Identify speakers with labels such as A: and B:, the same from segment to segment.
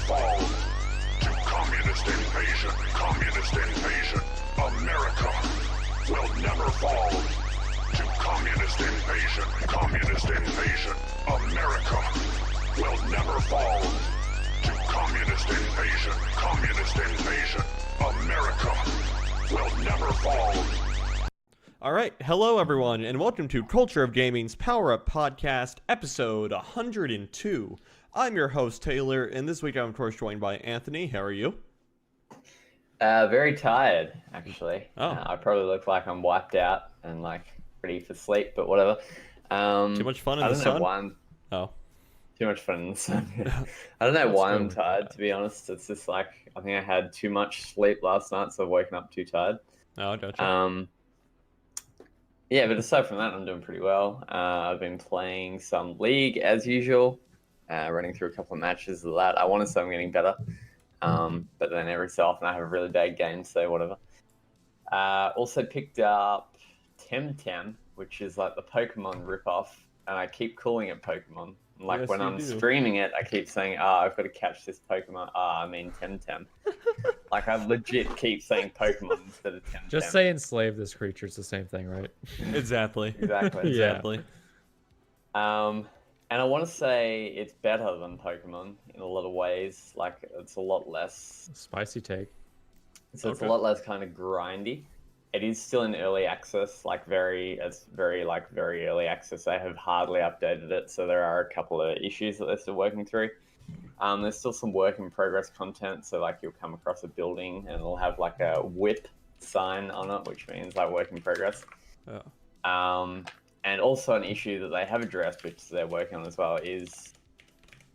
A: fall to communist invasion. Communist invasion. America will never fall to communist invasion. Communist invasion. America will never fall to communist invasion. Communist invasion. America will never fall.
B: All right, hello everyone, and welcome to Culture of Gaming's Power Up Podcast, episode 102. I'm your host, Taylor, and this week I'm of course joined by Anthony. How are you?
C: Very tired, actually.
B: Oh.
C: I probably look like I'm wiped out and like ready for sleep, but whatever.
B: Too much fun in the sun?
C: I don't know why I'm...
B: Oh.
C: Too much fun in the sun. I don't know why I'm
B: good.
C: tired, to be honest. It's just like, I think I had too much sleep last night, so I've woken up too tired.
B: Oh, gotcha.
C: Yeah, but aside from that, I'm doing pretty well. I've been playing some League as usual, running through a couple of matches of that. I want to say I'm getting better, but then every so often I have a really bad game, so whatever. Also picked up Temtem, which is like the Pokemon ripoff, and I keep calling it Pokemon. Like
B: Yes,
C: when
B: you
C: I'm
B: do.
C: streaming it, I keep saying, I've got to catch this Pokemon. I mean Temtem. Like I legit keep saying Pokemon instead of Temtem.
D: Just say enslave this creature. It's the same thing, right?
B: Exactly.
C: Exactly.
D: Yeah.
B: Exactly.
C: And I want to say it's better than Pokemon in a lot of ways. Like it's a lot less.
D: Spicy take.
C: So it's a
B: Okay.
C: lot less kind of grindy. It is still in early access, it's very early access. They have hardly updated it, so there are a couple of issues that they're still working through. There's still some work in progress content, so like you'll come across a building and it'll have like a whip sign on it, which means like work in progress.
B: Oh.
C: And also an issue that they have addressed, which they're working on as well, is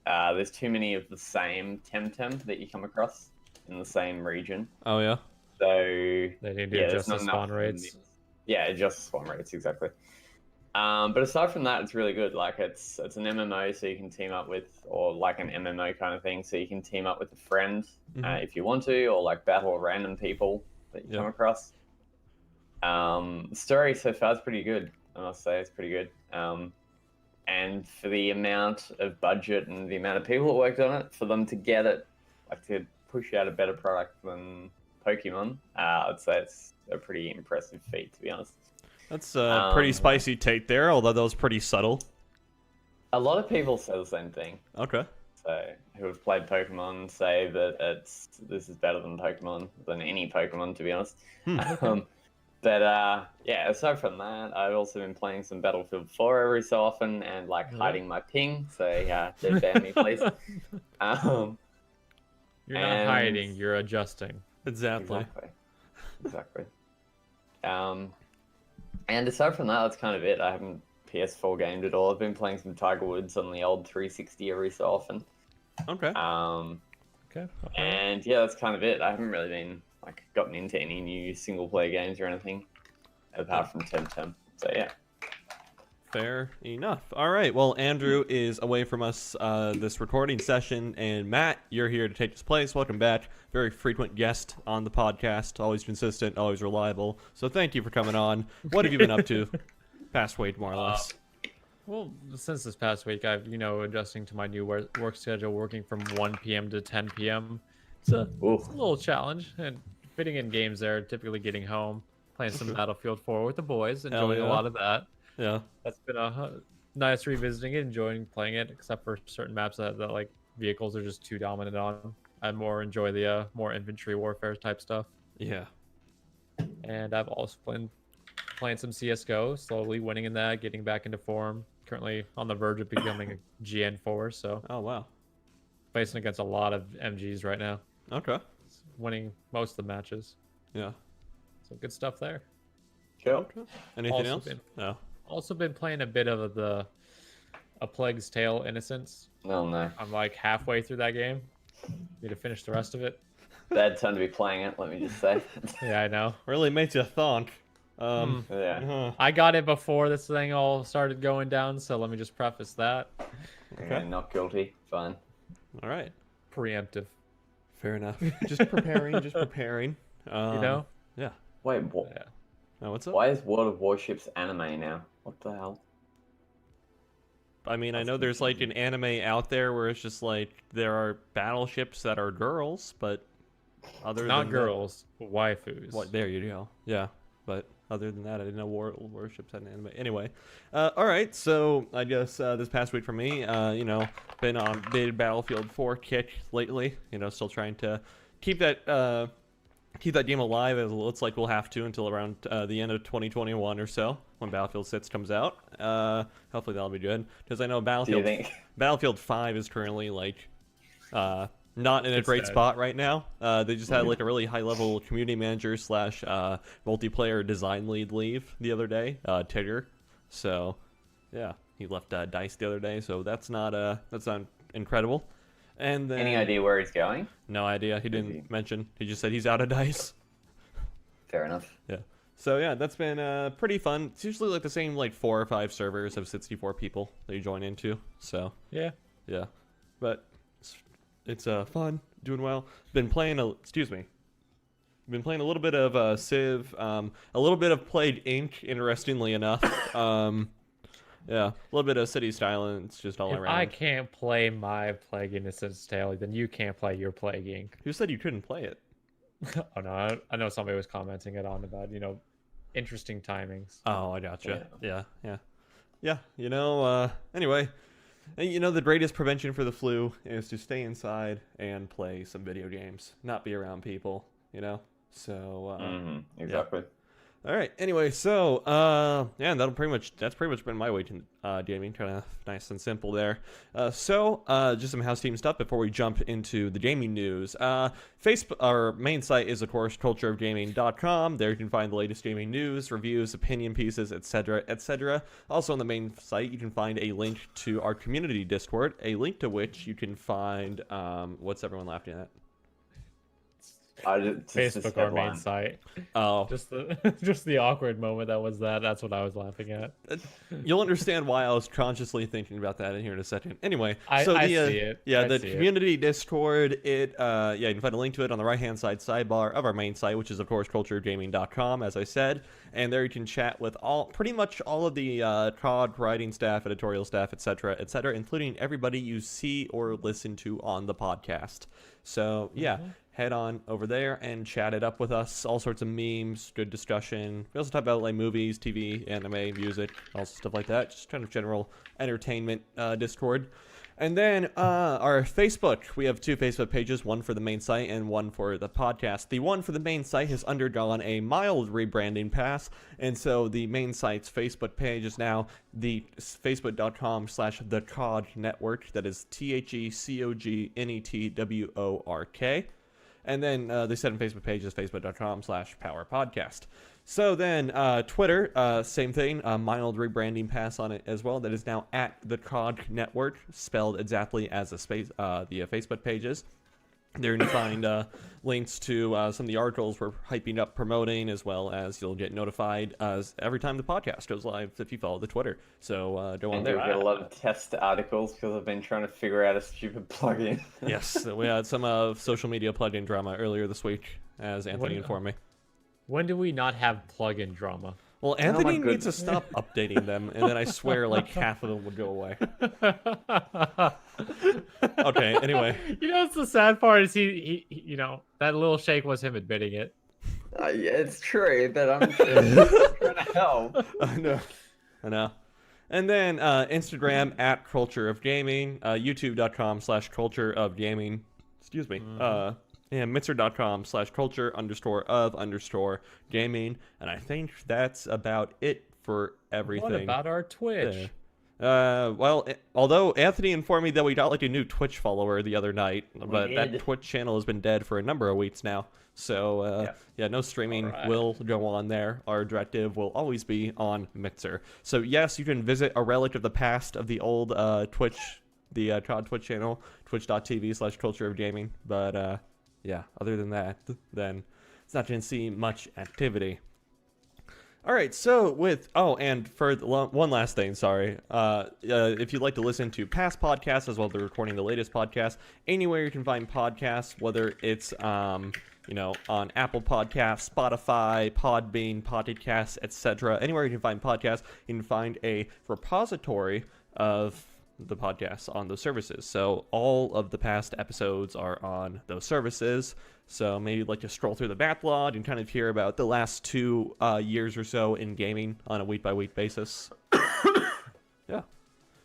C: there's too many of the same Temtem that you come across in the same region.
B: Oh, yeah?
C: So
D: They need to
C: there's
D: adjust
C: not
D: the
C: enough
D: spawn
C: of
D: rates.
C: them. Yeah, adjust the spawn rates, exactly. But aside from that, it's really good. Like it's an MMO, so you can team up with, or like an MMO kind of thing, so you can team up with a friend if you want to, or like battle random people that you come across. The story so far is pretty good. I must say it's pretty good. And for the amount of budget and the amount of people that worked on it, for them to get it, like to push out a better product than Pokemon, I'd say it's a pretty impressive feat, to be honest.
B: That's a pretty spicy take there, although that was pretty subtle.
C: A lot of people say the same thing.
B: Okay.
C: So, who have played Pokemon say that this is better than any Pokemon, to be honest. But yeah, aside from that, I've also been playing some Battlefield 4 every so often and like hiding my ping. So yeah, don't ban me, please.
D: You're not hiding. You're adjusting.
B: Exactly.
C: Exactly. And aside from that, that's kind of it. I haven't PS4 gamed at all. I've been playing some Tiger Woods on the old 360 every so often.
B: Okay.
D: Okay.
C: And yeah, that's kind of it. I haven't really been like gotten into any new single player games or anything apart from Temtem. So yeah.
B: Fair enough. All right. Well, Andrew is away from us this recording session, and Matt, you're here to take his place. Welcome back. Very frequent guest on the podcast. Always consistent, always reliable. So thank you for coming on. What have you been up to past week, more or less?
D: Well, since this past week, I've adjusting to my new work schedule, working from 1 p.m. to 10 p.m. It's a little challenge, and fitting in games there. Typically getting home, playing some Battlefield 4 with the boys, enjoying a lot of that.
B: Yeah.
D: That's been a nice revisiting it, enjoying playing it, except for certain maps that like vehicles are just too dominant on. I more enjoy the more infantry warfare type stuff.
B: Yeah.
D: And I've also been playing some CSGO, slowly winning in that, getting back into form. Currently on the verge of becoming a GN4, so.
B: Oh, wow.
D: Facing against a lot of MGs right now.
B: Okay.
D: Winning most of the matches.
B: Yeah.
D: So good stuff there.
C: Cool.
B: Okay. Anything else? No.
D: Also been playing a bit of A Plague's Tale Innocence.
C: Oh no.
D: I'm like halfway through that game. Need to finish the rest of it.
C: Bad time to be playing it, let me just say.
D: Yeah, I know.
B: Really makes you think.
C: Yeah.
D: I got it before this thing all started going down, so let me just preface that.
C: Okay, not guilty. Fine.
B: All right.
D: Preemptive.
B: Fair enough. Just preparing. Just preparing.
D: Yeah.
C: Wait, what?
D: Yeah.
B: Oh, what's up?
C: Why is World of Warships anime now? What the hell?
B: I mean, I know there's like an anime out there where it's just like there are battleships that are girls, but other
D: Not
B: than
D: girls, waifus.
B: that, what? There you go. Yeah, but other than that, I didn't know warships had an anime. Anyway, all right. So I guess this past week for me, been on big Battlefield 4 kick lately. Still trying to keep that game alive, as it looks like we'll have to until around the end of 2021 or so, when Battlefield 6 comes out. Hopefully that'll be good, because I know Battlefield 5 is currently like not in a great spot right now. They just had like a really high-level community manager / multiplayer design lead leave the other day, Tigger. So yeah, he left DICE the other day, so that's not incredible. And then,
C: Any idea where he's going?
B: No idea. He didn't mention. He just said he's out of DICE.
C: Fair enough.
B: Yeah. So yeah, that's been pretty fun. It's usually like the same 4 or 5 servers of 64 people that you join into. So
D: Yeah.
B: But it's fun, doing well. Been playing a little bit of Civ, a little bit of Plague Inc. Interestingly enough. Yeah, a little bit of City Skylines just all
D: If
B: around.
D: I can't play my Plague Innocence Tale, then you can't play your Plague Inc.
B: Who said you couldn't play it?
D: Oh no, I know somebody was commenting it on about interesting timings.
B: Oh, I gotcha. Yeah. Anyway, the greatest prevention for the flu is to stay inside and play some video games, not be around people. So
C: Exactly.
B: All right. Anyway, so that's pretty much been my way to gaming. Kind of nice and simple there. So just some housekeeping stuff before we jump into the gaming news. Facebook, our main site is of course cultureofgaming.com. There you can find the latest gaming news, reviews, opinion pieces, etc., etc. Also on the main site, you can find a link to our community Discord, a link to which you can find what's everyone laughing at?
D: Facebook, our main site.
B: Oh,
D: just the awkward moment that's what I was laughing at.
B: You'll understand why I was consciously thinking about that in here in a second. Anyway,
D: I see it.
B: Yeah,
D: the
B: community Discord. You can find a link to it on the right-hand side sidebar of our main site, which is of course culturegaming.com, as I said. And there you can chat with pretty much all of the COD writing staff, editorial staff, etc., including everybody you see or listen to on the podcast. So yeah. Head on over there and chat it up with us. All sorts of memes, good discussion. We also talk about movies, TV, anime, music, all stuff like that. Just kind of general entertainment Discord. And then our Facebook. We have 2 Facebook pages, one for the main site and one for the podcast. The one for the main site has undergone a mild rebranding pass, and so the main site's Facebook page is now the facebook.com/thecog network. That is TheCognetwork. And then the second Facebook page is facebook.com/powerpodcast. So then Twitter, same thing, mild rebranding pass on it as well. That is now at the COG Network, spelled exactly as the Facebook pages. There you can find links to some of the articles we're hyping up, promoting, as well as you'll get notified every time the podcast goes live if you follow the Twitter. So go on there.
C: We've got a lot of test articles because I've been trying to figure out a stupid plugin.
B: Yes, we had some social media plugin drama earlier this week, as Anthony informed me.
D: When do we not have plugin drama?
B: Well, Anthony needs to stop updating them, and then I swear half of them would go away. Okay, anyway.
D: What's the sad part is he that little shake was him admitting it.
C: Yeah, it's true, but I'm trying to help.
B: I know. And then Instagram at Culture of Gaming, YouTube.com/cultureofgaming. Excuse me. And Mixer.com/culture_of_gaming. And I think that's about it for everything.
D: What about our Twitch?
B: Although Anthony informed me that we got a new Twitch follower the other night, but that Twitch channel has been dead for a number of weeks now. So, no streaming will go on there. Our directive will always be on Mixer. So, yes, you can visit a relic of the past of the old Twitch, the COD Twitch channel, twitch.tv/cultureofgaming. But, other than that, then it's not going to see much activity. All right, so and for one last thing, sorry. If you'd like to listen to past podcasts as well as recording the latest podcast, anywhere you can find podcasts, whether it's on Apple Podcasts, Spotify, Podbean, Pocket Casts, etc. Anywhere you can find podcasts, you can find a repository of the podcast on those services. So all of the past episodes are on those services. So maybe you'd like to scroll through the backlog and kind of hear about the last 2 years or so in gaming on a week-by-week basis. Yeah.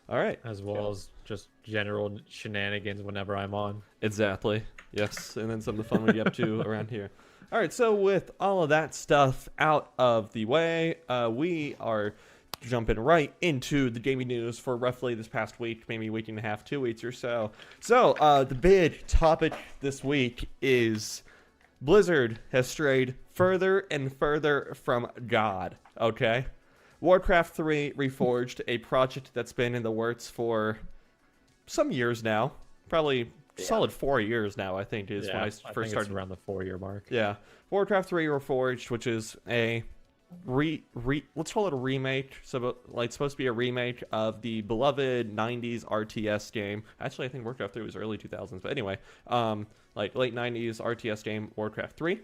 B: All right.
D: As well as just general shenanigans whenever I'm on.
B: Exactly. Yes. And then some of the fun we get up to around here. All right. So with all of that stuff out of the way, we are jumping right into the gaming news for roughly this past week, maybe a week and a half, 2 weeks or so. So the big topic this week is Blizzard has strayed further and further from God. Okay. Warcraft 3 Reforged, a project that's been in the works for some years now, probably solid 4 years now, I think, is when I first started.
D: It's around the 4-year mark.
B: Yeah. Warcraft 3 Reforged, which is a let's call it a remake. So like, it's supposed to be a remake of the beloved 90s RTS game. Actually, I think Warcraft 3 was early 2000s, but anyway, like late 90s RTS game Warcraft 3.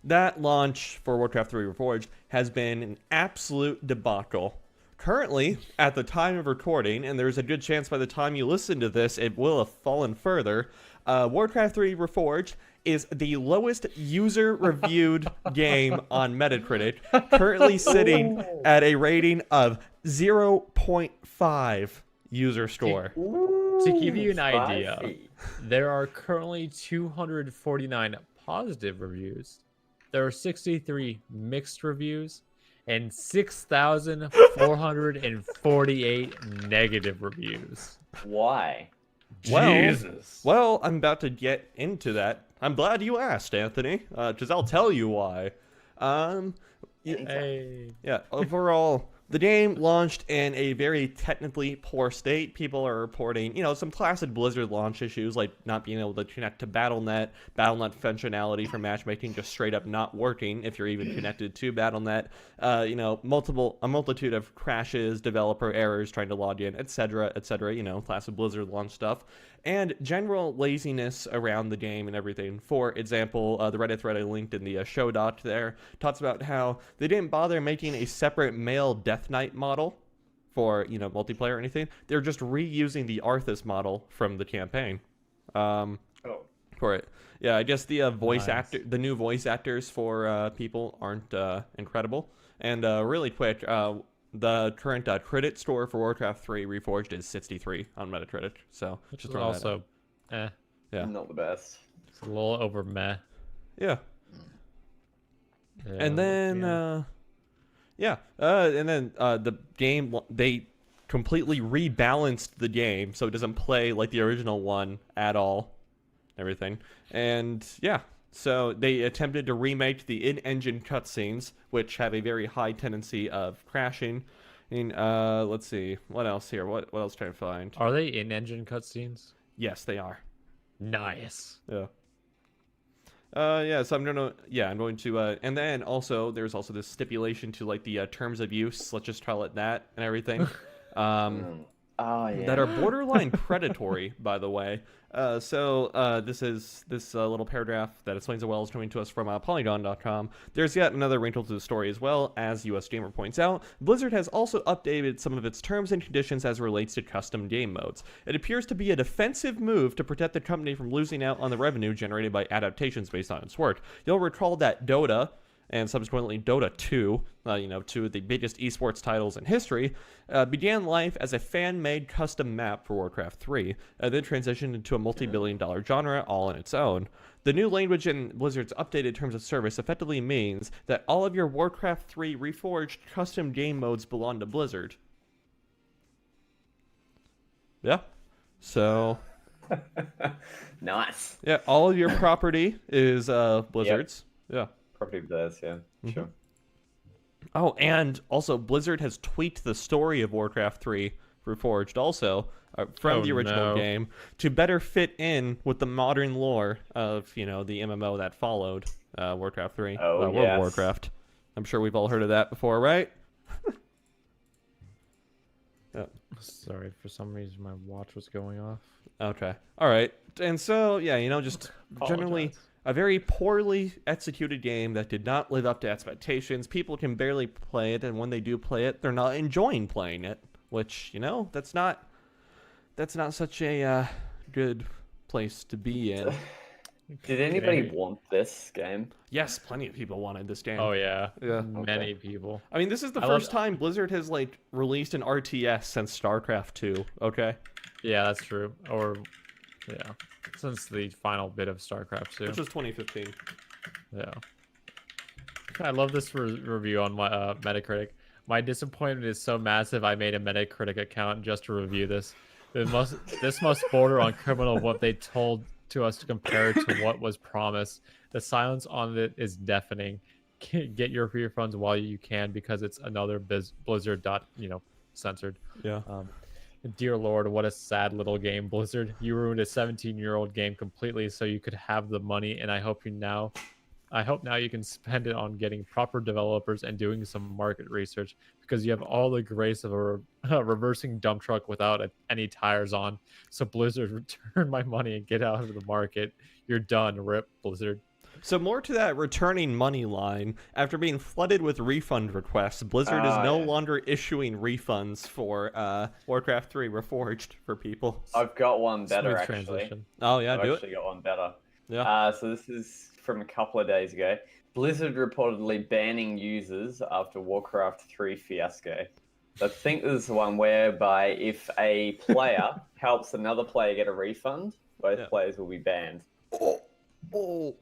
B: That launch for Warcraft 3 Reforged has been an absolute debacle. Currently, at the time of recording, and there's a good chance by the time you listen to this, it will have fallen further, Warcraft 3 Reforged is the lowest user-reviewed game on Metacritic, currently sitting at a rating of 0.5 user score.
D: To give you an idea, there are currently 249 positive reviews. There are 63 mixed reviews and 6,448 negative reviews.
C: Why?
D: Jesus.
B: Well, I'm about to get into that. I'm glad you asked, Anthony, because I'll tell you why. Yeah, overall, the game launched in a very technically poor state. People are reporting, some classic Blizzard launch issues, like not being able to connect to Battle.net functionality for matchmaking just straight up not working if you're even connected to Battle.net. A multitude of crashes, developer errors trying to log in, etc., classic Blizzard launch stuff. And general laziness around the game and everything. For example, the Reddit thread I linked in the show doc there talks about how they didn't bother making a separate male Death Knight model for, multiplayer or anything. They're just reusing the Arthas model from the campaign for it. Yeah, I guess the the new voice actors for people aren't incredible. And really quick, the current credit score for Warcraft 3 Reforged is 63 on Metacritic. So
D: which is also,
B: yeah,
C: not the best.
D: It's a little over meh.
B: Yeah. And then, the game, they completely rebalanced the game so it doesn't play like the original one at all. Everything. And yeah. So they attempted to remake the in-engine cutscenes, which have a very high tendency of crashing. And let's see, what else here? What else can I find?
D: Are they in-engine cutscenes?
B: Yes, they are.
D: Nice.
B: Yeah. So I'm going to, and then also there's also this stipulation to like the terms of use. Let's just call it that and everything. That are borderline predatory, by the way. This is this little paragraph that explains it well is coming to us from Polygon.com. There's yet another wrinkle to the story as well, as US Gamer points out. Blizzard has also updated some of its terms and conditions as it relates to custom game modes. It appears to be a defensive move to protect the company from losing out on the revenue generated by adaptations based on its work. You'll recall that Dota, and subsequently Dota 2, two of the biggest esports titles in history, began life as a fan-made custom map for Warcraft 3, then transitioned into a multi-billion-dollar genre all on its own. The new language in Blizzard's updated terms of service effectively means that all of your Warcraft 3 Reforged custom game modes belong to Blizzard. Yeah. So...
C: Nice.
B: Yeah, all of your property is Blizzard's. Yep. Yeah.
C: Property of theirs, yeah. Mm-hmm. Sure.
B: Oh, and also Blizzard has tweaked the story of Warcraft 3 Reforged also from the original game to better fit in with the modern lore of, the MMO that followed Warcraft 3. World of Warcraft. I'm sure we've all heard of that before, right? Yeah.
D: Sorry, for some reason my watch was going off.
B: Okay. All right. And so, just generally... a very poorly executed game that did not live up to expectations. People can barely play it, and when they do play it, they're not enjoying playing it. which, you know, that's not such a good place to be in.
C: Did anybody want this game?
B: Yes, plenty of people wanted this game.
D: Oh yeah,
B: Yeah.
D: many people.
B: I mean, this is the
D: I
B: first
D: love-
B: time Blizzard has like released an RTS since StarCraft 2. Okay,
D: Yeah, that's true. Or yeah, since the final bit of StarCraft 2.
B: which was 2015.
D: Yeah. I love this review on my Metacritic. My disappointment is so massive I made a Metacritic account just to review this. This must border on criminal what they told to us to compare to what was promised. The silence on it is deafening. Get your refunds while you can because it's another Blizzard censored.
B: Yeah.
D: Dear Lord, what a sad little game, Blizzard. You ruined a 17-year-old game completely so you could have the money, and I hope now you can spend it on getting proper developers and doing some market research because you have all the grace of a reversing dump truck without any tires on. So Blizzard, return my money and get out of the market. You're done, rip, Blizzard.
B: So more to that returning money line, after being flooded with refund requests, Blizzard is no longer issuing refunds for Warcraft 3 Reforged for people.
C: I've got one better,
D: Smooth
C: actually.
D: transition.
B: Oh yeah,
C: I've
B: do
C: actually
B: it.
C: got one better.
B: Yeah.
C: So this is from a couple of days ago. Blizzard reportedly banning users after Warcraft 3 fiasco. I think this is the one whereby if a player helps another player get a refund, both players will be banned.
B: Oh.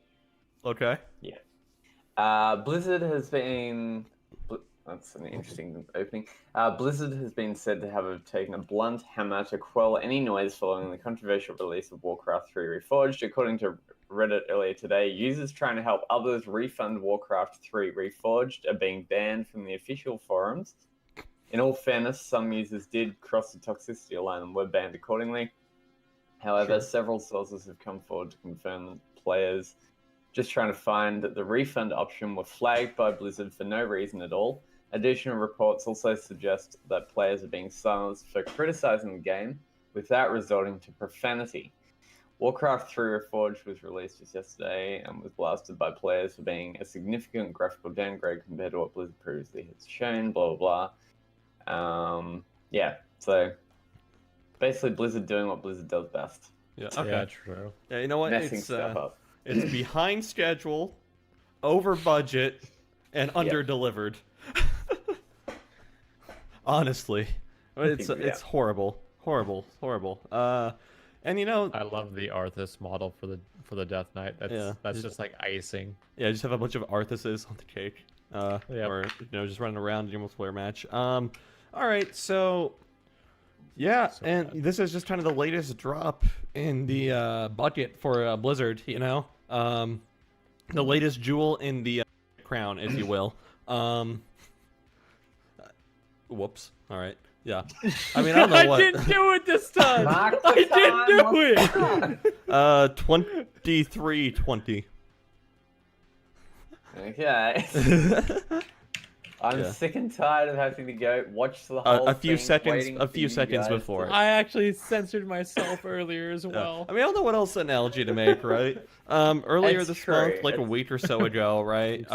B: Okay.
C: Yeah. Blizzard has been... That's an interesting opening. Blizzard has been said to have taken a blunt hammer to quell any noise following the controversial release of Warcraft 3 Reforged. According to Reddit earlier today, users trying to help others refund Warcraft 3 Reforged are being banned from the official forums. In all fairness, some users did cross the toxicity line and were banned accordingly. However, several sources have come forward to confirm that players just trying to find the refund option were flagged by Blizzard for no reason at all. Additional reports also suggest that players are being silenced for criticizing the game without resorting to profanity. Warcraft 3 Reforged was released just yesterday and was blasted by players for being a significant graphical downgrade compared to what Blizzard previously has shown, blah, blah, blah. Yeah, so basically Blizzard doing what Blizzard does best.
B: Yeah. Okay.
D: Yeah, true.
B: Yeah, you know what?
C: Messing stuff up.
B: It's behind schedule, over budget, and under delivered. Honestly, it's horrible. And you know,
D: I love the Arthas model for the Death Knight. That's just like icing.
B: Yeah, just have a bunch of Arthuses on the cake. Or just running around in your multiplayer match. All right, so yeah, and this is just kind of the latest drop in the bucket for Blizzard. You know, the latest jewel in the crown, if you will. Whoops. All right. Yeah. I mean, I don't know what.
D: I didn't do it this time.
C: Mark
D: I
C: the
D: didn't do it.
B: 23-20.
C: Okay. I'm sick and tired of having to go watch the whole
B: a few
C: thing,
B: seconds
C: waiting for you
B: seconds
C: guys
B: before.
D: I actually censored myself earlier as well.
B: I mean, I don't know what else analogy to make, right? Earlier
C: It's
B: this
C: true.
B: month, like a week or so ago, right?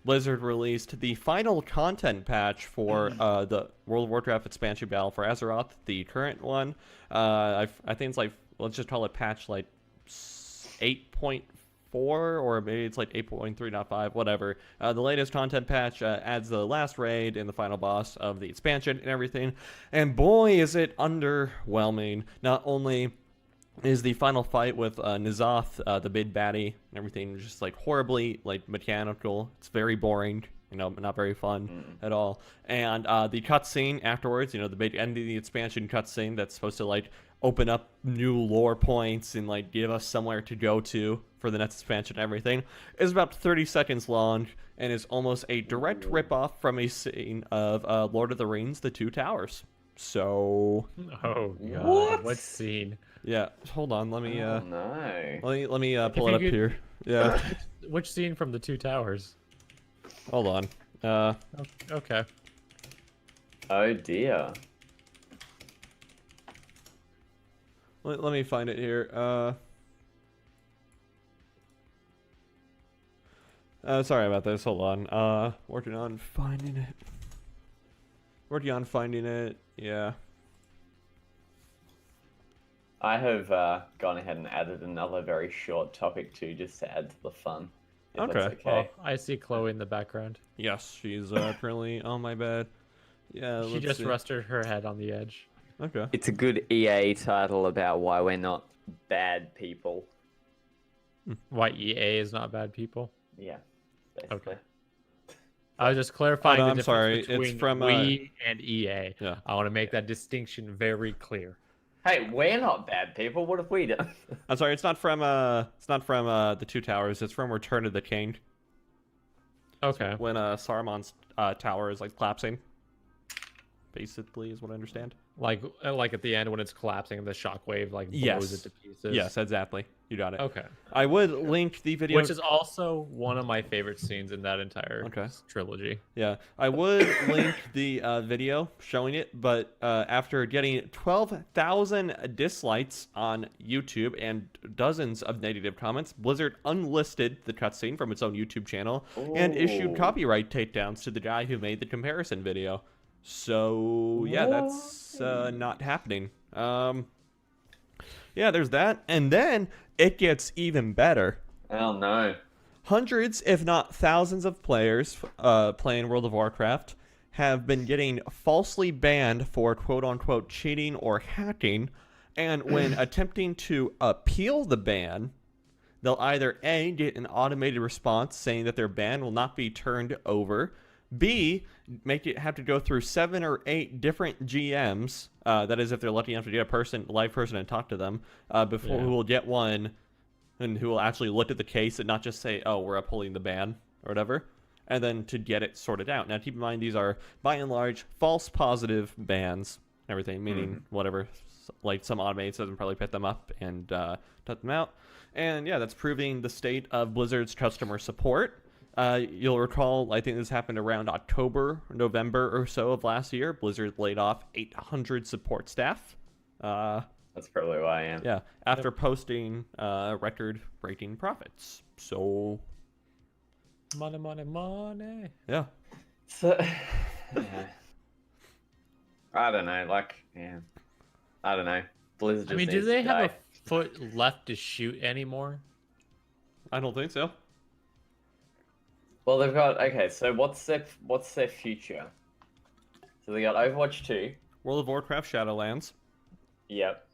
B: Blizzard released the final content patch for the World of Warcraft expansion battle for Azeroth, the current one. I think it's like, let's just call it patch like 8.4, or maybe it's like 8.3.5, whatever. The latest content patch adds the last raid and the final boss of the expansion and everything. And boy, is it underwhelming. Not only is the final fight with N'Zoth, the big baddie, and everything just like horribly like mechanical. It's very boring, not very fun at all. And the cutscene afterwards, the big end of the expansion cutscene that's supposed to like open up new lore points and like give us somewhere to go to for the next expansion and everything, is about 30 seconds long and is almost a direct ripoff from a scene of Lord of the Rings: The Two Towers. So
D: Oh god, what scene?
B: yeah, hold on, let me
C: Oh, no.
B: let me pull it up
D: you could-
B: here. Yeah.
D: Which scene from the Two Towers?
B: Hold on.
D: Okay.
C: Oh dear.
B: Let me find it here. Sorry about this. Hold on. Working on finding it. Working on finding it. Yeah.
C: I have gone ahead and added another very short topic too, just to add to the fun. If
B: Okay.
C: That's okay.
D: Oh, I see Chloe in the background.
B: Yes, she's currently on my bed. Yeah,
D: She
B: let's
D: just
B: see.
D: rested her head on the edge.
B: Okay.
C: It's a good EA title about why we're not bad people.
D: Why EA is not bad people?
C: Yeah, basically.
D: Okay. I was just clarifying
B: no,
D: the
B: I'm
D: difference
B: sorry, it's
D: between
B: from,
D: we and EA.
B: Yeah.
D: I want to make that distinction very clear.
C: Hey, we're not bad people. What have we done?
B: I'm sorry, it's not from the Two Towers. It's from Return of the King.
D: Okay.
B: When Saruman's tower is like collapsing. Basically, is what I understand.
D: Like at the end when it's collapsing and the shockwave like blows
B: Yes.
D: it to pieces.
B: Yes, exactly. You got it.
D: Okay.
B: I would link the video.
D: Which is also one of my favorite scenes in that entire trilogy.
B: Yeah, I would link the video showing it, but after getting 12,000 dislikes on YouTube and dozens of negative comments, Blizzard unlisted the cutscene from its own YouTube channel and issued copyright takedowns to the guy who made the comparison video. So yeah, that's not happening. Yeah, there's that, and then it gets even better.
C: Oh no.
B: Hundreds, if not thousands of players playing World of Warcraft have been getting falsely banned for quote-unquote cheating or hacking, and when attempting to appeal the ban, they'll either A, get an automated response saying that their ban will not be turned over, B, make it have to go through 7 or 8 different GMs, that is if they're lucky enough to get a live person and talk to them, before who will get one and who will actually look at the case and not just say, oh, we're upholding the ban or whatever, and then to get it sorted out. Now, keep in mind, these are, by and large, false positive bans, everything, meaning whatever, like some automated system probably picked them up and took them out. And yeah, that's proving the state of Blizzard's customer support. You'll recall, I think this happened around October, November or so of last year. Blizzard laid off 800 support staff.
C: That's probably why I am.
B: Yeah, after posting record-breaking profits. So,
D: Money, money, money.
B: yeah.
C: So, yeah. I don't know. I don't know. Blizzard.
D: I mean, do
C: needs
D: they
C: to
D: have
C: die.
D: a foot left to shoot anymore?
B: I don't think so.
C: Well, they've got So what's their future? So they got Overwatch 2.
B: World of Warcraft Shadowlands
C: Yep.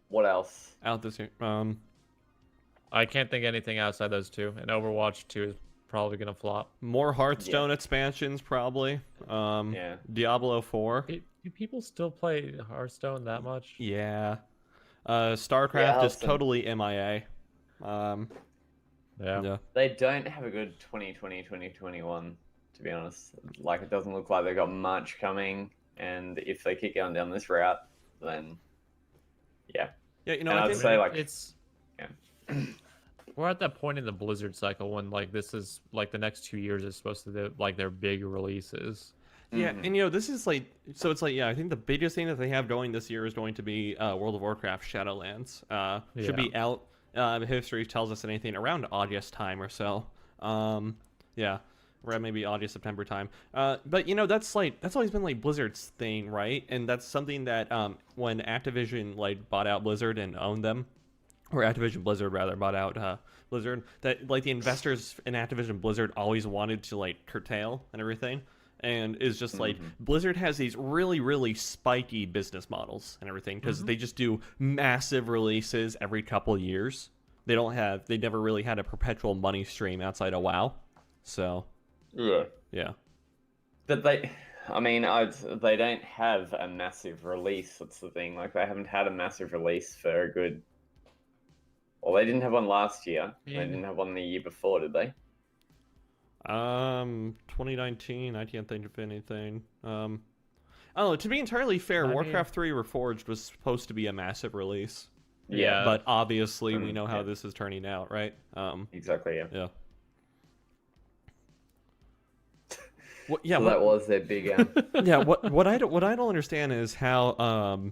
C: What else?
B: out this year.
D: I can't think anything outside those two. And Overwatch 2 is probably gonna flop.
B: More Hearthstone expansions probably.
C: Yeah.
B: Diablo 4.
D: Do people still play Hearthstone that much?
B: Yeah. StarCraft is totally MIA. Yeah.
C: They don't have a good 2020, 2021, to be honest. Like, it doesn't look like they've got much coming, and if they keep going down this route, then yeah.
B: Yeah, you know,
C: And
B: I
C: I'd
B: think
C: say, like,
D: it's
C: yeah.
D: we're at that point in the Blizzard cycle when like this is like the next 2 years is supposed to be like their big releases.
B: Yeah, and you know, this is like, so it's like, yeah, I think the biggest thing that they have going this year is going to be World of Warcraft Shadowlands. Should be out, history tells us anything, around August time or so. Yeah, around maybe August, September time. But, you know, that's always been like Blizzard's thing, right? And that's something that when Activision like bought out Blizzard and owned them, or Activision Blizzard rather bought out Blizzard, that like the investors in Activision Blizzard always wanted to like curtail and everything. And is just like Blizzard has these really, really spiky business models and everything because they just do massive releases every couple of years. They never really had a perpetual money stream outside of WoW. So, yeah.
C: But they don't have a massive release. That's the thing. Like, they haven't had a massive release for a good. Well, they didn't have one last year.
D: Yeah.
C: They didn't have one the year before, did they?
B: 2019, I can't think of anything. I don't know, to be entirely fair, Warcraft 3 Reforged was supposed to be a massive release.
C: Yeah.
B: But obviously we know how this is turning out, right?
C: Exactly, yeah.
B: Yeah.
C: So that was their big
B: yeah, what I don't understand is how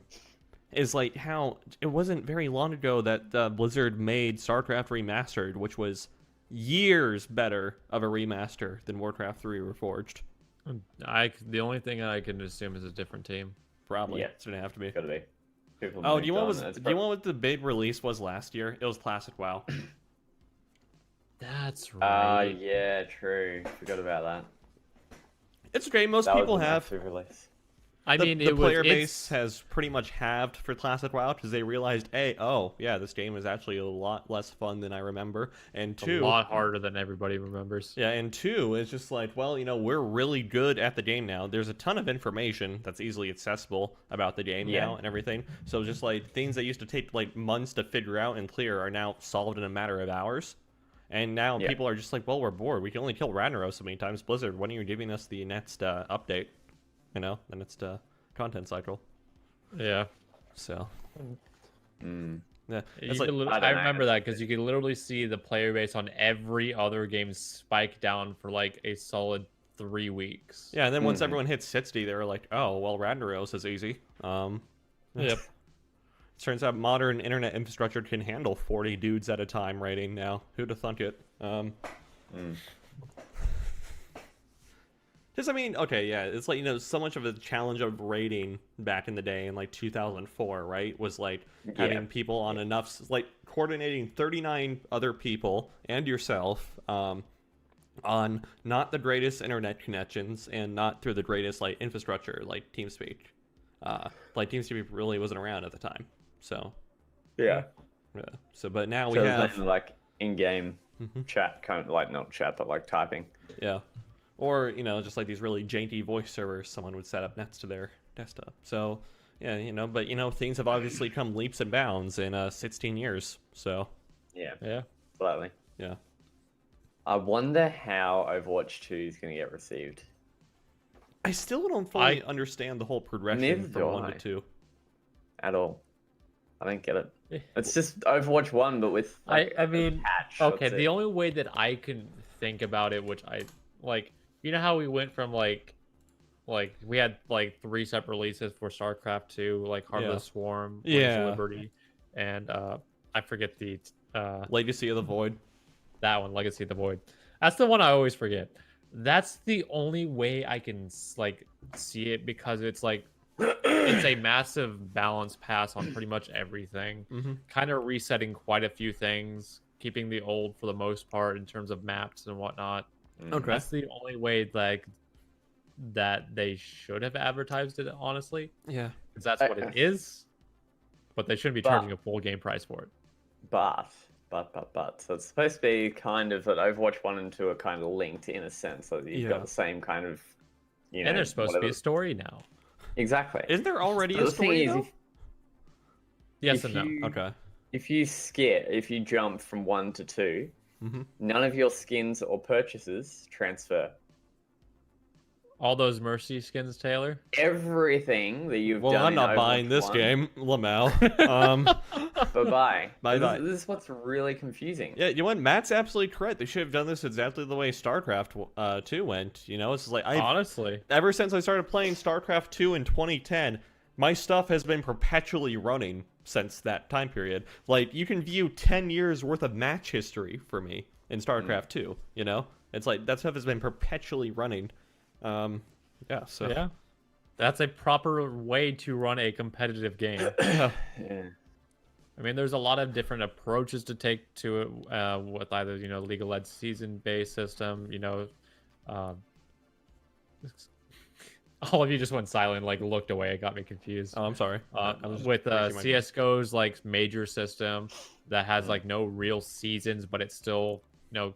B: it wasn't very long ago that Blizzard made StarCraft Remastered, which was years better of a remaster than Warcraft 3 Reforged.
D: The only thing I can assume is a different team.
B: Probably.
C: Yeah.
B: It's gonna have to be.
C: Gotta be. People
B: Oh,
C: moved
B: do you want
C: on.
B: what the big release was last year? It was Classic WoW.
D: That's right.
C: Yeah, true. Forgot about that.
B: It's great. Most
C: That was
B: people
C: a
B: have.
C: massive release.
D: I
B: The
D: mean,
B: player
D: it's
B: base has pretty much halved for Classic WoW because they realized, hey, oh yeah, this game is actually a lot less fun than I remember, and
D: a
B: two,
D: lot harder than everybody remembers.
B: yeah, and two, it's just like, well, we're really good at the game now. There's a ton of information that's easily accessible about the game now and everything. So just like things that used to take like months to figure out and clear are now solved in a matter of hours. And now people are just like, well, we're bored. We can only kill Ragnaros so many times. Blizzard, when are you giving us the next update? The next content cycle.
D: Yeah.
B: So. Yeah,
D: You
B: it's
D: could
B: like,
D: I remember that because you could literally see the player base on every other game spike down for like a solid 3 weeks.
B: yeah, and then once everyone hit 60, they were like, oh, well, Ragnaros is easy.
D: Yep.
B: Turns out modern internet infrastructure can handle 40 dudes at a time raiding now. Who'd have thunk it? Just, I mean, okay, yeah, it's like, so much of the challenge of raiding back in the day in, like, 2004, right, was, like, having people on enough, like, coordinating 39 other people and yourself on not the greatest internet connections and not through the greatest, like, infrastructure, like TeamSpeak. Like, TeamSpeak really wasn't around at the time, so.
C: Yeah.
B: So, but now
C: So
B: we
C: there's
B: have...
C: no, like, in-game chat, kind of, like, not chat, but, like, typing.
B: Yeah. Or, just like these really janky voice servers someone would set up next to their desktop. So, yeah, but, things have obviously come leaps and bounds in 16 years. So,
C: Yeah, slightly.
B: yeah.
C: I wonder how Overwatch 2 is going to get received.
B: I still don't fully understand the whole progression
C: Neither
B: from
C: do
B: 1
C: I.
B: to 2.
C: At all. I don't get it. It's just Overwatch 1, but with, like,
D: I mean,
C: a patch.
D: okay,
C: That's
D: the
C: it.
D: only way that I can think about it, which I like, how we went from like we had like 3 separate releases for StarCraft 2, like Heartless Swarm, Blaze of Liberty, and I forget the
B: Legacy of the Void.
D: that one, Legacy of the Void. That's the one I always forget. That's the only way I can like see it, because it's like it's a massive balance pass on pretty much everything. Kind of resetting quite a few things, keeping the old for the most part in terms of maps and whatnot.
B: Okay.
D: That's the only way, like, that they should have advertised it, honestly.
B: Yeah.
D: Because that's what it is. But they shouldn't be charging a full game price for it.
C: But. So it's supposed to be kind of that Overwatch 1 and 2 are kind of linked in a sense. So you've got the same kind of,
D: And there's supposed to be a story now.
C: Exactly.
B: Isn't there already
C: So
B: a
C: the thing
B: story,
C: is,
B: though?
D: Yes
C: if
D: and no.
B: Okay.
C: If you jump from 1 to 2, none of your skins or purchases transfer.
D: All those Mercy skins, Taylor?
C: Everything that you've
B: Well,
C: done
B: I'm not
C: in
B: buying
C: Overwatch
B: this
C: 1,
B: game, Lamau.
C: Bye-bye.
B: Bye-bye.
C: This is what's really confusing.
B: Yeah, Matt's absolutely correct. They should have done this exactly the way StarCraft 2 went. It's just like
D: Honestly.
B: ever since I started playing StarCraft 2 in 2010, my stuff has been perpetually running since that time period. Like, you can view 10 years worth of match history for me in StarCraft 2, It's like that stuff has been perpetually running.
D: Yeah. That's a proper way to run a competitive game.
C: Yeah.
D: I mean, there's a lot of different approaches to take to it, with either, legal-led season-based system, all of you just went silent, like looked away. It got me confused.
B: Oh, I'm sorry.
D: With CS:GO's like major system that has like no real seasons, but it's still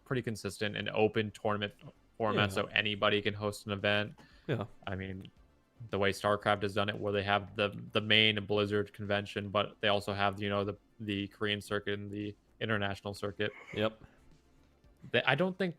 D: pretty consistent and open tournament format, so anybody can host an event.
B: Yeah.
D: I mean, the way StarCraft has done it, where they have the main Blizzard convention, but they also have the Korean circuit and the international circuit.
B: Yep.
D: I don't think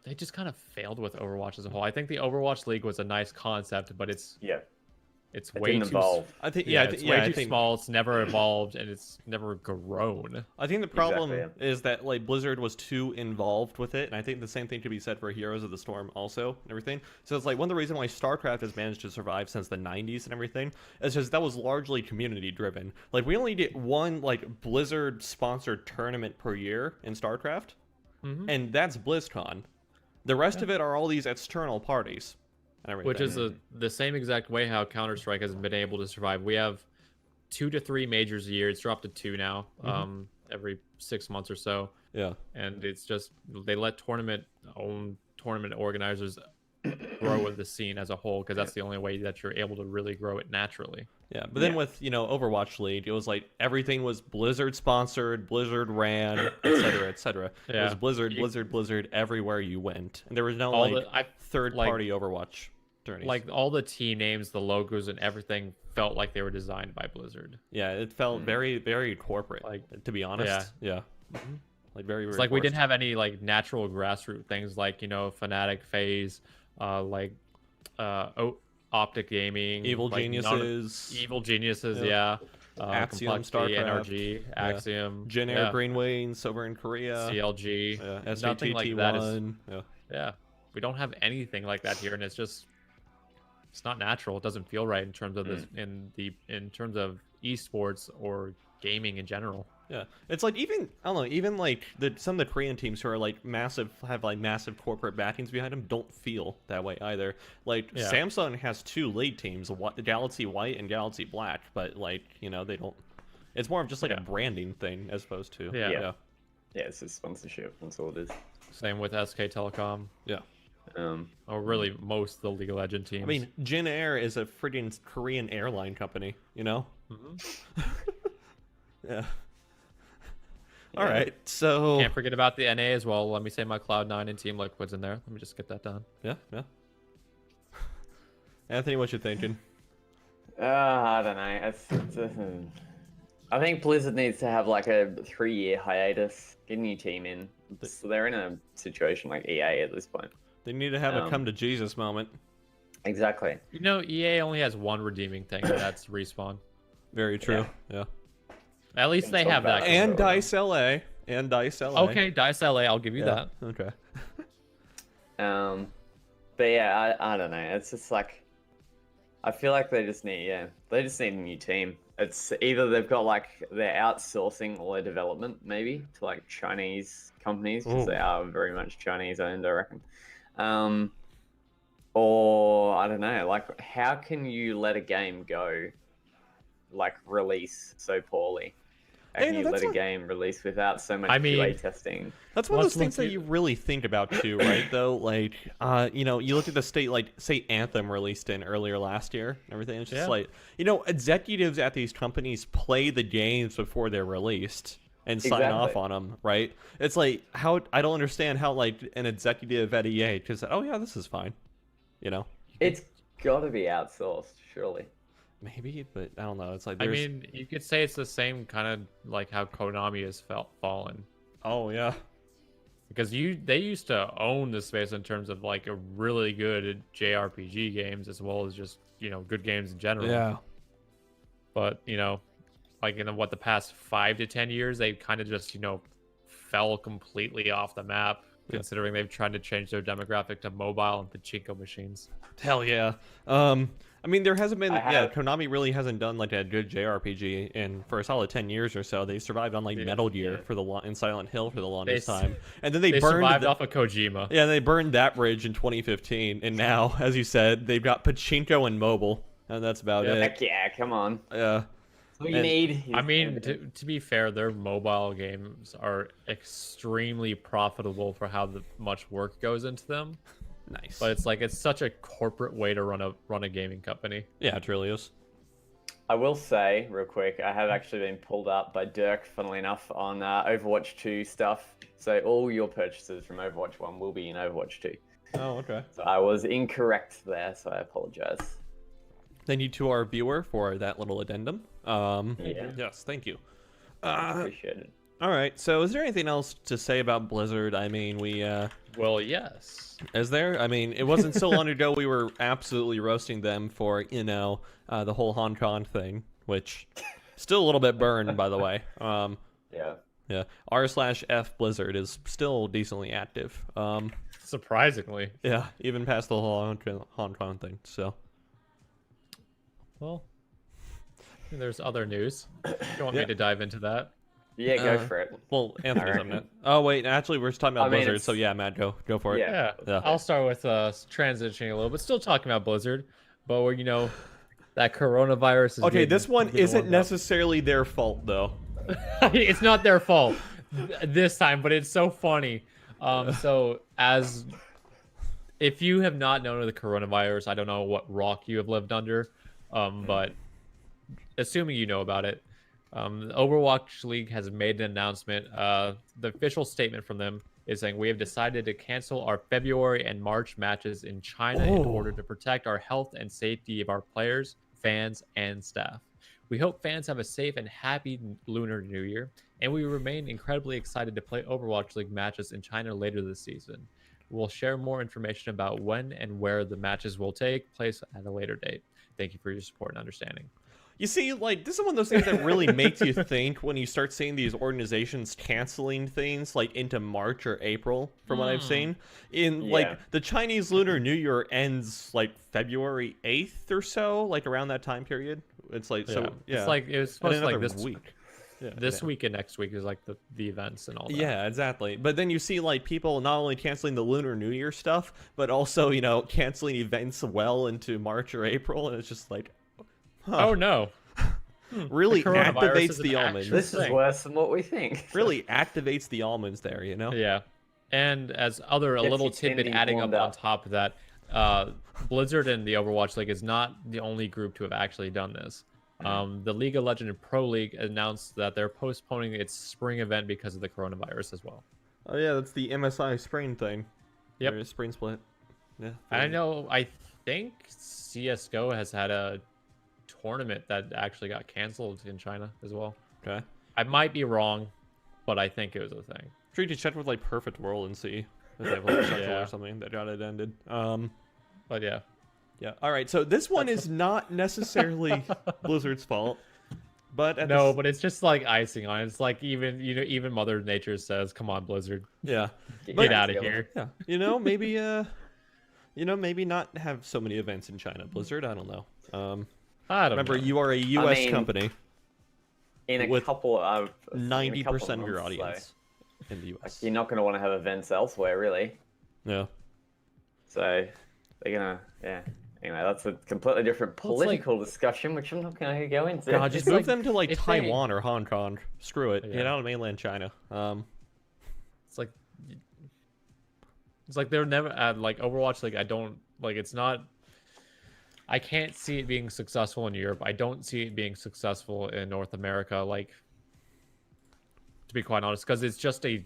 D: they just kind of failed with Overwatch as a whole. I think the Overwatch League was a nice concept, but it's way
C: didn't
D: too
C: evolve.
B: I think
D: it's way too small. It's never evolved and it's never grown.
B: I think the problem
C: Exactly,
B: is that like Blizzard was too involved with it, and I think the same thing could be said for Heroes of the Storm also and everything. So it's like one of the reasons why StarCraft has managed to survive since the 90s and everything is just that was largely community driven. Like we only get one like Blizzard sponsored tournament per year in StarCraft, and that's BlizzCon. The rest of it are all these external parties and everything.
D: Which is the same exact way how Counter-Strike has been able to survive. We have 2 to 3 majors a year. It's dropped to 2 now, every 6 months or so.
B: Yeah.
D: And it's just they let tournament organizers grow with the scene as a whole, because that's the only way that you're able to really grow it naturally.
B: Yeah, but then with, Overwatch League, it was like everything was Blizzard sponsored, Blizzard ran, etc., etc. It was Blizzard everywhere you went, and there was no third-party Overwatch tourneys.
D: Like all the team names, the logos, and everything felt like they were designed by Blizzard.
B: Yeah, it felt very, very corporate. Like, to be honest, yeah. Like very.
D: It's like we didn't have any like natural grassroots things like Fnatic, FaZe, Optic Gaming,
B: Evil
D: like
B: Geniuses,
D: Axiom,
B: StarCraft,
D: NRG, Axiom,
B: Jin Air, Green Wings over in Korea,
D: CLG, nothing like that. Yeah, we don't have anything like that here, and it's not natural. It doesn't feel right in terms of this in terms of esports or gaming in general.
B: Yeah, it's like even like some of the Korean teams who are like have massive corporate backings behind them don't feel that way either. Like Samsung has 2 league teams, Galaxy White and Galaxy Black, but like they don't. It's more of just like a branding thing as opposed to
C: yeah, it's a sponsorship. That's all it is.
D: Same with SK Telecom.
B: Yeah.
D: Or really most of the League of Legends teams.
B: I mean, Jin Air is a freaking Korean airline company. Yeah. All right, so
D: can't forget about the NA as well. Let me say my Cloud9 and Team Liquid's in there. Let me just get that done.
B: Yeah. Anthony, what you thinking?
C: I don't know. I think Blizzard needs to have like a 3-year hiatus, get a new team in. So they're in a situation like EA at this point.
B: They need to have a come to Jesus moment.
C: Exactly.
D: EA only has one redeeming thing, and that's Respawn.
B: Very true. Yeah.
D: At least they have that.
B: And Dice LA.
D: Okay, Dice LA, I'll give you that.
B: Okay.
C: But yeah, I don't know. It's just like, I feel like they just need a new team. It's either they've got they're outsourcing all their development maybe to like Chinese companies, because they are very much Chinese owned, I reckon. Or I don't know, like how can you let a game go release so poorly? How can you let a game release without so much QA testing?
B: That's one of those things that you really think about too, right? Though, like, you look at the state, like, say Anthem released in earlier last year and everything. It's just executives at these companies play the games before they're released and sign off on them, right? It's like, how I don't understand how like an executive at EA just said, "Oh yeah, this is fine,"
C: It's got to be outsourced, surely.
B: Maybe, but I don't know. It's like
D: I mean, you could say it's the same kind of like how Konami has fallen.
B: Oh yeah,
D: because they used to own the space in terms of like a really good JRPG games as well as just good games in general.
B: Yeah.
D: But like in the past 5 to 10 years, they kind of just fell completely off the map. Considering they've tried to change their demographic to mobile and pachinko machines.
B: Hell yeah. I mean, there hasn't been. Konami really hasn't done like a good JRPG for a solid 10 years or so. They survived on like Metal Gear and Silent Hill for the longest time, and then they burned
D: survived off of Kojima.
B: Yeah, they burned that bridge in 2015, and now, as you said, they've got pachinko and mobile, and that's about it.
C: Heck yeah, come on.
B: Yeah.
C: What you need.
D: I mean, to be fair, their mobile games are extremely profitable for how much work goes into them.
B: Nice.
D: But it's such a corporate way to run a gaming company.
B: Yeah, it really is.
C: I will say, real quick, I have actually been pulled up by Dirk, funnily enough, on Overwatch 2 stuff. So all your purchases from Overwatch 1 will be in Overwatch 2.
B: Oh, okay.
C: So I was incorrect there, so I apologize.
B: Thank you to our viewer for that little addendum. Yes, thank you.
C: Appreciate it.
B: All right, so is there anything else to say about Blizzard? I mean,
D: Well, yes.
B: Is there? I mean, it wasn't so long ago we were absolutely roasting them for, the whole Hong Kong thing, which still a little bit burned, by the way. Yeah. r/f Blizzard is still decently active.
D: Surprisingly.
B: Yeah, even past the whole Hong Kong thing, so.
D: Well, there's other news. Do you want me to dive into that?
C: Yeah, go for it.
B: Well, Anthony's up
C: reckon.
B: next. Oh wait, actually, we're just talking about
C: I mean,
B: Blizzard. So
C: it's-
B: yeah, Matt, go for it.
C: Yeah.
D: Yeah, I'll start with transitioning a little, but still talking about Blizzard. But where that coronavirus is.
B: Okay, this one
D: getting
B: isn't
D: warmed up.
B: necessarily their fault though.
D: It's not their fault this time, but it's so funny. So if you have not known of the coronavirus, I don't know what rock you have lived under, but assuming you know about it, the Overwatch League has made an announcement. The official statement from them is saying we have decided to cancel our February and March matches in China in order to protect our health and safety of our players, fans, and staff. We hope fans have a safe and happy Lunar New Year, and we remain incredibly excited to play Overwatch League matches in China later this season. We'll share more information about when and where the matches will take place at a later date. Thank you for your support and understanding.
B: You see, like, this is one of those things that really makes you think when you start seeing these organizations canceling things, like, into March or April, from what I've seen. Like, the Chinese Lunar New Year ends, like, February 8th or so, like, around that time period. It's like, so, yeah.
D: It's like, it was
B: And
D: supposed to, like,
B: another
D: this
B: week. Yeah,
D: This week and next week is, like, the events and all that.
B: Yeah, exactly. But then you see, like, people not only canceling the Lunar New Year stuff, but also, canceling events well into March or April, and it's just like...
D: Oh no!
B: Really
D: The coronavirus
B: activates
D: is an
B: the
D: actual
B: almonds.
C: This is
D: thing.
C: worse than what we think.
B: Really activates the almonds there,
D: Yeah, and as a
C: Gets
D: little
C: your
D: tidbit
C: kidney
D: adding up
C: warmed
D: on
C: up.
D: top of that, Blizzard and the Overwatch League is not the only group to have actually done this. The League of Legends and Pro League announced that they're postponing its spring event because of the coronavirus as well.
B: Oh yeah, that's the MSI spring thing.
D: Yep.
B: Or spring split. Yeah.
D: I think CS:GO has had a tournament that actually got canceled in China as well.
B: Okay.
D: I might be wrong, but I think it was a thing.
B: Sure, you could check with like Perfect World and see if they have like a schedule
D: Yeah.
B: or something that got it ended.
D: But yeah.
B: Yeah. All right. So this one is not necessarily Blizzard's fault, but
D: But it's just like icing on it. It's like even Mother Nature says, "Come on, Blizzard,
B: yeah.
D: get out of here."
B: Yeah. Maybe not have so many events in China. Blizzard. I don't know.
D: I don't
B: Remember,
D: know.
B: you are a U.S.
C: mean,
B: company.
C: In a
B: with
C: couple of
B: 90% of your
C: months, though,
B: audience in the U.S.
C: you're not going to want to have events elsewhere, really.
B: Yeah.
C: So they're gonna, Anyway, that's a completely different political discussion, which I'm not going to go into.
B: God, just
D: It's
B: move
D: like-
B: them to like
D: if they-
B: Taiwan or Hong Kong. Screw it.
D: Yeah.
B: Get out of mainland China.
D: It's like they're never at like Overwatch. Like I don't like. It's not. I can't see it being successful in Europe. I don't see it being successful in North America. Like, to be quite honest, because it's just I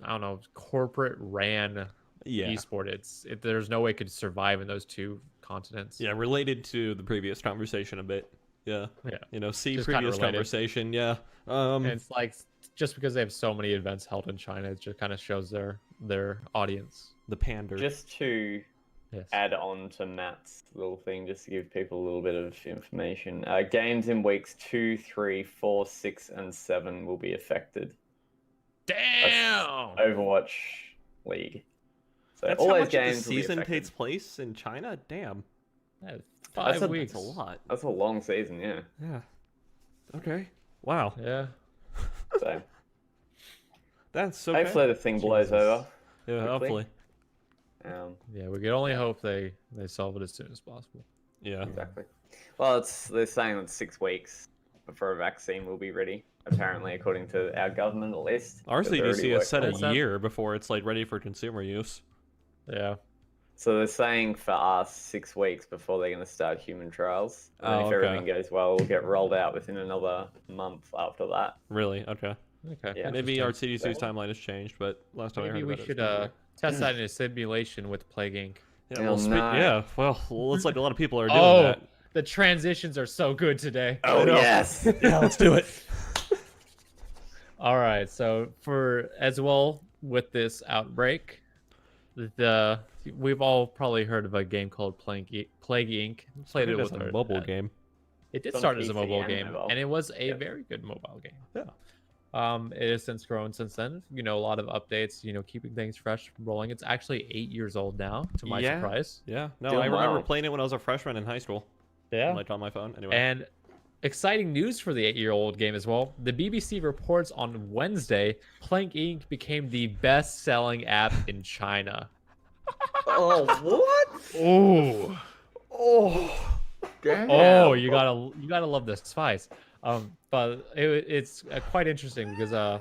D: don't know, corporate ran esport. There's no way it could survive in those two continents.
B: Yeah, related to the previous conversation a bit. Yeah.
D: Yeah.
B: See
D: Just kinda
B: previous
D: related.
B: conversation. Yeah.
D: And it's like just because they have so many events held in China, it just kind of shows their audience.
B: The pander.
C: Just to
D: Yes.
C: add on to Matt's little thing, just to give people a little bit of information. Games in weeks 2, 3, 4, 6, and 7 will be affected.
D: Damn.
C: Overwatch League. So
B: That's
C: all
B: how
C: those
B: much of the
C: games will be
B: season
C: affected.
B: takes place in China? Damn.
D: That's
C: That's
D: 5
C: a-
D: weeks.
B: That's a lot.
C: That's a long season, yeah.
B: Yeah. Okay. Wow.
D: Yeah.
C: So
B: That's so
C: hopefully the thing blows
D: Jesus.
C: over.
B: Yeah, hopefully.
D: Yeah, we can only hope they solve it as soon as possible.
B: Yeah.
C: Exactly. Well, they're saying it's 6 weeks before a vaccine will be ready. Apparently, according to our government, at least.
B: Our
C: But they're already
B: CDC has set
C: working on
B: a
C: it.
B: year before it's like ready for consumer use.
D: Yeah.
C: So they're saying for us 6 weeks before they're going to start human trials. And then
B: Oh,
C: if
B: okay.
C: everything goes well, it'll get rolled out within another month after that.
B: Really? Okay.
D: Okay.
C: Yeah.
B: Maybe our
D: interesting.
B: CDC's timeline has changed, but last time I
D: Maybe
B: heard
D: we
B: about
D: should
B: it.
D: test that in a simulation with Plague Inc.
B: Yeah,
C: Oh,
B: well,
C: no.
B: yeah. Well, looks like a lot of people are doing
D: Oh,
B: that.
D: the transitions are so good today.
C: Oh,
B: know.
C: yes!
B: Yeah, let's do it.
D: All right, so for as well with this outbreak, we've all probably heard of a game called Plague Inc. Played it
B: It's
D: with
B: a
D: our
B: mobile
D: dad.
B: game.
D: It did
C: It's on
D: start as a
C: PC
D: mobile
C: and
D: game,
C: mobile.
D: and it was a
C: Yeah.
D: very good mobile game.
B: Yeah.
D: It has since grown since then. A lot of updates. Keeping things fresh, rolling. It's actually 8 years old now, to my surprise.
B: Yeah. No,
C: Doing
B: I remember
C: well.
B: playing it when I was a freshman in high school.
D: Yeah.
B: Like on my phone. Anyway.
D: And exciting news for the 8-year-old game as well. The BBC reports on Wednesday, Plague Inc. became the best-selling app in China.
C: Oh, what?
D: Oh,
B: Oh,
C: Damn.
D: oh, you gotta love the spice. But it's quite interesting because um,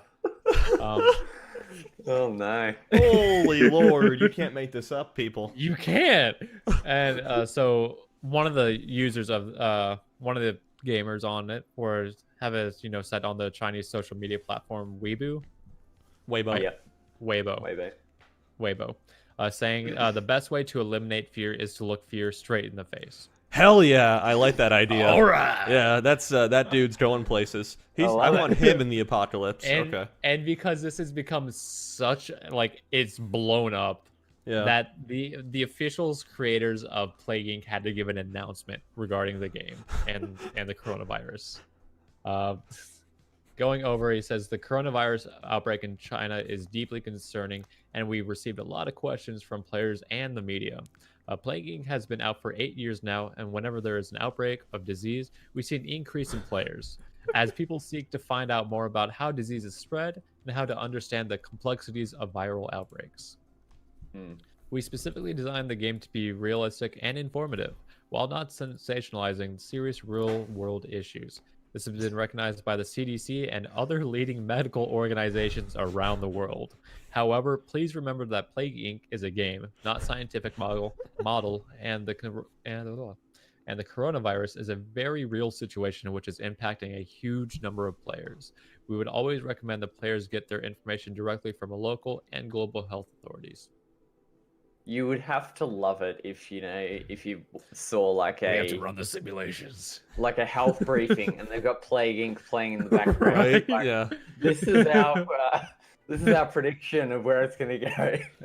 C: Oh no.
B: holy Lord! You can't make this up, people.
D: you can't. And so one of the users of one of the gamers on it have it set on the Chinese social media platform Weibo.
B: Weibo.
C: Yeah.
D: Weibo.
C: Way back.
D: Weibo, saying the best way to eliminate fear is to look fear straight in the face.
B: Hell yeah, I like that idea.
D: All right.
B: Yeah, that's that dude's going places. I want him in the apocalypse. Okay.
D: And because this has become such it's blown up,
B: Yeah.
D: that the officials creators of Plague Inc. had to give an announcement regarding the game and the coronavirus. Going over, he says the coronavirus outbreak in China is deeply concerning, and we've received a lot of questions from players and the media. Plague Inc. has been out for 8 years now, and whenever there is an outbreak of disease, we see an increase in players. As people seek to find out more about how diseases spread and how to understand the complexities of viral outbreaks. We specifically designed the game to be realistic and informative, while not sensationalizing serious real-world issues. This has been recognized by the CDC and other leading medical organizations around the world. However, please remember that Plague Inc. is a game, not scientific model, and the coronavirus is a very real situation which is impacting a huge number of players. We would always recommend that players get their information directly from a local and global health authorities.
C: You would have to love it if you saw like
D: We have to run the simulations.
C: like a health briefing and they've got Plague Inc. playing in the background.
B: Right?
C: Like,
B: Yeah.
C: This is our prediction of where it's gonna go.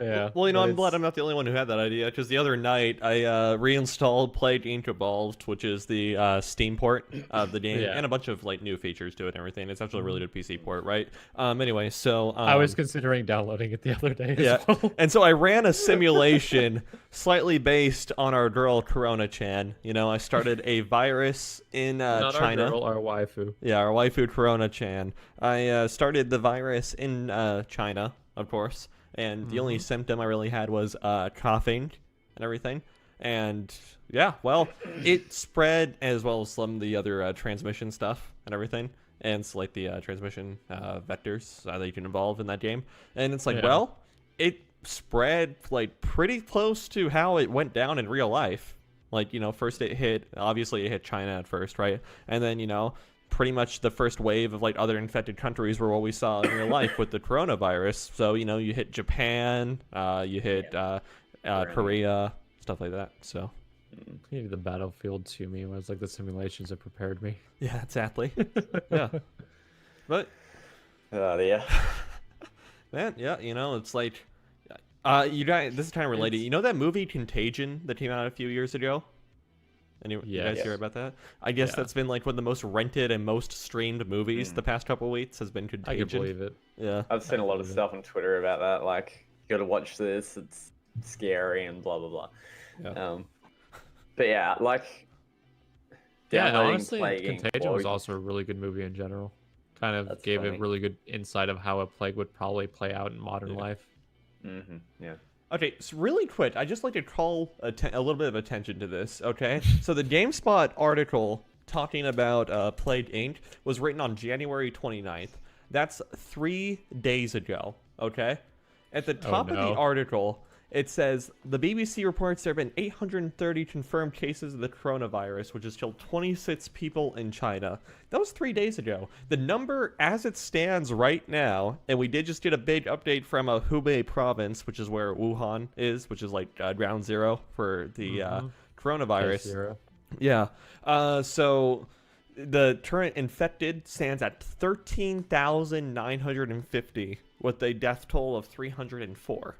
D: Yeah.
B: Well,
D: but
B: I'm glad I'm not the only one who had that idea, because the other night I reinstalled Plague Inc. Evolved, which is the Steam port of the game,
D: Yeah.
B: and a bunch of new features to it and everything. It's actually a really good PC port, right? Anyway, so
D: I was considering downloading it the other day.
B: yeah,
D: As well.
B: and so I ran a simulation slightly based on our girl Corona-chan. I started a virus in
D: Not
B: China.
D: our girl, our waifu.
B: Yeah, our waifu Corona-chan. I started the virus in China, of course, and the only symptom I really had was coughing and everything. And yeah, well, it spread as well as some of the other transmission stuff and everything. And it's like the transmission vectors that you can involve in that game. And it's like,
D: Yeah.
B: well, it spread like pretty close to how it went down in real life. Like, first obviously it hit China at first, right? And then, pretty much the first wave of like other infected countries were what we saw in real life with the coronavirus. So, you hit Japan, you hit Korea, stuff like that. So,
D: I needed the Battlefield 2 meme. It was like the simulations that prepared me.
B: yeah, exactly. Yeah. But,
C: Oh yeah.
B: man, yeah, it's like, you guys, this is kind of related. You know that movie Contagion that came out a few years ago? You guys
D: Yes.
B: hear about that? I guess
D: Yeah.
B: that's been like one of the most rented and most streamed movies the past couple of weeks has been
D: I
B: Contagion.
D: can believe it.
B: Yeah.
C: I've seen a lot of stuff on Twitter about that. Like, you gotta watch this. It's scary and blah blah blah.
B: Yeah.
C: But yeah, like.
D: Yeah,
C: downloading
D: honestly,
C: Plague Inc.
D: Contagion was
C: while-
D: also a really good movie in general. Kind of
C: That's
D: gave
C: funny.
D: a really good insight of how a plague would probably play out in modern life.
C: Yeah.
B: Okay, so really quick, I just like to call a little bit of attention to this, okay? So the GameSpot article talking about Plague Inc. was written on January 29th. That's 3 days ago, okay? At the top of
D: no.
B: the article, it says, the BBC reports there have been 830 confirmed cases of the coronavirus, which has killed 26 people in China. That was 3 days ago. The number as it stands right now, and we did just get a big update from Hubei province, which is where Wuhan is, which is like ground zero for the coronavirus.
D: Zero.
B: Yeah. So the current infected stands at 13,950 with a death toll of 304.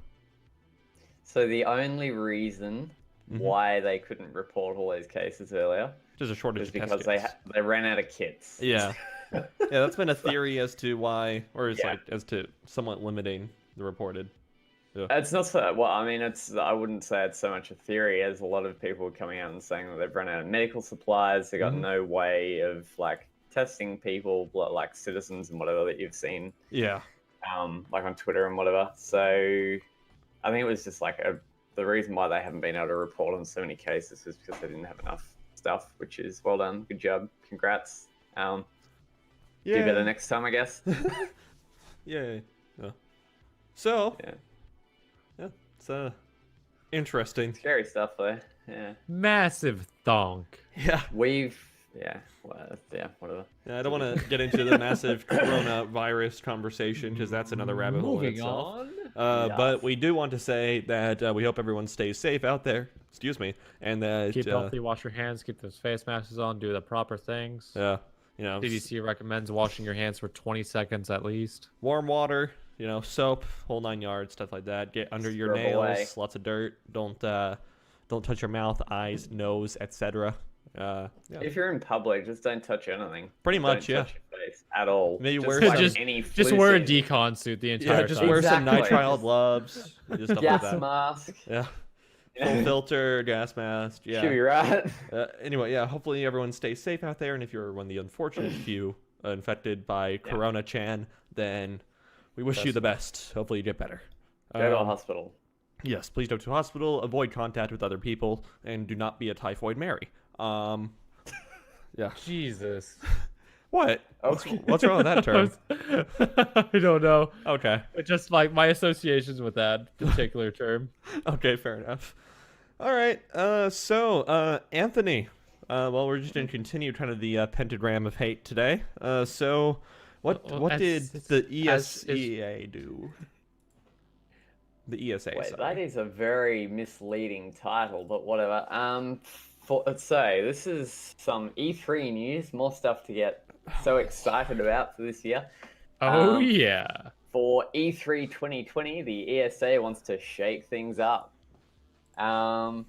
C: So the only reason why they couldn't report all those cases earlier
B: There's a shortage
C: was
B: of test
C: because
B: kits.
C: they ran out of kits.
B: Yeah. Yeah, that's been a theory as to why, or
C: Yeah.
B: as to somewhat limiting the reported. Yeah.
C: It's not so well. I mean, I wouldn't say it's so much a theory as a lot of people are coming out and saying that they've run out of medical supplies. They got no way of like testing people, like citizens and whatever that you've seen,
B: Yeah.
C: like on Twitter and whatever. So I think it was just like the reason why they haven't been able to report on so many cases is because they didn't have enough stuff. Which is well done, good job, congrats. Do better next time, I guess.
B: Yeah. So.
C: Yeah.
B: Yeah. It's interesting.
C: Scary stuff though. Yeah.
D: Massive thonk.
B: Yeah.
C: Whatever.
B: Yeah, I don't want to get into the massive coronavirus conversation because that's another rabbit hole in
D: Moving
B: itself.
D: on.
B: But we do want to say that we hope everyone stays safe out there. Excuse me, and that
D: Keep healthy, wash your hands, keep those face masks on, do the proper things.
B: Yeah, you know,
D: CDC recommends washing your hands for 20 seconds at least.
B: warm water, you know, soap, whole 9 yards, stuff like that. Get under your
C: Scrub
B: nails,
C: away.
B: lots of dirt. Don't touch your mouth, eyes, nose, etc. Yeah.
C: If you're in public, just don't touch anything.
B: Pretty much,
C: Don't touch your face at all.
B: Maybe
C: Just
B: wear
C: like
B: some-
C: any
D: Just
C: flu
D: wear a
C: season.
D: decon suit the entire
B: Yeah, just
D: time.
B: wear some
C: Exactly.
B: nitrile gloves, just stuff like
C: gas
B: that.
C: mask.
B: Yeah, full filter, gas mask. Yeah.
C: Should be right.
B: Anyway, yeah, hopefully everyone stays safe out there, and if you're one of the unfortunate few infected by Corona-chan, then we wish you the best. Hopefully you get better.
C: Go to a hospital.
B: Yes, please go to a hospital, avoid contact with other people, and do not be a typhoid Mary. Yeah.
D: Jesus.
B: What? What's wrong with that term?
D: I don't know.
B: Okay.
D: It's just like my associations with that particular term.
B: Okay, fair enough. All right. So, Anthony. Well, we're just going to continue kind of the pentagram of hate today. So, what did the ESEA do? The ESA.
C: Wait,
B: sorry.
C: that is a very misleading title, but whatever. Let's say this is some E3 news, more stuff to get so excited about for this year.
D: Oh, yeah.
C: For E3 2020, the ESA wants to shake things up. With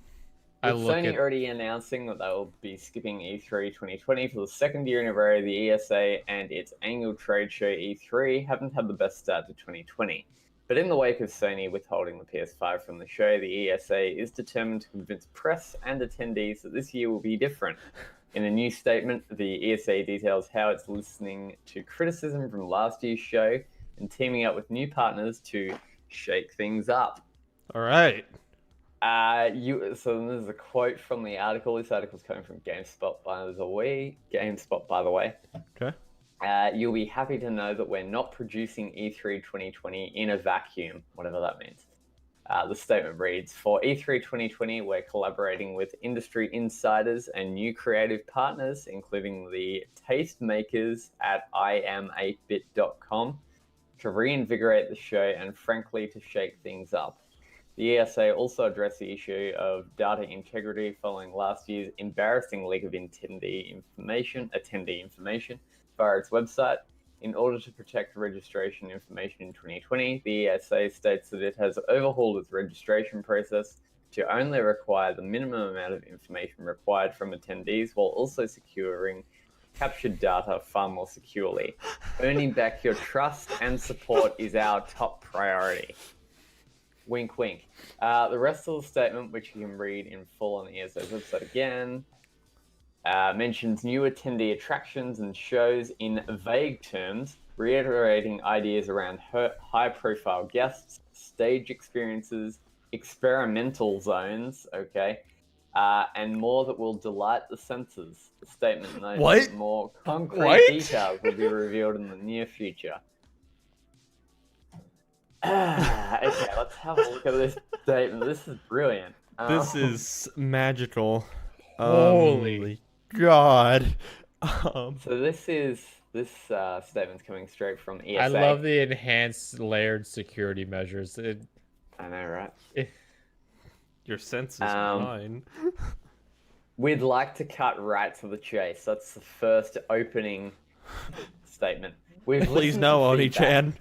C: Sony already announcing that they will be skipping E3 2020 for the second year in a row, the ESA and its annual trade show E3 haven't had the best start to 2020. But in the wake of Sony withholding the PS5 from the show, the ESA is determined to convince press and attendees that this year will be different. In a new statement, the ESA details how it's listening to criticism from last year's show and teaming up with new partners to shake things up.
B: All right.
C: So there's a quote from the article. This article's coming from GameSpot, by the way.
B: Okay.
C: You'll be happy to know that we're not producing E3 2020 in a vacuum, whatever that means. The statement reads, for E3 2020, we're collaborating with industry insiders and new creative partners, including the tastemakers at iam8bit.com, to reinvigorate the show and, frankly, to shake things up. The ESA also addressed the issue of data integrity following last year's embarrassing leak of attendee information via its website. In order to protect registration information in 2020, the ESA states that it has overhauled its registration process to only require the minimum amount of information required from attendees while also securing captured data far more securely. Earning back your trust and support is our top priority. Wink, wink. The rest of the statement, which you can read in full on the ESA's website again, mentions new attendee attractions and shows in vague terms, reiterating ideas around high-profile guests, stage experiences, experimental zones, and more that will delight the senses. The statement notes that more concrete details will be revealed in the near future. Okay, let's have a look at this statement. This is brilliant.
B: This is magical.
D: Holy
B: God.
C: So this statement's coming straight from ESA.
D: I love the enhanced layered security measures.
C: I know, right?
B: Your senses are mine.
C: We'd like to cut right to the chase. That's the first opening statement.
B: Please no, Oni-chan.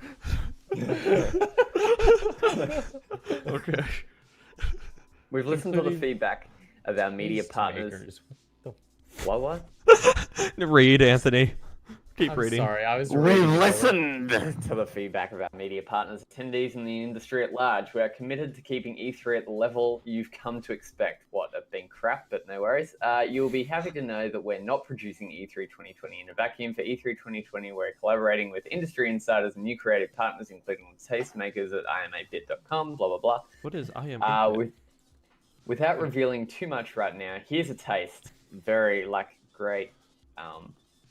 B: Okay.
C: We've listened to the feedback of our media partners. What?
B: Read, Anthony. Keep
D: I'm
B: reading.
D: sorry, I was
C: We
D: reading over.
C: listened to the feedback of our media partners, attendees, and the industry at large. We are committed to keeping E3 at the level you've come to expect. What, have been crap, but no worries. You'll be happy to know that we're not producing E3 2020 in a vacuum. For E3 2020, we're collaborating with industry insiders and new creative partners, including tastemakers at imabit.com, blah, blah, blah.
B: What is I am?
C: Without revealing too much right now, here's a taste. Very, great.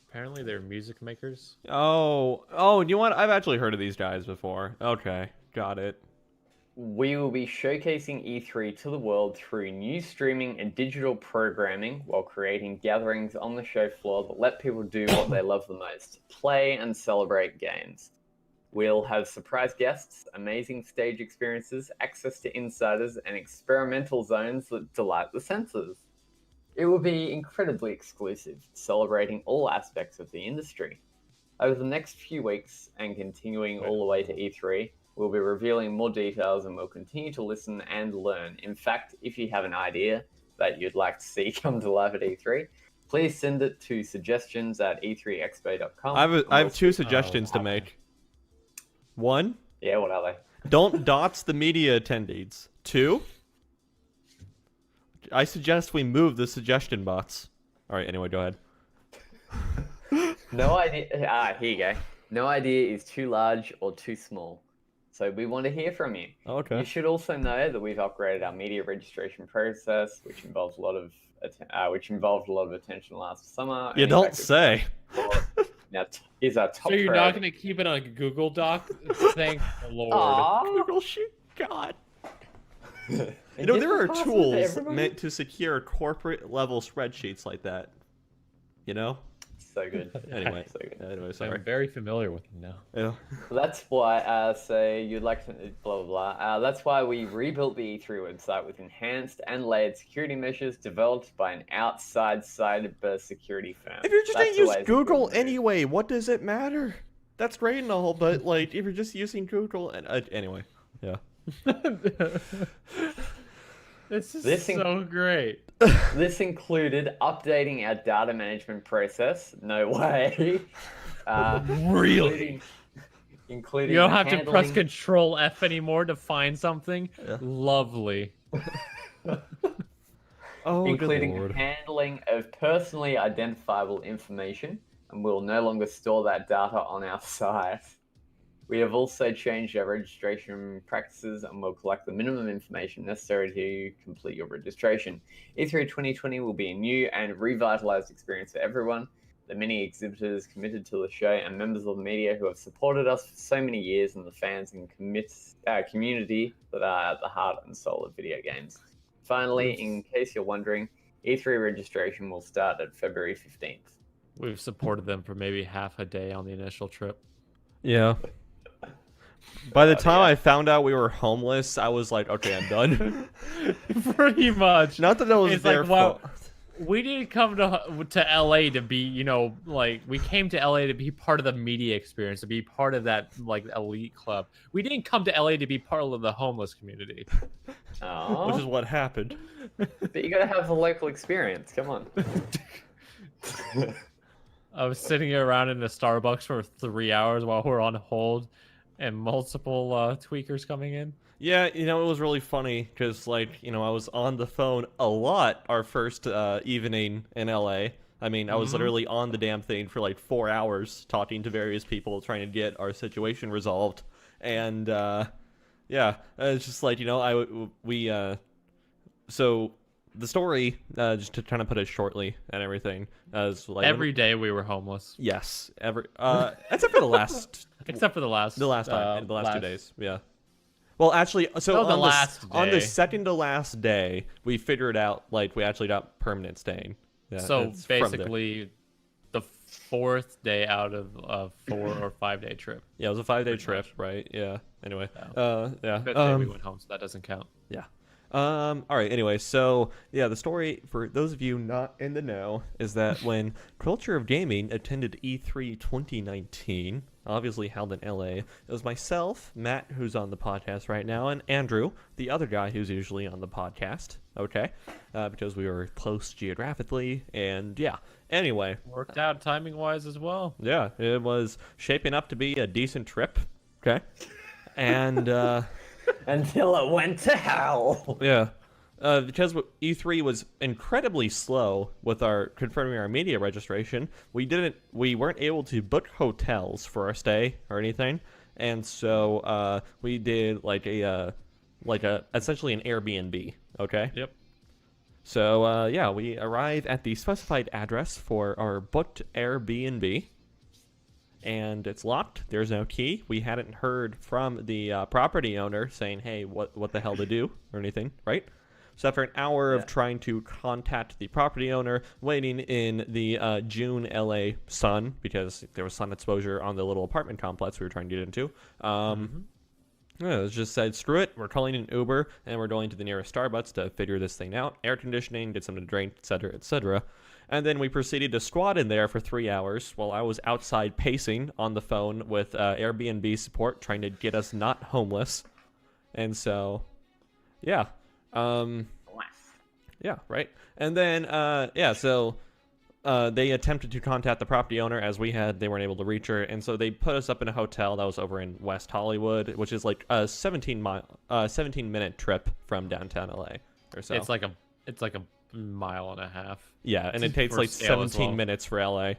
D: Apparently, they're music makers.
B: Oh, you know what? I've actually heard of these guys before. Okay, got it.
C: We will be showcasing E3 to the world through new streaming and digital programming while creating gatherings on the show floor that let people do what they love the most, play and celebrate games. We'll have surprise guests, amazing stage experiences, access to insiders, and experimental zones that delight the senses. It will be incredibly exclusive, celebrating all aspects of the industry. Over the next few weeks and continuing all the way to E3, we'll be revealing more details and we'll continue to listen and learn. In fact, if you have an idea that you'd like to see come to life at E3, please send it to suggestions@e3expo.com.
B: I have two suggestions to make. One,
C: Yeah, what are they?
B: don't dots the media attendees. Two, I suggest we move the suggestion bots. All right, anyway, go ahead.
C: No idea. Here you go. No idea is too large or too small. So we want to hear from you.
B: Okay.
C: You should also know that we've upgraded our media registration process, which involves a lot of involved a lot of attention last summer.
B: You don't say.
C: Now is our top.
D: So you're not
C: priority.
D: going to keep it on a Google Doc? Thank the Lord.
C: Aw.
B: Google sheet, God.
C: And
B: You know,
C: get
B: there
C: the
B: are
C: password to
B: tools
C: everybody?
B: meant to secure corporate level spreadsheets like that. You know?
C: So good.
B: Anyway.
C: So good.
B: Anyway, sorry.
D: I'm very familiar with them now.
B: Yeah.
C: That's why, say you'd like to, blah, blah, blah. That's why we rebuilt the E3 website with enhanced and layered security measures developed by an outside cybersecurity firm.
B: If you're just
C: That's
B: gonna use
C: always a
B: Google
C: good move.
B: anyway, what does it matter? That's great and all, but like, if you're just using Google and anyway, yeah.
D: This is
C: This
D: so great.
C: This included updating our data management process. No way.
B: Really?
C: Including
D: You don't have to press
C: handling-
D: Control F anymore to find something.
B: Yeah.
D: Lovely.
B: Oh, good
C: including
B: lord.
C: handling of personally identifiable information, and we'll no longer store that data on our site. We have also changed our registration practices and will collect the minimum information necessary to complete your registration. E3 2020 will be a new and revitalized experience for everyone. The many exhibitors committed to the show and members of the media who have supported us for so many years, and the fans and community that are at the heart and soul of video games. Finally, in case you're wondering, E3 registration will start at February 15th.
D: We've supported them for maybe half a day on the initial trip.
B: Yeah. By the time I found out we were homeless, I was like, okay, I'm done.
D: Pretty much.
B: Not that that was
D: It's
B: their
D: like, well,
B: fault.
D: we didn't come to LA to be, we came to LA to be part of the media experience, to be part of that elite club. We didn't come to LA to be part of the homeless community.
C: Oh,
B: Which is what happened.
C: but you gotta have the local experience. Come on.
D: I was sitting around in the Starbucks for 3 hours while we're on hold, and multiple tweakers coming in.
B: Yeah, it was really funny because, I was on the phone a lot our first evening in LA. I mean, I was literally on the damn thing for 4 hours talking to various people trying to get our situation resolved. And, yeah, it's just so the story, just to kind of put it shortly and everything, is
D: Every day we were homeless.
B: Yes, except for the last...
D: Except for the last
B: The last 2 days, yeah. Well, actually, so
D: Oh, the
B: on
D: last
B: on the
D: day.
B: second to last day, we figured out we actually got permanent staying. Yeah,
D: So
B: it's from there.
D: basically, the 4th day out of a 4 or 5 day trip.
B: Yeah, it was a 5-day
D: pretty
B: trip, right? Yeah. Anyway,
D: Yeah.
B: yeah.
D: 5th day we went home, so that doesn't count.
B: Yeah. All right. Anyway, so yeah, the story for those of you not in the know is that when Culture of Gaming attended E3 2019, obviously held in LA. It was myself, Matt, who's on the podcast right now, and Andrew, the other guy who's usually on the podcast, okay? Because we were close geographically, and yeah. Anyway.
D: Worked out timing-wise as well.
B: Yeah, it was shaping up to be a decent trip, okay? And,
C: Until it went to hell.
B: yeah. Because E3 was incredibly slow with our confirming our media registration, we weren't able to book hotels for our stay or anything, and so we did like essentially an Airbnb. Okay.
D: Yep.
B: So yeah, we arrive at the specified address for our booked Airbnb, and it's locked. There's no key. We hadn't heard from the property owner saying, "Hey, what the hell to do?" or anything, right? So after an hour of trying to contact the property owner, waiting in the June LA sun, because there was sun exposure on the little apartment complex we were trying to get into, yeah, it just said, screw it, we're calling an Uber, and we're going to the nearest Starbucks to figure this thing out. Air conditioning, get something to drink, etc., etc. And then we proceeded to squat in there for 3 hours while I was outside pacing on the phone with Airbnb support, trying to get us not homeless. And so, yeah. Yeah, right. And then, yeah, so they attempted to contact the property owner as they weren't able to reach her. And so they put us up in a hotel that was over in West Hollywood, which is like a 17-minute trip from downtown LA or so.
D: It's like a mile and a half.
B: Yeah, and it takes like 17 minutes for LA.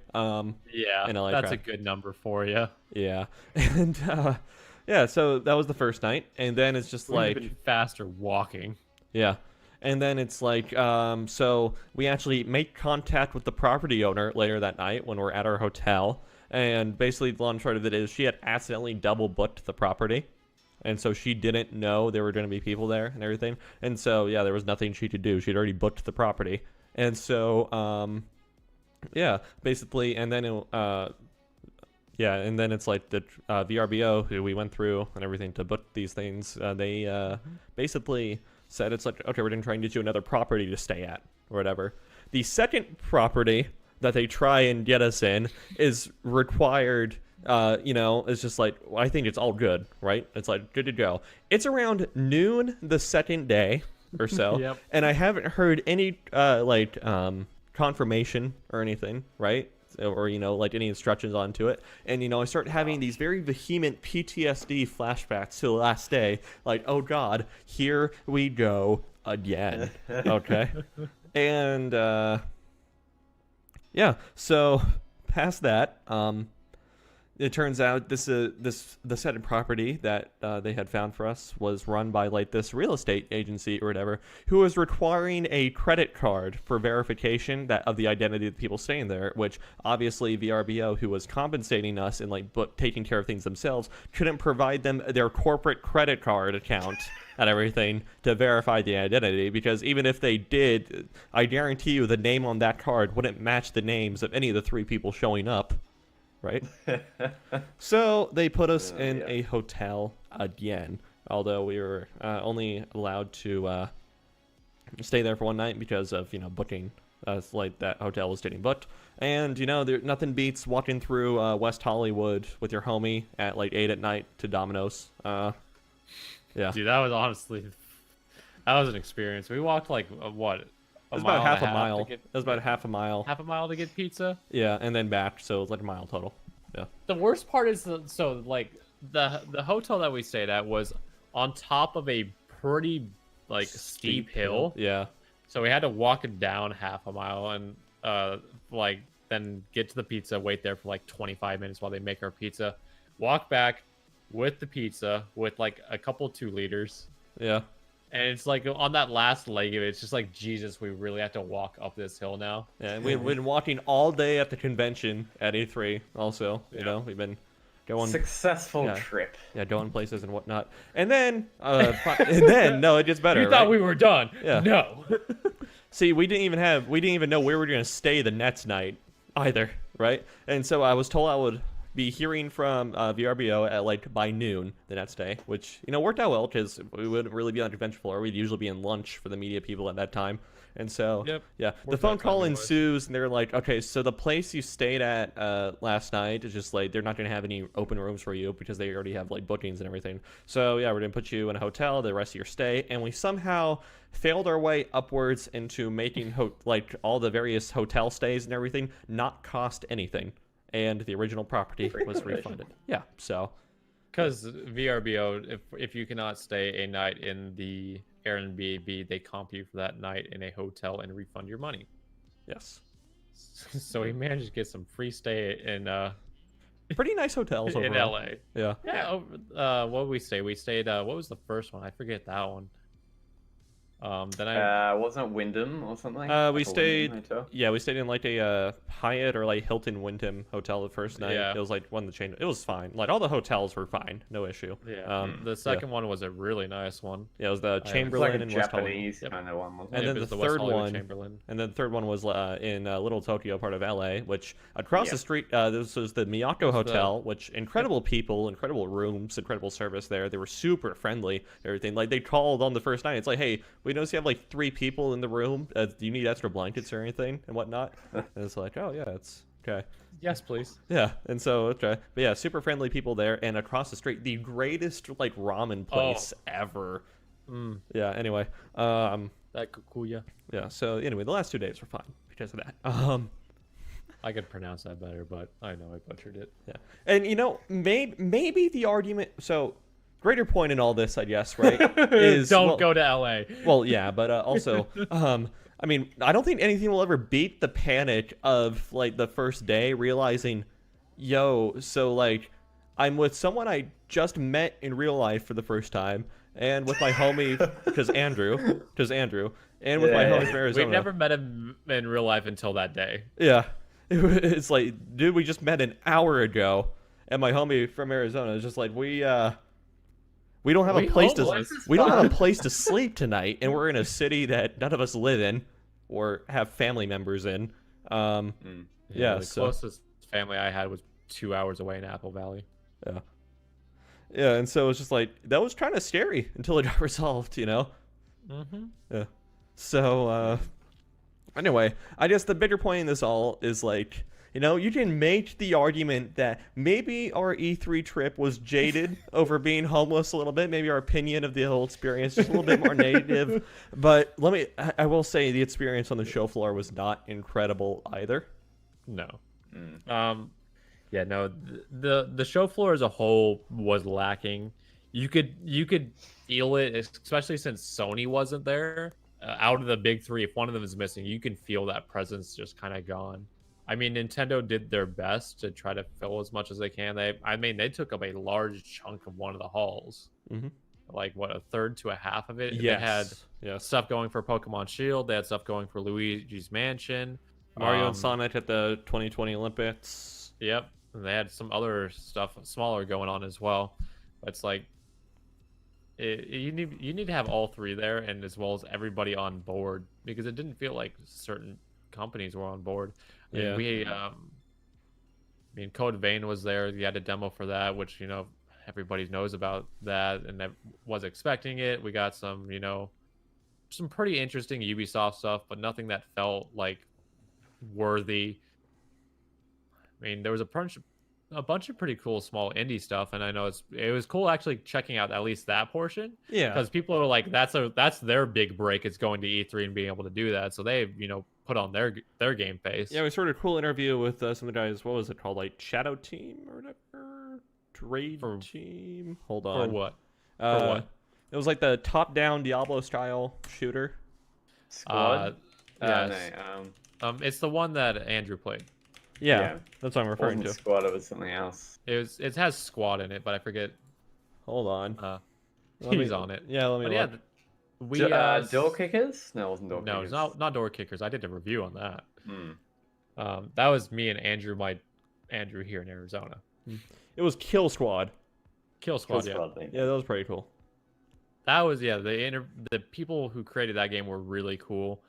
D: Yeah,
B: in LA
D: that's
B: traffic.
D: a good number for you.
B: Yeah. And, yeah, so that was the first night. And then it's just like...
D: Even faster walking.
B: Yeah. And then it's like, so we actually make contact with the property owner later that night when we're at our hotel. And basically the long and short of it is she had accidentally double booked the property. And so she didn't know there were going to be people there and everything. And so, yeah, there was nothing she could do. She'd already booked the property. And so, yeah, basically, and then, yeah, and then it's like the VRBO who we went through and everything to book these things. They basically said it's like, okay, we're going to try and get you another property to stay at or whatever. The second property that they try and get us in is required, you know, it's just like, well, I think it's all good, right? It's like, good to go. It's around noon the second day or so.
D: Yep.
B: And I haven't heard any, confirmation or anything, right? Or, you know, like any instructions onto it. And, you know, I start having these very vehement PTSD flashbacks to the last day. Like, oh, God, here we go again. Okay. And, yeah, so past that, it turns out the second property that they had found for us was run by like this real estate agency or whatever, who was requiring a credit card for verification of the identity of the people staying there, which obviously VRBO, who was compensating us and like taking care of things themselves, couldn't provide them their corporate credit card account and everything to verify the identity, because even if they did, I guarantee you the name on that card wouldn't match the names of any of the 3 people showing up. Right? So they put us in a hotel again, although we were only allowed to stay there for one night because of, you know, booking. Like that hotel was getting booked. And, you know, nothing beats walking through West Hollywood with your homie at like 8 at night to Domino's. Yeah.
D: Dude, that was an experience. We walked like, what?
B: It was about half a mile. It was about half a mile.
D: Half a mile to get pizza?
B: Yeah, and then back, so it was like a mile total. Yeah.
D: The worst part is, the hotel that we stayed at was on top of a pretty, like, steep hill.
B: Yeah.
D: So we had to walk it down half a mile and, then get to the pizza, wait there for, like, 25 minutes while they make our pizza. Walk back with the pizza with, like, a couple 2 liters.
B: Yeah.
D: And it's like on that last leg of it, it's just like, Jesus, we really have to walk up this hill now.
B: Yeah, and we've been walking all day at the convention at E3 also. You know, we've been going...
C: Successful trip.
B: Yeah, going places and whatnot. And then, no, it gets better,
D: You thought we were done.
B: Yeah.
D: No.
B: See, we didn't even know where we were going to stay the next night either, right? And so I was told I would be hearing from VRBO at like by noon the next day, which worked out well because we wouldn't really be on the convention floor. We'd usually be in lunch for the media people at that time. And so, yeah, the phone call ensues, and they're like, okay, so the place you stayed at last night is just like, they're not going to have any open rooms for you because they already have like bookings and everything. So, yeah, we're going to put you in a hotel the rest of your stay. And we somehow failed our way upwards into making like all the various hotel stays and everything not cost anything. And the original property was refunded. Yeah, so.
D: Because VRBO, if you cannot stay a night in the Airbnb, they comp you for that night in a hotel and refund your money.
B: Yes.
D: So we managed to get some free stay in
B: pretty nice hotels
D: in
B: overall.
D: LA.
B: Yeah.
D: Yeah. What did we stay? We stayed. What was the first one? I forget that one. Then
C: wasn't it Wyndham or something?
B: We stayed. Yeah, we stayed in like a Hyatt or like Hilton Wyndham hotel the first night.
D: Yeah.
B: It was like one of the chain. It was fine. Like all the hotels were fine, no issue.
D: Yeah. The second one was a really nice one.
B: Yeah, it was the Chamberlain in West Hollywood.
C: Japanese kind of one.
B: And then the third one. And then the third one was in Little Tokyo, part of LA, which across the street. This was the Miyako Hotel, which incredible people, incredible rooms, incredible service there. They were super friendly. Everything like they called on the first night. It's like, hey, we noticed you have like 3 people in the room. Do you need extra blankets or anything and whatnot? And it's like, oh yeah, it's okay.
D: Yes, please.
B: Yeah, and so okay, but yeah, super friendly people there, and across the street, the greatest like ramen place ever. Yeah. Anyway,
D: that Kukuya.
B: Yeah. So anyway, the last 2 days were fine because of that.
D: I could pronounce that better, but I know I butchered it.
B: Yeah, and maybe the argument. So greater point in all this, I guess, right, is
D: don't go to LA.
B: Well, yeah, but also, I mean, I don't think anything will ever beat the panic of like the first day realizing, yo, so like I'm with someone I just met in real life for the first time, and with my homie, because Andrew, and with my homie from Arizona.
D: We've never met him in real life until that day.
B: Yeah, it's like, dude, we just met an hour ago, and my homie from Arizona is just like, we don't have a place to sleep tonight, and we're in a city that none of us live in or have family members in.
D: The closest family I had was 2 hours away in Apple Valley.
B: Yeah, and so it's just like that was kind of scary until it got resolved, Yeah. So anyway, I guess the bigger point in this all is like, you can make the argument that maybe our E3 trip was jaded over being homeless a little bit. Maybe our opinion of the whole experience is a little bit more negative. But I will say the experience on the show floor was not incredible either.
D: No. The show floor as a whole was lacking. You could feel it, especially since Sony wasn't there. Out of the big 3, if one of them is missing, you can feel that presence just kind of gone. I mean, Nintendo did their best to try to fill as much as they can. They took up a large chunk of one of the halls. Like, what, a third to a half of it?
B: Yes.
D: They had stuff going for Pokemon Shield. They had stuff going for Luigi's Mansion.
B: Mario and Sonic at the 2020 Olympics.
D: Yep. And they had some other stuff, smaller, going on as well. But it's like, you need to have all 3 there, and as well as everybody on board, because it didn't feel like certain companies were on board. Code Vein was there. You had a demo for that, which everybody knows about that, and that was expecting it. We got some some pretty interesting Ubisoft stuff, but nothing that felt like worthy. I mean, there was a bunch of pretty cool small indie stuff, and I know it was cool actually checking out at least that portion. Yeah, because people are like, that's their big break. It's going to E3 and being able to do that, so they put on their game face.
B: Yeah, we sort of cool interview with some of the guys. What was it called? Like Shadow Team or whatever? Team. Hold on.
D: For what?
B: For what? It was like the top-down Diablo style shooter.
C: Squad.
D: Yes. It's the one that Andrew played.
B: Yeah, that's what I'm referring to.
C: Squad, it was something else.
D: It has Squad in it, but I forget.
B: Hold on.
D: He's on it.
B: Yeah, let me look.
C: Door Kickers? No, it wasn't Door Kickers.
D: No, it's not Door Kickers. I did a review on that. That was me and Andrew here in Arizona.
B: It was Kill Squad.
D: Kill Squad, yeah.
B: Yeah, that was pretty cool.
D: That was, the people who created that game were really cool.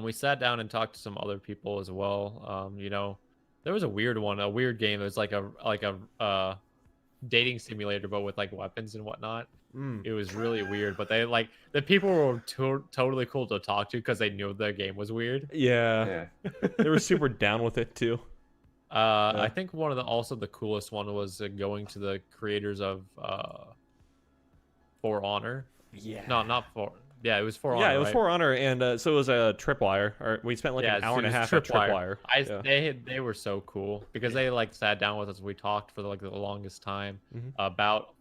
D: We sat down and talked to some other people as well. There was a weird one, a weird game. It was like a dating simulator, but with like weapons and whatnot. It was really weird, but they like the people were totally cool to talk to because they knew their game was weird.
B: Yeah. They were super down with it too.
D: I think one of the coolest one was going to the creators of For Honor.
B: Yeah.
D: No, not For. Yeah, it was For Honor.
B: Yeah, it was
D: right?
B: For Honor, and so it was a tripwire. Or we spent like an hour and a half at tripwire.
D: They were so cool because they like sat down with us. We talked for like the longest time about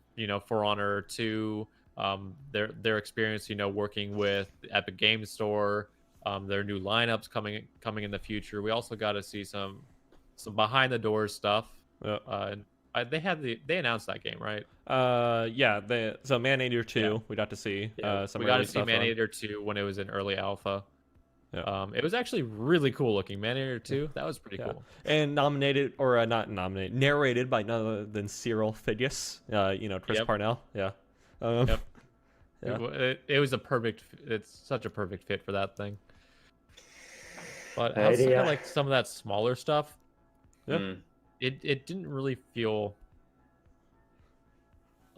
D: For Honor 2, their experience, working with the Epic Games Store, their new lineups coming in the future. We also got to see some behind the doors stuff. They announced that game, right?
B: So Man-Eater 2, we got to see some.
D: We got to see Man-Eater 2 when it was in early alpha. It was actually really cool looking. Man-Eater 2, that was pretty cool.
B: And narrated by none other than Cyril Phidias, Chris Parnell.
D: It was it's such a perfect fit for that thing. But outside of like some of that smaller stuff, it didn't really feel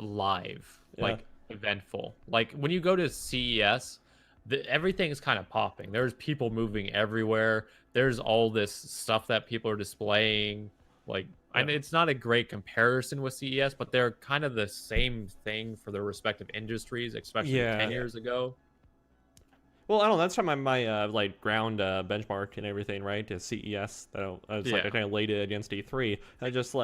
D: live, like eventful. Like when you go to CES, everything's kind of popping. There's people moving everywhere. There's all this stuff that people are displaying. And it's not a great comparison with CES, but they're kind of the same thing for their respective industries, especially 10 years ago.
B: Well, I don't know. That's from my ground benchmark and everything, right? To CES. I kind of laid it against E3. I just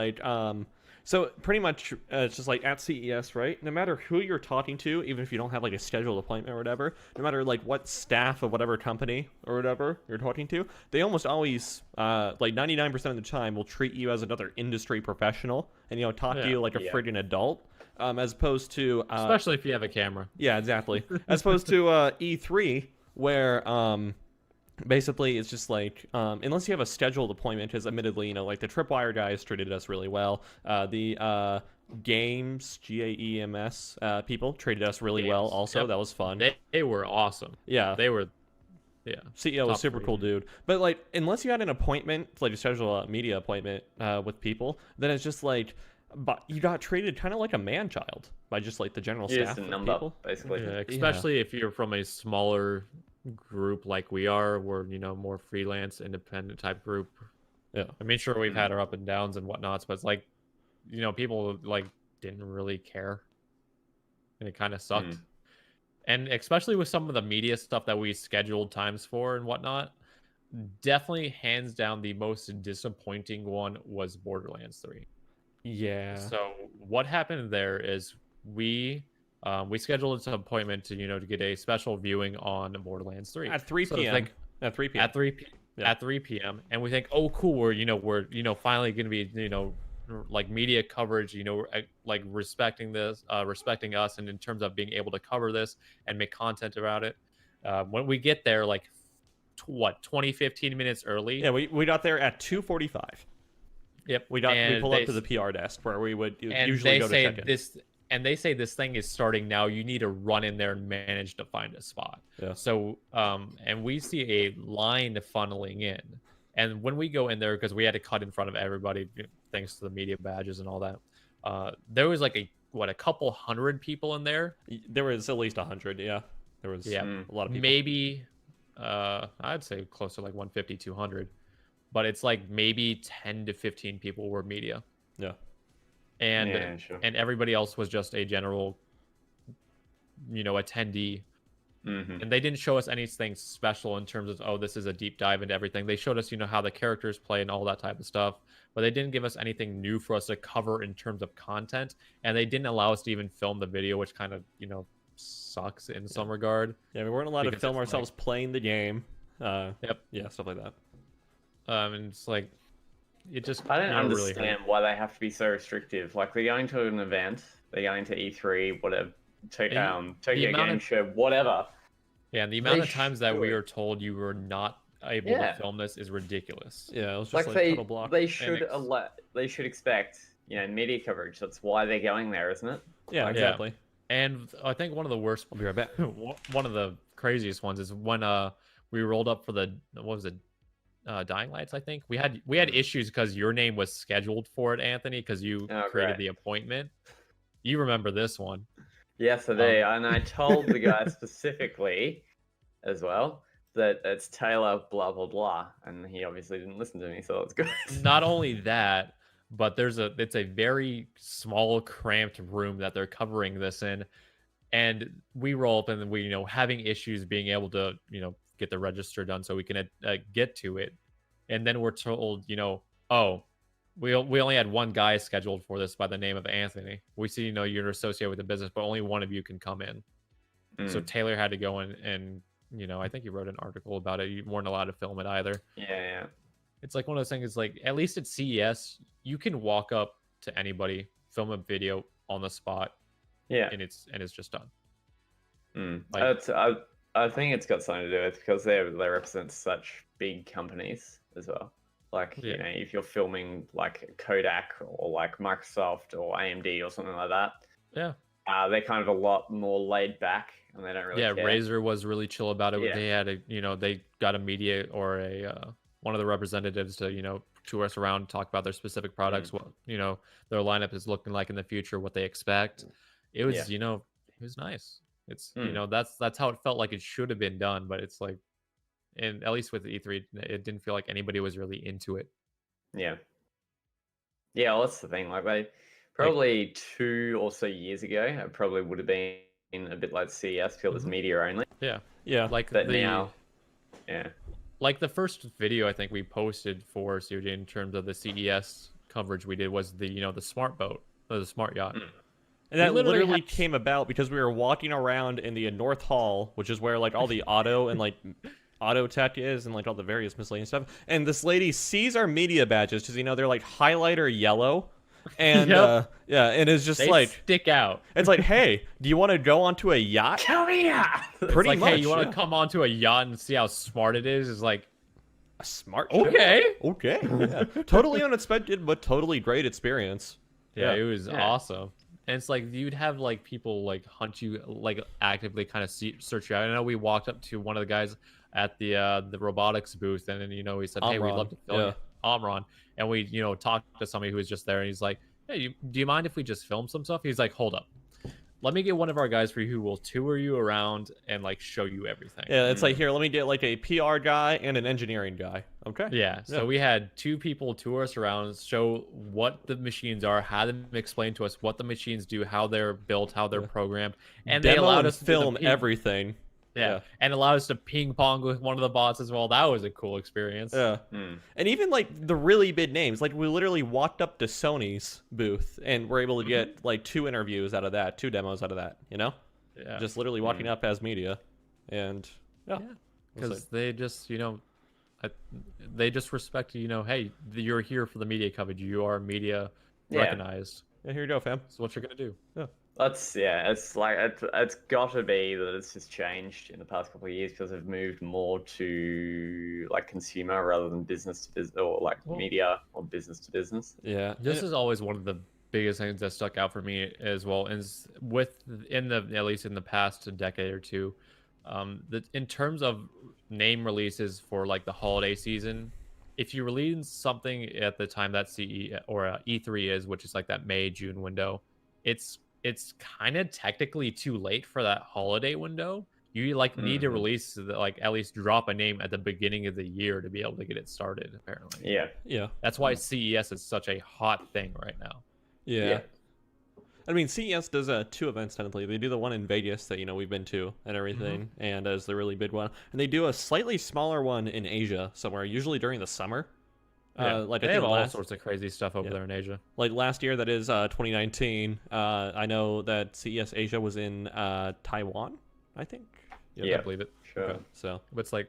B: so pretty much it's just like at CES, right? No matter who you're talking to, even if you don't have like a scheduled appointment or whatever, no matter like what staff of whatever company or whatever you're talking to, they almost always 99% of the time will treat you as another industry professional and talk to you like a friggin' adult. As opposed to
D: especially if you have a camera.
B: Yeah, exactly. As opposed to E3, where basically it's just like unless you have a scheduled appointment, because admittedly, like the Tripwire guys treated us really well. The GAEMS people treated us really well. Also, that was fun.
D: They were awesome.
B: Yeah,
D: they were. Yeah,
B: CEO was super cool dude. But unless you had an appointment, like a scheduled media appointment with people, then it's just like. But you got treated kind of like a man-child by just like the general staff of people,
C: basically.
D: Yeah, especially if you're from a smaller group like we are, we're more freelance, independent type group.
B: Yeah,
D: I mean, sure we've had our up and downs and whatnots, but it's like, people didn't really care, and it kind of sucked. And especially with some of the media stuff that we scheduled times for and whatnot, definitely hands down the most disappointing one was Borderlands 3.
B: Yeah.
D: So what happened there is we scheduled an appointment to to get a special viewing on Borderlands 3
B: at 3 p.m.
D: At 3 p.m. and we think, oh cool, we're finally going to be like media coverage, like respecting us, and in terms of being able to cover this and make content about it. When we get there, 15 minutes early.
B: Yeah, we got there at 2:45.
D: Yep.
B: We pull up to the PR desk where we would usually go to check in.
D: And they say this thing is starting now. You need to run in there and manage to find a spot.
B: Yeah.
D: So, and we see a line funneling in. And when we go in there, because we had to cut in front of everybody, thanks to the media badges and all that, there was a couple hundred people in there.
B: There was at least 100, yeah. There was a lot of people.
D: Maybe, I'd say close to 150, 200. But it's maybe 10 to 15 people were media.
B: Yeah.
D: And and everybody else was just a general, attendee. And they didn't show us anything special in terms of, oh, this is a deep dive into everything. They showed us, how the characters play and all that type of stuff. But they didn't give us anything new for us to cover in terms of content. And they didn't allow us to even film the video, which kind of, sucks in some regard.
B: Yeah, we weren't allowed to film ourselves playing the game.
D: Yep.
B: Yeah, stuff like that.
D: And it's it just
C: I don't understand why they have to be so restrictive. They're going to an event, they're going to E3, whatever, Tokyo Game Show, whatever.
D: Yeah, and the amount of times that we are told you were not able to film this is ridiculous.
B: Yeah, it was just total block.
C: They should expect media coverage. That's why they're going there, isn't it?
B: Yeah, exactly.
D: And I think one of the worst.
B: I'll be right back.
D: One of the craziest ones is when we rolled up for the Dying Lights, I think. We had issues because your name was scheduled for it, Anthony, because you created the appointment. You remember this one.
C: Yes, I do. And I told the guy specifically as well that it's Taylor blah blah blah, and he obviously didn't listen to me, so that's good.
D: Not only that, but it's a very small, cramped room that they're covering this in, and we roll up and we having issues being able to get the register done so we can get to it, and then we're told oh, we only had one guy scheduled for this by the name of Anthony. We see you're associated with the business, but only one of you can come in. So Taylor had to go in and I think you wrote an article about it. You weren't allowed to film it either.
C: Yeah.
D: It's like one of those things. Like at least at CES, you can walk up to anybody, film a video on the spot.
C: Yeah.
D: And it's just done.
C: I think it's got something to do with because they represent such big companies as well. Like if you're filming like Kodak or like Microsoft or AMD or something like that.
D: Yeah.
C: They're kind of a lot more laid back and they don't really care.
D: Razer was really chill about it. Yeah. They had they got a media or one of the representatives to tour us around, talk about their specific products, what their lineup is looking like in the future, what they expect. It was it was nice. It's that's how it felt like it should have been done, but it's like, and at least with the E3 it didn't feel like anybody was really into it.
C: Well, that's the thing, like they probably 2 or so years ago it probably would have been a bit like CES, feel it was media only.
D: Like
C: now
D: like the first video I think we posted for COJ in terms of the CES coverage we did was the smart boat, or the smart yacht.
B: And that literally came about because we were walking around in the North Hall, which is where like all the auto and like auto tech is and like all the various miscellaneous stuff. And this lady sees our media badges because they're like highlighter yellow. And and it's just
D: they stick out.
B: It's like, hey, do you want to go onto a yacht?
C: Come here.
B: Pretty
D: like,
B: much.
D: Hey, you want to come onto a yacht and see how smart it is? Is like
B: a smart.
D: Okay.
B: Yeah. Totally unexpected, but totally great experience.
D: Yeah, it was awesome. And it's like you'd have like people like hunt you, like actively kind of search you out. I know we walked up to one of the guys at the robotics booth, and then he said, "Hey, we'd love to film Omron." And we talked to somebody who was just there, and he's like, "Hey, do you mind if we just film some stuff?" He's like, "Hold up, let me get one of our guys for you who will tour you around and like show you everything."
B: Yeah, it's like, here, let me get like a PR guy and an engineering guy. Okay.
D: Yeah. So we had 2 people tour us around, show what the machines are, have them explain to us what the machines do, how they're built, how they're programmed, and they allowed us to
B: film everything.
D: Yeah, and allowed us to ping pong with one of the bots as well. That was a cool experience.
B: Yeah, and even like the really big names, like we literally walked up to Sony's booth and were able to get like 2 interviews out of that, 2 demos out of that. Just literally walking up as media, and
D: because they just they just respect hey, you're here for the media coverage. You are media recognized.
B: Yeah, here you go, fam.
D: That's what you're gonna do.
B: Yeah.
C: It's like it's got to be that it's just changed in the past couple of years because they've moved more to like consumer rather than business to business, or like media or business to business.
B: Yeah,
D: this is always one of the biggest things that stuck out for me as well. Is at least in the past decade or two, in terms of name releases for like the holiday season, if you release something at the time that CE or E3 is, which is like that May-June window, it's kind of technically too late for that holiday window. You like need to release like at least drop a name at the beginning of the year to be able to get it started. Apparently,
B: yeah.
D: That's why CES is such a hot thing right now.
B: Yeah. I mean, CES does 2 events technically. They do the one in Vegas that we've been to and everything, and as the really big one, and they do a slightly smaller one in Asia somewhere, usually during the summer.
D: Like they have all sorts of crazy stuff over there in Asia.
B: Like last year, that is 2019. I know that CES Asia was in Taiwan, I think.
D: I believe it.
C: Sure.
B: Okay, so
D: it's like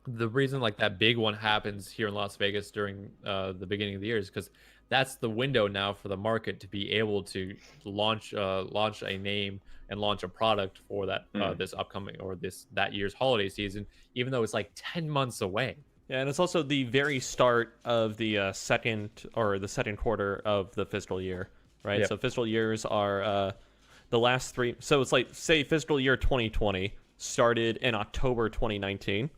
D: the reason like that big one happens here in Las Vegas during the beginning of the year is because that's the window now for the market to be able to launch a name and launch a product for that this upcoming or that year's holiday season, even though it's like 10 months away.
B: Yeah, and it's also the very start of the second quarter of the fiscal year, right?
D: Yep.
B: So fiscal years are the last 3. So it's like, say fiscal year 2020 started in October 2019,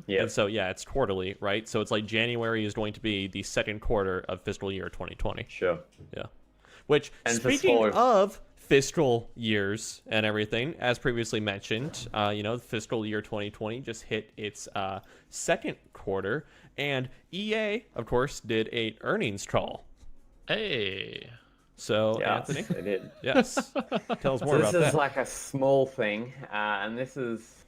C: Yeah.
B: And so, yeah, it's quarterly, right? So it's like January is going to be the second quarter of fiscal year 2020.
C: Sure.
B: Yeah. Which,
C: And for
B: speaking
C: smaller-
B: of fiscal years and everything, as previously mentioned, fiscal year 2020 just hit its second quarter, and EA, of course, did a earnings call.
D: Hey.
B: So,
C: Yeah,
B: Anthony,
C: they did.
B: yes, tell us more
C: So
B: about
C: this is
B: that.
C: like a small thing, and this is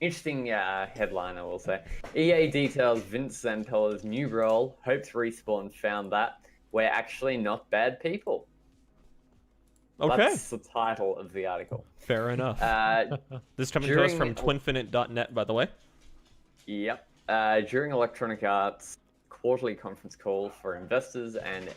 C: interesting headline, I will say. EA details Vince Zampella's new role. Hopes Respawn found that we're actually not bad people.
B: Okay,
C: That's the title of the article.
B: fair enough. This coming to us from twinfinite.net, by the way.
C: Yep. During Electronic Arts' quarterly conference call for investors and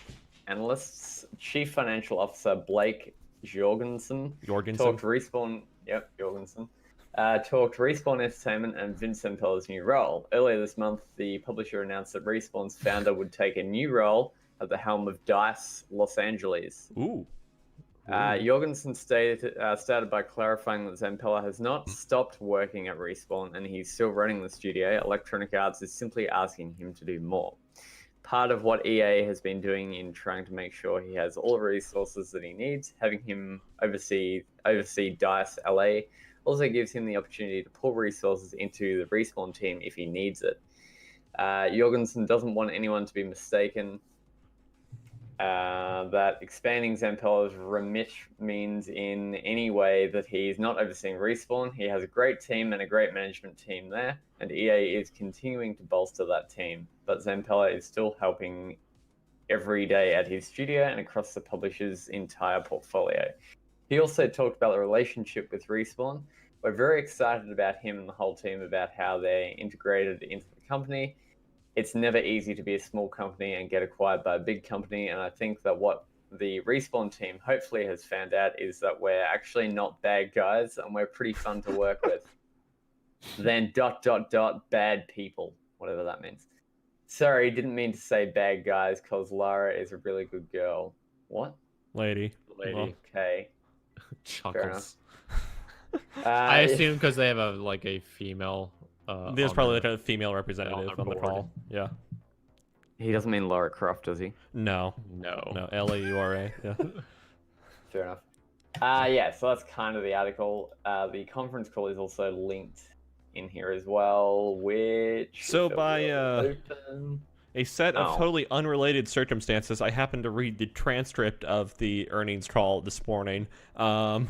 C: analysts, Chief Financial Officer Blake Jorgensen talked Respawn. Yep, Jorgensen. Talked Respawn Entertainment and Vince Zampella's new role. Earlier this month, the publisher announced that Respawn's founder would take a new role at the helm of DICE Los Angeles.
B: Ooh.
C: Jorgensen started by clarifying that Zampella has not stopped working at Respawn and he's still running the studio. Electronic Arts is simply asking him to do more. Part of what EA has been doing in trying to make sure he has all the resources that he needs, having him oversee DICE LA, also gives him the opportunity to pull resources into the Respawn team if he needs it. Jorgensen doesn't want anyone to be mistaken that expanding Zampella's remit means in any way that he's not overseeing Respawn. He has a great team and a great management team there, and EA is continuing to bolster that team. But Zampella is still helping every day at his studio and across the publisher's entire portfolio. He also talked about the relationship with Respawn. We're very excited about him and the whole team about how they're integrated into the company. It's never easy to be a small company and get acquired by a big company, and I think that what the Respawn team hopefully has found out is that we're actually not bad guys and we're pretty fun to work with. Then ... bad people, whatever that means. Sorry, didn't mean to say bad guys because Lara is a really good girl. What?
B: Lady.
D: Lady.
C: Okay.
D: Chuckles. I assume because they have a female.
B: There's probably like a female representative on the
D: board.
B: call. Yeah.
C: He doesn't mean Lara Croft, does he?
B: No. Laura. Yeah.
C: Fair enough. Yeah, so that's kind of the article. The conference call is also linked in here as well, which...
B: So by a set of totally unrelated circumstances, I happened to read the transcript of the earnings call this morning. Yeah,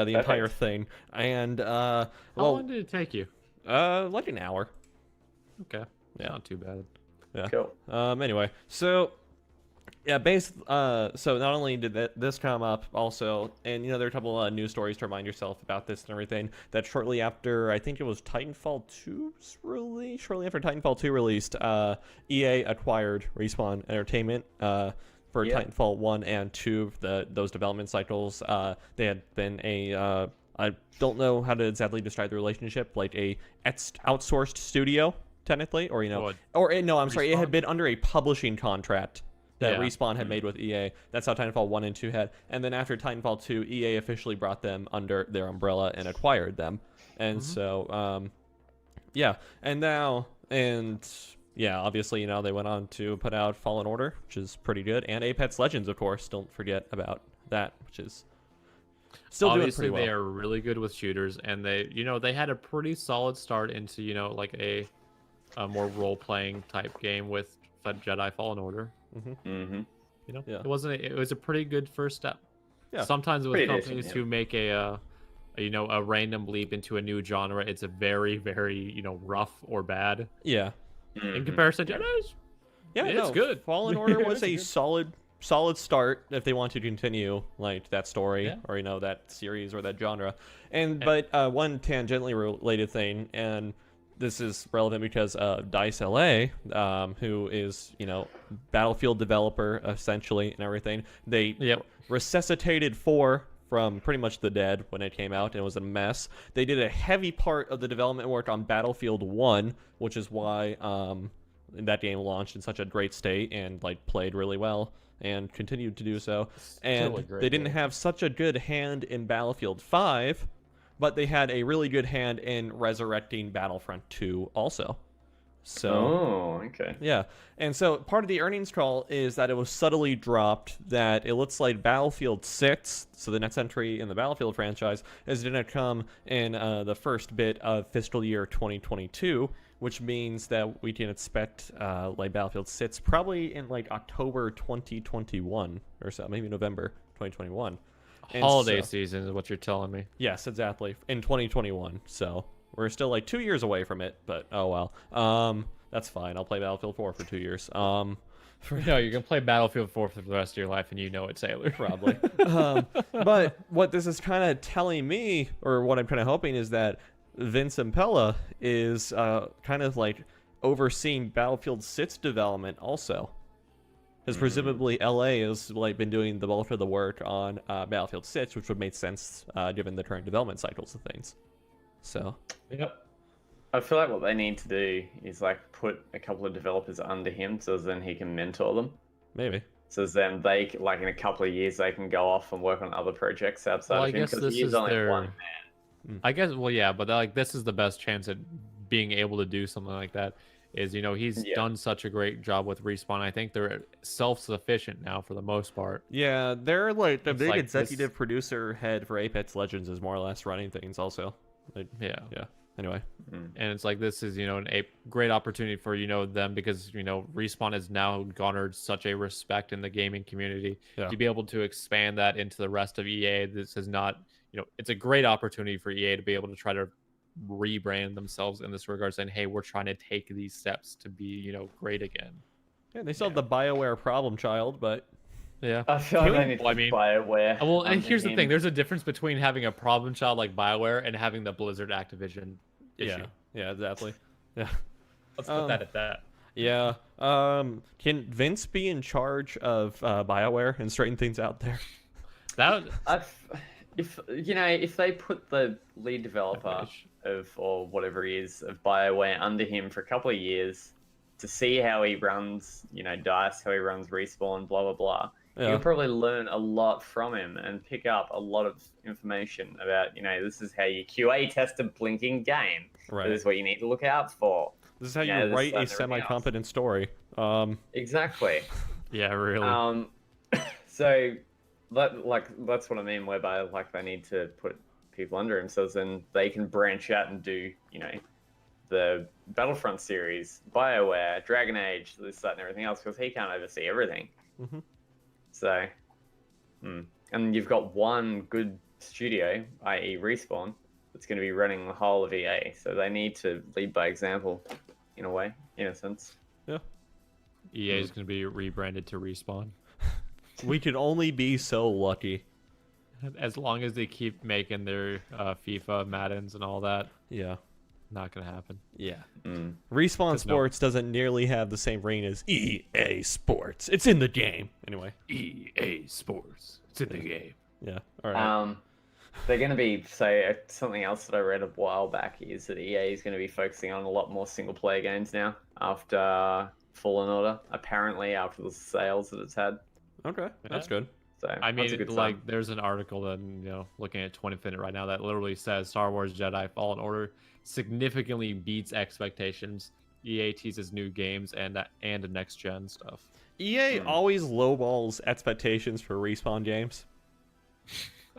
B: the entire thing. And,
D: How long did it take you?
B: Like an hour.
D: Okay.
B: Yeah.
D: Not too bad.
B: Yeah.
C: Cool.
B: Anyway, so yeah, so not only did this come up, also, and there are a couple of news stories to remind yourself about this and everything. That shortly after, I think it was Titanfall 2's release. Shortly after Titanfall 2 released, EA acquired Respawn Entertainment. For Titanfall 1 and 2, those development cycles, they had been I don't know how to exactly describe the relationship, like a outsourced studio, technically, or I'm sorry, it had been under a publishing contract that Respawn had made with EA. That's how Titanfall 1 and 2 had. And then after Titanfall 2, EA officially brought them under their umbrella and acquired them. And so, yeah. And now, obviously, they went on to put out Fallen Order, which is pretty good. And Apex Legends, of course. Don't forget about that, which is still
D: obviously
B: doing pretty well.
D: They are really good with shooters, and they had a pretty solid start into a more role-playing type game with Jedi Fallen Order. It was a pretty good first step.
B: Yeah.
D: Sometimes with companies who make a random leap into a new genre, it's a very, very rough or bad.
B: Yeah.
D: In comparison to Jedi's, it's good.
B: Fallen Order was a solid start if they want to continue that story or that series or that genre. But one tangentially related thing, and this is relevant because DICE LA, who is Battlefield developer essentially and everything, they resuscitated 4 from pretty much the dead when it came out, and it was a mess. They did a heavy part of the development work on Battlefield 1, which is why that game launched in such a great state and played really well and continued to do so. And they didn't have such a good hand in Battlefield 5, but they had a really good hand in resurrecting Battlefront 2 also. So,
C: Oh, okay.
B: yeah. And so part of the earnings call is that it was subtly dropped that it looks like Battlefield 6, so the next entry in the Battlefield franchise, is going to come in the first bit of fiscal year 2022, which means that we can expect like Battlefield 6 probably in like October 2021 or so, maybe November 2021. And
D: Holiday
B: so-
D: season is what you're telling me.
B: Yes, exactly. In 2021. So we're still like 2 years away from it, but oh well. That's fine. I'll play Battlefield 4 for 2 years.
D: No, you can play Battlefield 4 for the rest of your life, and you know it, Taylor.
B: Probably. But what this is kind of telling me, or what I'm kind of hoping, is that Vince Impella is kind of like overseeing Battlefield 6 development also. Because presumably LA has like been doing the bulk of the work on Battlefield 6, which would make sense given the current development cycles of things. So,
D: Yep.
C: I feel like what they need to do is like put a couple of developers under him, so then he can mentor them.
B: maybe.
C: So then they like in a couple of years they can go off and work on other projects outside
D: Well,
C: of
D: I
C: him
D: guess
C: because
D: this
C: he is
D: is
C: only
D: their-
C: one man.
D: I guess, well, yeah, but like this is the best chance at being able to do something like that. Is, you know, he's
C: Yeah.
D: done such a great job with Respawn. I think they're self-sufficient now for the most part.
B: Yeah, they're like the
D: It's
B: big
D: like
B: executive producer head for Apex Legends is more or less running things also. Like,
D: Yeah.
B: yeah. Anyway.
D: And it's like this is, you know, a great opportunity for, you know, them, because, you know, Respawn has now garnered such a respect in the gaming community.
B: Yeah.
D: To be able to expand that into the rest of EA, this is not, you know, it's a great opportunity for EA to be able to try to rebrand themselves in this regard, saying, hey, we're trying to take these steps to be, you know, great again.
B: Yeah, they still have the BioWare problem child, but
D: Yeah.
C: I feel like
D: Can
C: they
D: we-
C: need to
D: well, I mean-
C: BioWare.
D: Well, and
C: under
D: here's the
C: him.
D: thing: there's a difference between having a problem child like BioWare and having the Blizzard Activision issue.
B: yeah, exactly. Yeah.
D: Let's put that at that.
B: Yeah. Can Vince be in charge of BioWare and straighten things out there?
D: That
C: If you know, if they put the lead developer
D: wish.
C: of or whatever he is of BioWare under him for a couple of years to see how he runs, you know, DICE, how he runs Respawn, blah blah blah.
B: Yeah.
C: You'll probably learn a lot from him and pick up a lot of information about, you know, this is how you QA test a blinking game.
B: Right.
C: This is what you need to look out for.
B: This is how
C: Yeah,
B: you
C: this,
B: write
C: that,
B: a
C: and everything else.
B: semi-competent story.
C: Exactly.
D: Yeah, really.
C: So that's what I mean, whereby like they need to put people under him so then they can branch out and do, you know, the Battlefront series, BioWare, Dragon Age, this, that, and everything else, because he can't oversee everything.
B: Mhm.
C: So, and you've got one good studio, i.e. Respawn, that's going to be running the whole of EA. So they need to lead by example, in a way, in a sense.
D: EA is going to be rebranded to Respawn.
B: We could only be so lucky.
D: As long as they keep making their FIFA, Maddens, and all that,
B: Yeah.
D: not going to happen.
B: Yeah.
C: Mm.
B: Respawn
D: no-
B: Sports doesn't nearly have the same ring as EA Sports. It's in the game. Anyway.
D: EA Sports. It's in the game.
B: Yeah. All right.
C: They're going to be, something else that I read a while back is that EA is going to be focusing on a lot more single player games now after Fallen Order, apparently after the sales that it's had.
B: Okay. That's good.
C: So
D: I
C: that's a
D: mean,
C: good
D: like,
C: sign.
D: there's an article that, you know, looking at 20 right now that literally says Star Wars Jedi Fallen Order significantly beats expectations. EA teases new games and next gen stuff.
B: EA
C: Hmm.
B: always lowballs expectations for Respawn games.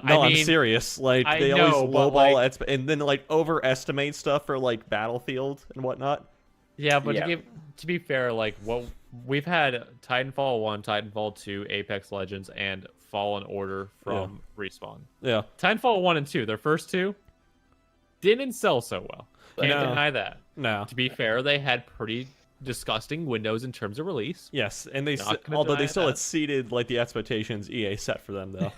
D: I
B: No, I'm
D: mean,
B: serious. Like
D: I
B: they
D: know,
B: always
D: but,
B: lowball
D: like-
B: and then like overestimate stuff for like Battlefield and whatnot.
D: Yeah, but
C: Yeah.
D: to be fair, like, what we've had Titanfall 1, Titanfall 2, Apex Legends, and Fallen Order from Respawn.
B: Yeah.
D: Titanfall 1 and 2, their first two, didn't sell so well. Can't
B: No.
D: deny that.
B: No.
D: To be fair, they had pretty disgusting windows in terms of release.
B: Yes, and they
D: Not gonna
B: although they
D: deny
B: still
D: that.
B: exceeded like the expectations EA set for them though.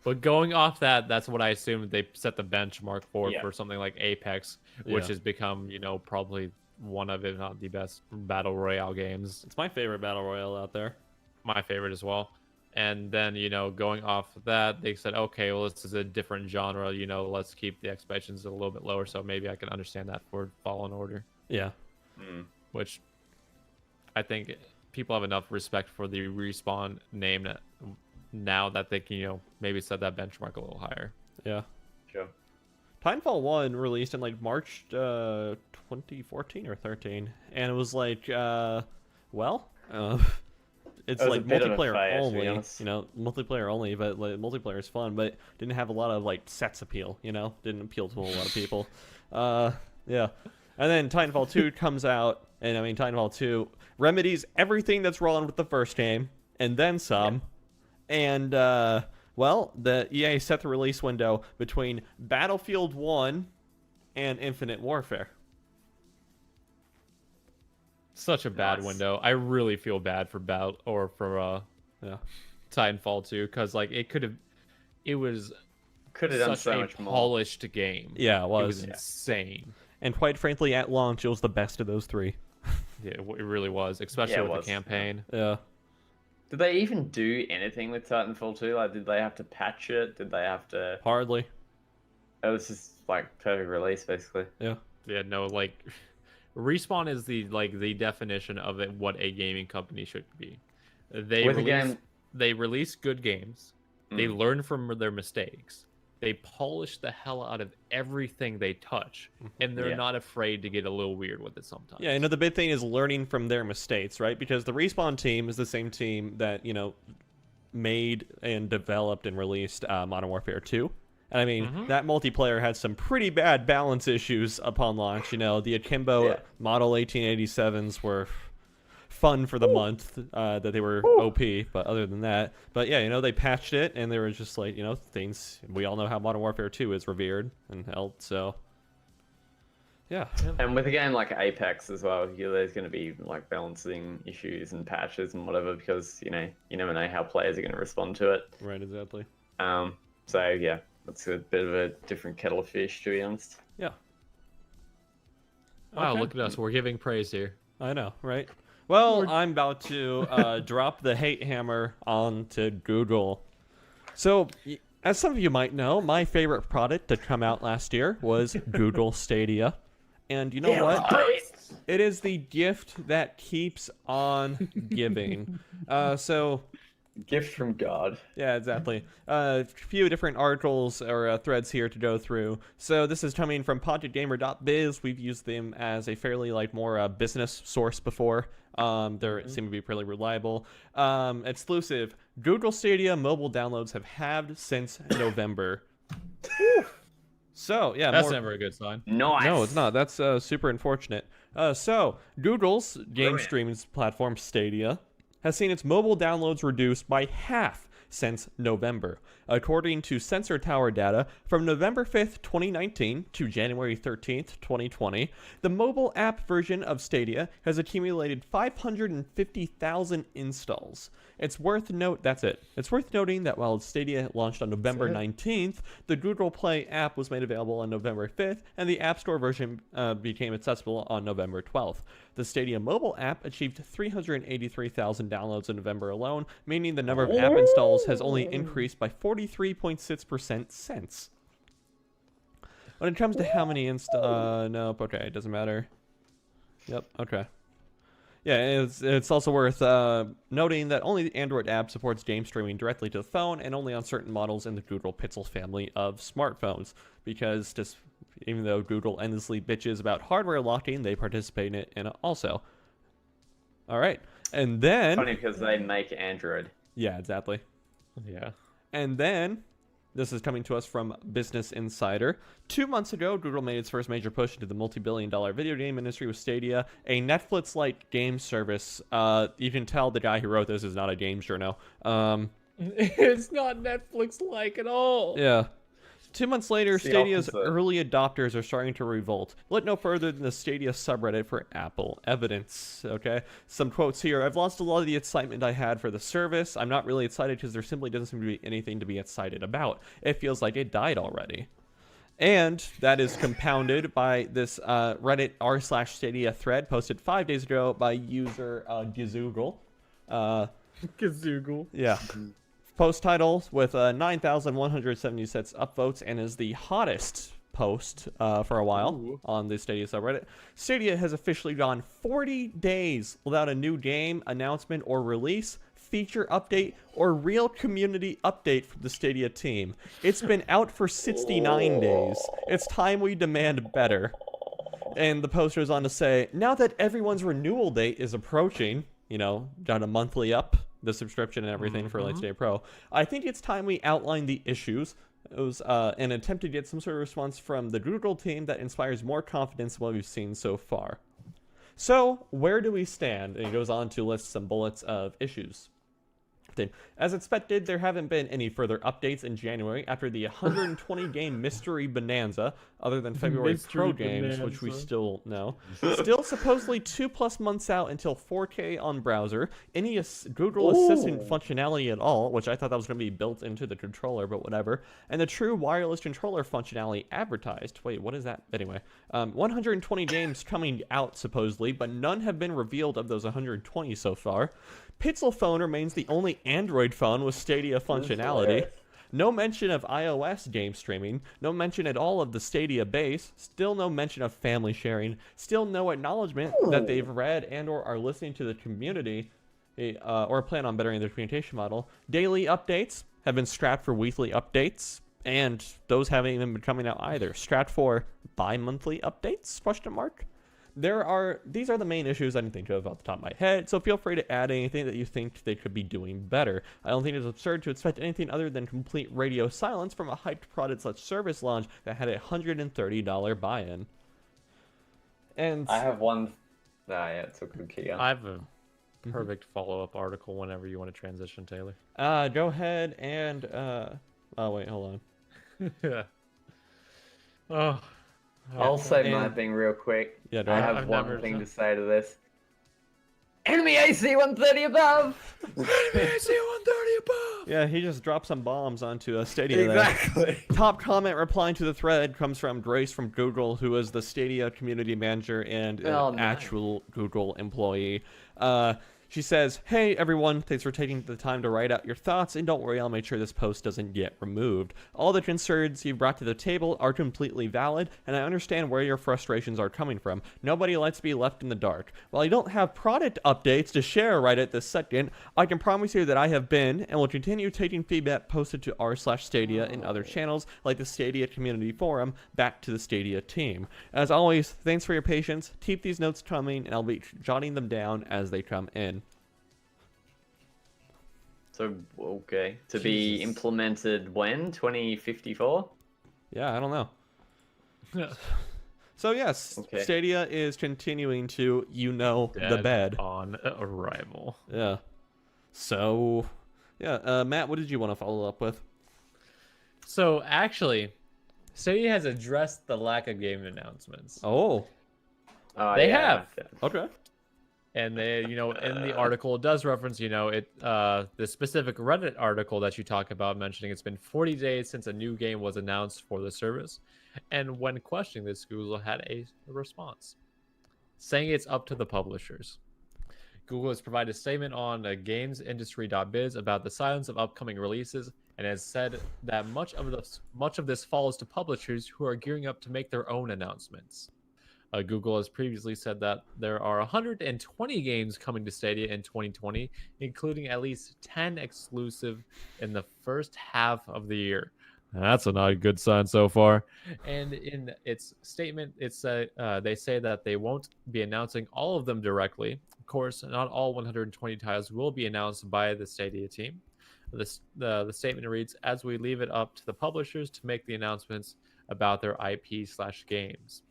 D: But going off that, that's what I assumed they set the benchmark for
C: Yeah.
D: for something like Apex, which
B: Yeah.
D: has become, you know, probably one of, if not the best, battle royale games.
B: It's my favorite battle royale out there.
D: My favorite as well. And then, you know, going off of that, they said, okay, well, this is a different genre, you know, let's keep the expectations a little bit lower. So maybe I can understand that for Fallen Order,
B: Yeah.
D: which I think people have enough respect for the Respawn name now that they can, you know, maybe set that benchmark a little higher.
B: Yeah. Titanfall 1 released in like March 2014 or 13, and it was like, it's
C: It was
B: like
C: a bit of a
B: multiplayer
C: fail, to be
B: only,
C: honest.
B: multiplayer only, but like, multiplayer is fun, but didn't have a lot of like sets appeal, didn't appeal to a lot of people. Yeah. And then Titanfall 2 comes out, and I mean, Titanfall 2 remedies everything that's wrong with the first game, and then some. Yeah. And, the EA set the release window between Battlefield 1 and Infinite Warfare.
D: Such a bad
C: Nice.
D: window. I really feel bad for Titanfall 2, because like it was
C: Could have done
D: such
C: so
D: a
C: much more.
D: polished game.
B: Yeah, it
D: It
B: was.
D: was insane.
B: And quite frankly, at launch, it was the best of those three.
D: Yeah, it really was, especially
C: Yeah, it
D: with
C: was.
D: the campaign.
B: Yeah.
C: Did they even do anything with Titanfall 2? Like, did they have to patch it? Did they have to...
B: Hardly.
C: It was just, like, perfect release, basically.
B: Yeah.
D: Yeah, no, like Respawn is the definition of what a gaming company should be. They
C: With a
D: release,
C: game-
D: they release good games. They learn from their mistakes. They polish the hell out of everything they touch, and they're
C: Yeah.
D: not afraid to get a little weird with it sometimes.
B: Yeah, the big thing is learning from their mistakes, right? Because the Respawn team is the same team that, made and developed and released Modern Warfare 2. And I mean, that multiplayer had some pretty bad balance issues upon launch. The Akimbo Model 1887s were fun for the month that they were OP, but other than that, they patched it, and there was just like, things. We all know how Modern Warfare 2 is revered and held, so yeah.
C: And with a game like Apex as well, there's going to be like balancing issues and patches and whatever, because you never know how players are going to respond to it.
B: Right, exactly.
C: So yeah, that's a bit of a different kettle of fish, to be honest.
B: Yeah.
D: Wow,
B: Okay.
D: look at us. We're giving praise here.
B: I know, right? Well, I'm about to drop the hate hammer onto Google. So, as some of you might know, my favorite product to come out last year was Google Stadia. And you know what? It is the gift that keeps on giving.
C: Gift from God.
B: Yeah, exactly. A few different articles or threads here to go through. So this is coming from PodgetGamer.biz. We've used them as a fairly more business source before. They seem to be pretty reliable. Exclusive. Google Stadia mobile downloads have halved since November. So, yeah.
D: That's never a good sign.
C: Nice.
B: No, it's not. That's super unfortunate. So, Google's game streaming platform Stadia has seen its mobile downloads reduced by half since November. According to Sensor Tower data, from November 5th, 2019 to January 13th, 2020, the mobile app version of Stadia has accumulated 550,000 installs. It's worth noting that while Stadia launched on November 19th, the Google Play app was made available on November 5th, and the App Store version became accessible on November 12th. The Stadia mobile app achieved 383,000 downloads in November alone, meaning the number of app installs has only increased by 43.6% since. When it comes to how many nope, okay, it doesn't matter. Yep, okay. Yeah, it's also worth noting that only the Android app supports game streaming directly to the phone, and only on certain models in the Google Pixel family of smartphones. Because even though Google endlessly bitches about hardware locking, they participate in it also. All right, and then
C: Funny because they make Android.
B: yeah, exactly.
D: Yeah.
B: And then, this is coming to us from Business Insider. 2 months ago, Google made its first major push into the multi-billion-dollar video game industry with Stadia, a Netflix-like game service. You can tell the guy who wrote this is not a games journo.
D: It's not Netflix-like at all.
B: Yeah. 2 months later,
C: It's the
B: Stadia's
C: opposite.
B: early adopters are starting to revolt. Look no further than the Stadia subreddit for Apple evidence. Okay, some quotes here. I've lost a lot of the excitement I had for the service. I'm not really excited because there simply doesn't seem to be anything to be excited about. It feels like it died already. And that is compounded by this Reddit r/Stadia thread posted 5 days ago by user Gizoogle.
D: Gazoogle.
B: Yeah. Post title with 9,176 upvotes and is the hottest post for a while
D: Ooh.
B: on the Stadia subreddit. Stadia has officially gone 40 days without a new game announcement or release, feature update, or real community update from the Stadia team. It's been out for 69 days. It's time we demand better. And the post goes on to say, now that everyone's renewal date is approaching, you know, got a monthly up, the subscription and everything for Light Stadia Pro, I think it's time we outline the issues. It was an attempt to get some sort of response from the Google team that inspires more confidence than what we've seen so far. So, where do we stand? And he goes on to list some bullets of issues. As expected, there haven't been any further updates in January after the 120-game mystery bonanza, other than February
D: Mystery
B: Pro games, which we
D: bonanza.
B: still know. Still supposedly 2+ months out until 4K on browser, any Google Assistant functionality at all, which I thought that was going to be built into the controller, but whatever, and the true wireless controller functionality advertised. Wait, what is that? Anyway, 120 games coming out supposedly, but none have been revealed of those 120 so far. Pixel phone remains the only Android phone with Stadia functionality. No mention of iOS game streaming. No mention at all of the Stadia base. Still no mention of family sharing. Still no acknowledgement that they've read and or are listening to the community or plan on bettering their communication model. Daily updates have been strapped for weekly updates, and those haven't even been coming out either. Strapped for bi-monthly updates? Question mark. These are the main issues I didn't think of off the top of my head, so feel free to add anything that you think they could be doing better. I don't think it's absurd to expect anything other than complete radio silence from a hyped product/service launch that had a $130 buy-in. And
C: I have one. Yeah, it's a good key.
D: I have a perfect follow-up article whenever you want to transition, Taylor.
B: go ahead and oh wait, hold on.
D: Yeah. Oh.
C: I'll say
B: and-
C: my thing real quick.
B: Yeah, go
C: I
B: ahead.
C: have
D: I've
C: one
D: never
C: thing
D: done-
C: to say to this. Enemy AC 130 above!
B: Yeah, he just dropped some bombs onto a Stadia there.
C: Exactly.
B: Top comment replying to the thread comes from Grace from Google, who is the Stadia community manager and an
C: Oh, nice.
B: actual Google employee. She says, hey everyone, thanks for taking the time to write out your thoughts, and don't worry, I'll make sure this post doesn't get removed. All the concerns you brought to the table are completely valid, and I understand where your frustrations are coming from. Nobody likes to be left in the dark. While I don't have product updates to share right at this second, I can promise you that I have been, and will continue taking feedback posted to r/Stadia and other channels, like the Stadia Community Forum, back to the Stadia team. As always, thanks for your patience, keep these notes coming, and I'll be jotting them down as they come in.
C: So, okay. To be implemented when? 2054?
B: Yeah, I don't know.
D: Yeah.
B: So yes,
C: Okay.
B: Stadia is continuing to, the bed.
D: On arrival.
B: Yeah. So, yeah, Matt, what did you want to follow up with?
D: So actually, Stadia has addressed the lack of game announcements.
B: Oh,
C: Oh,
D: They
C: yeah.
D: have.
B: okay.
D: And they, in the article, it does reference, the specific Reddit article that you talk about, mentioning it's been 40 days since a new game was announced for the service. And when questioning this, Google had a response saying it's up to the publishers. Google has provided a statement on gamesindustry.biz about the silence of upcoming releases, and has said that much of this falls to publishers who are gearing up to make their own announcements. Google has previously said that there are 120 games coming to Stadia in 2020, including at least 10 exclusive in the first half of the year. That's a not good sign so far. And in its statement, they say that they won't be announcing all of them directly. Of course, not all 120 titles will be announced by the Stadia team. The statement reads, as we leave it up to the publishers to make the announcements about their IP/games.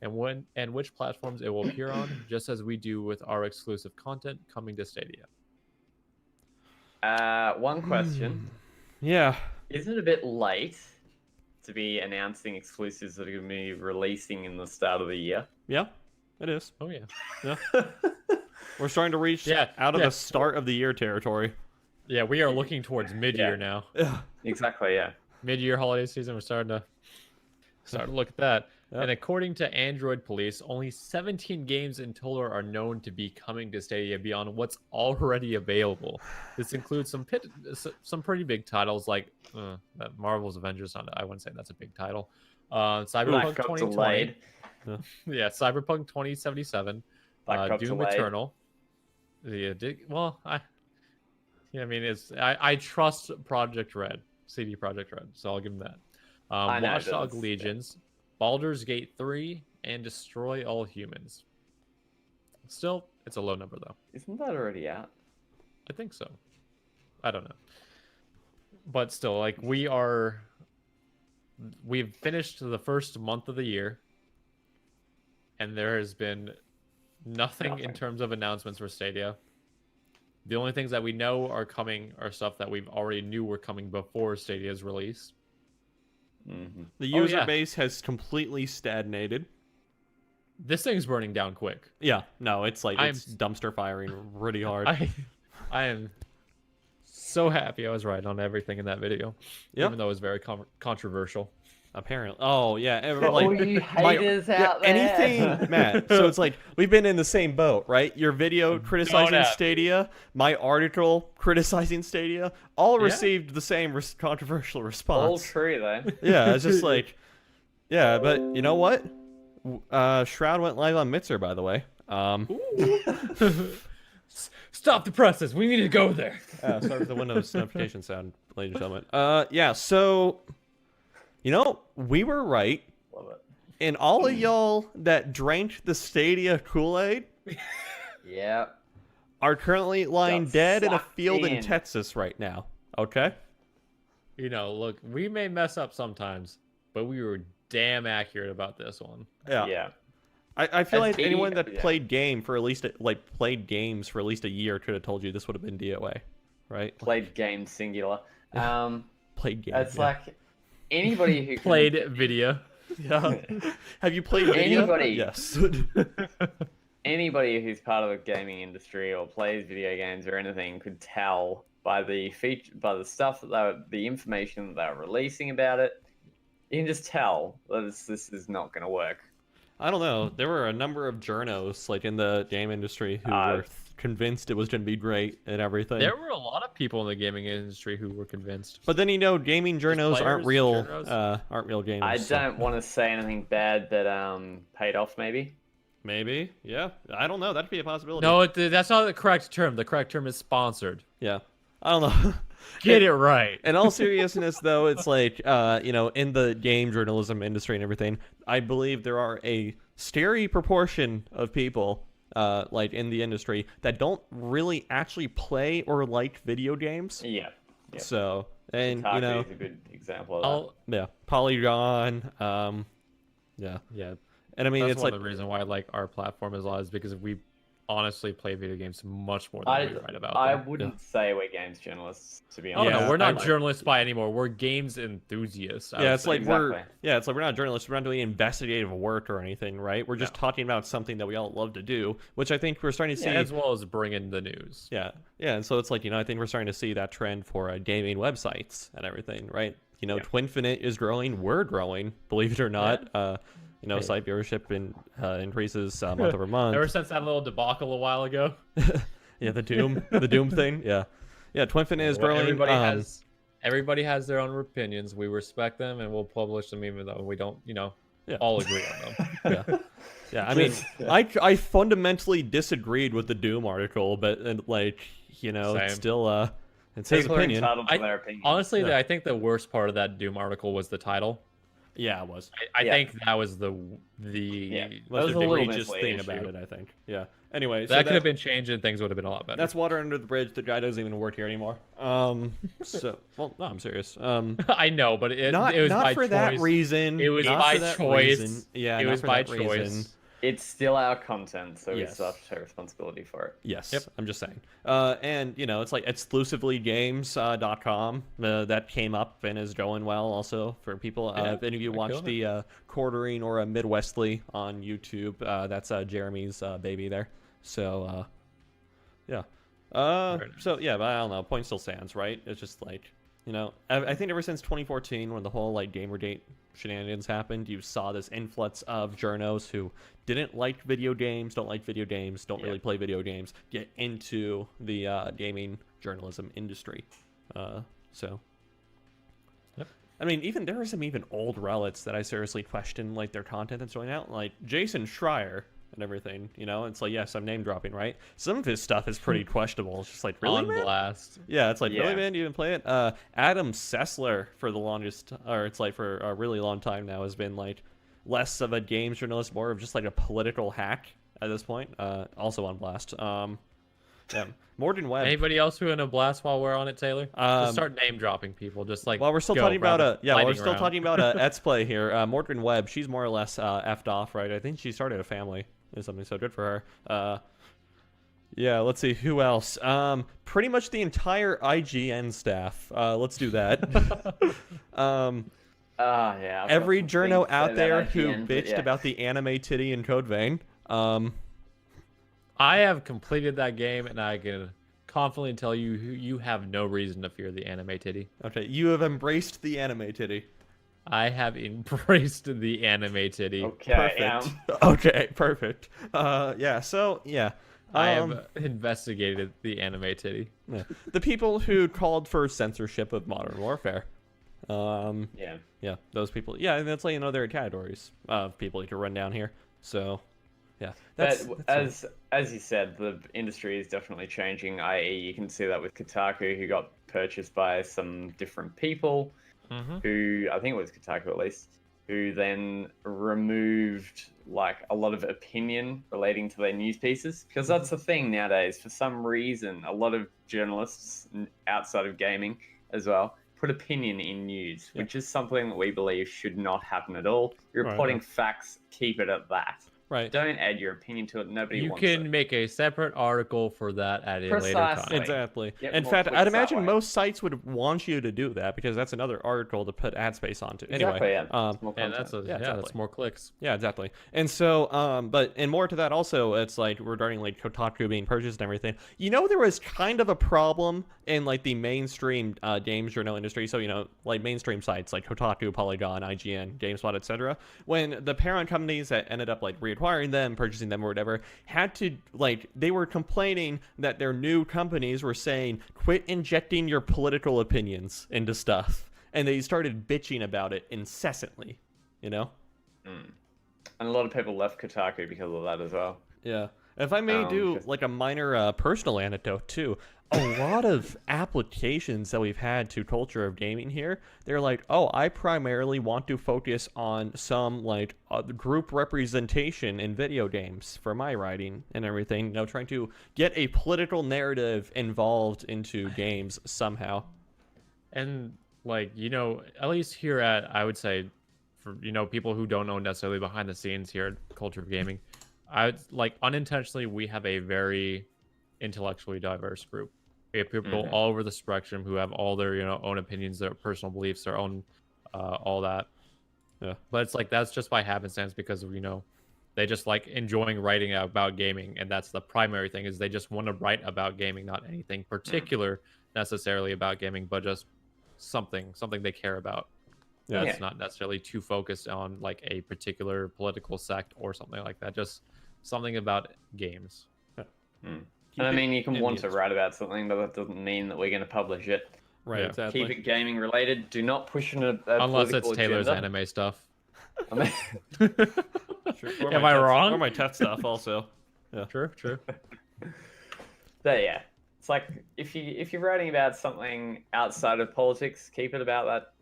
D: And which platforms it will appear on, just as we do with our exclusive content coming to Stadia.
C: One question.
B: Yeah.
C: Isn't it a bit late to be announcing exclusives that are going to be releasing in the start of the year?
B: Yeah, it is.
D: Oh yeah,
B: Yeah. We're starting to reach out of the start of the year territory.
D: yeah. We are looking towards mid-year now.
B: Yeah.
C: Exactly, yeah.
D: Mid-year holiday season. We're starting to look at that.
B: Yep.
D: And according to Android Police, only 17 games in total are known to be coming to Stadia beyond what's already available. This includes some pretty big titles like Marvel's Avengers. I wouldn't say that's a big title,
C: Black
D: Cyberpunk
C: got
D: 2020.
C: delayed.
D: Yeah, Cyberpunk 2077.
C: Black got
D: Doom
C: delayed.
D: Eternal. I mean, I trust Project Red, CD Project Red, so I'll give them that.
C: I know,
D: Watchdog
C: but
D: Legions, Baldur's Gate 3, and Destroy All Humans. Still, it's a low number though.
C: Isn't that already out?
D: I think so. I don't know. But still, like we've finished the first month of the year, and there has been nothing in terms of announcements for Stadia. The only things that we know are coming are stuff that we've already knew were coming before Stadia's release.
C: Mm-hmm.
B: The user base has completely stagnated.
D: This thing's burning down quick.
B: Yeah, no, it's like it's dumpster firing really hard.
D: I am so happy I was right on everything in that video, even though it was very controversial.
B: Apparently, oh yeah,
C: Like, you haters out there.
B: Anything, Matt. So it's like we've been in the same boat, right? Your video criticizing Stadia, my article criticizing Stadia, all received the same controversial response.
C: All true though.
B: Yeah, it's just like, yeah, but you know what? Shroud went live on Mitzer, by the way.
D: Stop the presses. We need to go there.
B: Sorry for the Windows notification sound, ladies and gentlemen. Yeah, so, you know, we were right.
C: Love it.
B: And all of y'all that drank the Stadia Kool-Aid are currently lying dead in a field in Texas right now. Okay?
D: You know, look, we may mess up sometimes, but we were damn accurate about this one.
C: Yeah.
B: I feel like anyone that played games for at least a year could have told you this would have been DOA, right?
C: Played game singular.
B: Played game.
C: It's like anybody who
D: played video.
B: Yeah. Have you played video?
C: Anybody.
B: Yes.
C: Anybody who's part of the gaming industry or plays video games or anything could tell by the stuff that the information that they're releasing about it. You can just tell that this is not going to work.
B: I don't know. There were a number of journos like in the game industry who were convinced it was going to be great and everything.
D: There were a lot of people in the gaming industry who were convinced.
B: But then gaming journos aren't real gamers.
C: I don't want to say anything bad, but paid off maybe.
B: Maybe, yeah. I don't know. That'd be a possibility.
D: No, that's not the correct term. The correct term is sponsored.
B: Yeah, I don't know.
D: Get it right.
B: In all seriousness, though, it's like, in the game journalism industry and everything, I believe there are a scary proportion of people, in the industry that don't really actually play or like video games.
C: Yeah.
B: So, and,
C: Kotaku is a good example of that.
B: Yeah. Polygon,
D: Yeah.
B: And I mean,
D: that's
B: it's
D: one of the reason why I like our platform is a lot is because we honestly play video games much more than we write about them.
C: I wouldn't say we're games journalists, to be
D: Oh
C: honest.
D: no, we're not journalists by anymore. We're games enthusiasts.
B: It's like we're not journalists. We're not doing investigative work or anything, right? We're just talking about something that we all love to do, which I think we're starting to see,
D: as well as bring in the news.
B: Yeah, and so it's like I think we're starting to see that trend for gaming websites and everything, right? Twinfinite is growing. We're growing, believe it or not. Site viewership increases month over month.
D: Ever since that little debacle a while ago.
B: Yeah, the Doom thing. Yeah, Twinfinite is growing.
D: Everybody has their own opinions. We respect them, and we'll publish them even though we don't, all agree on them.
B: Yeah. I mean, I fundamentally disagreed with the Doom article, but it's still it's his opinion.
D: Honestly, I think the worst part of that Doom article was the title.
B: Yeah, it was.
D: I think that was the
B: egregious thing about it, I think. Yeah. Anyway,
D: that could have been changed and things would have been a lot better.
B: That's water under the bridge. The guy doesn't even work here anymore. No, I'm serious.
D: I know, but it was
B: not
D: by
B: for
D: choice.
B: That reason.
D: It was by choice. Reason.
B: Yeah,
D: it was by choice.
B: Reason.
C: It's still our content, so we still have to take responsibility for it.
B: Yes, I'm just saying. And, it's like exclusivelygames.com that came up and is going well also for people. If any of you watch the Quartering or a Midwestly on YouTube, that's Jeremy's baby there. So, but I don't know. Point still stands, right? It's just like, I think ever since 2014 when the whole Gamergate shenanigans happened, you saw this influx of journos who didn't like video games, don't really play video games, get into the gaming journalism industry. I mean, even there are some even old relics that I seriously question, like, their content that's going out. Like, Jason Schreier and everything, you know? It's like, yes, I'm name dropping, right? Some of his stuff is pretty questionable. It's just like, really,
D: On
B: man?
D: blast.
B: Yeah, it's like, really,
C: Yeah.
B: man? Do you even play it? Adam Sessler, for the longest, or it's like for a really long time now, has been, like, less of a games journalist, more of just, like, a political hack at this point. Also on blast. Yeah. Morden Webb.
D: Anybody else who in a blast while we're on it, Taylor?
B: Um,
D: Just start name dropping people. Just like
B: Well, we're still
D: go,
B: talking about
D: rapid
B: we're
D: lightning
B: still
D: round.
B: talking about Let's Play here. Mordred Webb, she's more or less effed off, right? I think she started a family or something, so good for her. Yeah, let's see who else. Pretty much the entire IGN staff. Let's do that.
C: Yeah. I've got
B: Every
C: some
B: journo
C: things to
B: out
C: say
B: there
C: about
B: who
C: IGN, but
B: bitched
C: yeah.
B: about the anime titty in Code Vein.
D: I have completed that game, and I can confidently tell you you have no reason to fear the anime titty.
B: Okay, you have embraced the anime titty.
D: I have embraced the anime titty.
C: Okay.
B: Perfect. Okay, perfect. Yeah. So yeah.
D: I have investigated the anime titty.
B: Yeah. The people who called for censorship of Modern Warfare.
C: Yeah.
B: Yeah, those people. Yeah, and that's like, you know, there are categories of people you can run down here. So, yeah.
C: But as you said, the industry is definitely changing. I.e., you can see that with Kotaku, who got purchased by some different people, who I think it was Kotaku at least, who then removed like a lot of opinion relating to their news pieces, because that's the thing nowadays. For some reason, a lot of journalists outside of gaming as well put opinion in news, which is something that we believe should not happen at all. You're reporting facts, keep it at that.
B: Right.
C: Don't add your opinion to it. Nobody
D: You
C: wants
D: can
C: it.
D: make a separate article for that at a later
C: Precisely.
D: time.
B: Exactly.
C: Get
B: In
C: more
B: fact,
C: clicks
B: I'd
C: that
B: imagine
C: way.
B: most sites would want you to do that because that's another article to put ad space onto.
C: Exactly,
B: Anyway,
C: yeah. It's more
D: And
C: content.
D: that's
B: exactly.
D: that's more clicks.
B: Yeah, exactly. And so, and more to that also, it's like regarding like Kotaku being purchased and everything. You know, there was kind of a problem in like the mainstream games journal industry. So, you know, like mainstream sites like Kotaku, Polygon, IGN, GameSpot, etc. When the parent companies that ended up like reacquiring them, purchasing them or whatever, had to like, they were complaining that their new companies were saying, quit injecting your political opinions into stuff. And they started bitching about it incessantly, you know?
C: And a lot of people left Kotaku because of that as well.
B: Yeah. If I may do like a minor personal anecdote too, a lot of applications that we've had to culture of gaming here, they're like, oh, I primarily want to focus on some like group representation in video games for my writing and everything, you know, trying to get a political narrative involved into games somehow.
D: And like, you know, at least here at, I would say, for, you know, people who don't know necessarily behind the scenes here at Culture of Gaming, I would like unintentionally, we have a very intellectually diverse group. We have people all over the spectrum who have all their, you know, own opinions, their personal beliefs, their own, all that.
B: Yeah.
D: But it's like, that's just by happenstance because, you know, they just like enjoying writing about gaming. And that's the primary thing, is they just want to write about gaming, not anything particular necessarily about gaming, but just something they care about.
B: Yeah.
D: That's not necessarily too focused on like a particular political sect or something like that. Just something about games.
C: And I mean, you can want to write about something, but that doesn't mean that we're going to publish it.
B: Right,
D: Yeah.
B: exactly.
C: Keep it gaming related. Do not push a
D: Unless it's
C: political
D: Taylor's
C: agenda.
D: anime stuff.
C: I mean,
B: Sure. Or
D: Am
B: my
D: I
B: tech-
D: wrong?
B: Or my tech stuff also.
D: True.
C: so yeah, it's like if you're writing about something outside of politics, keep it about that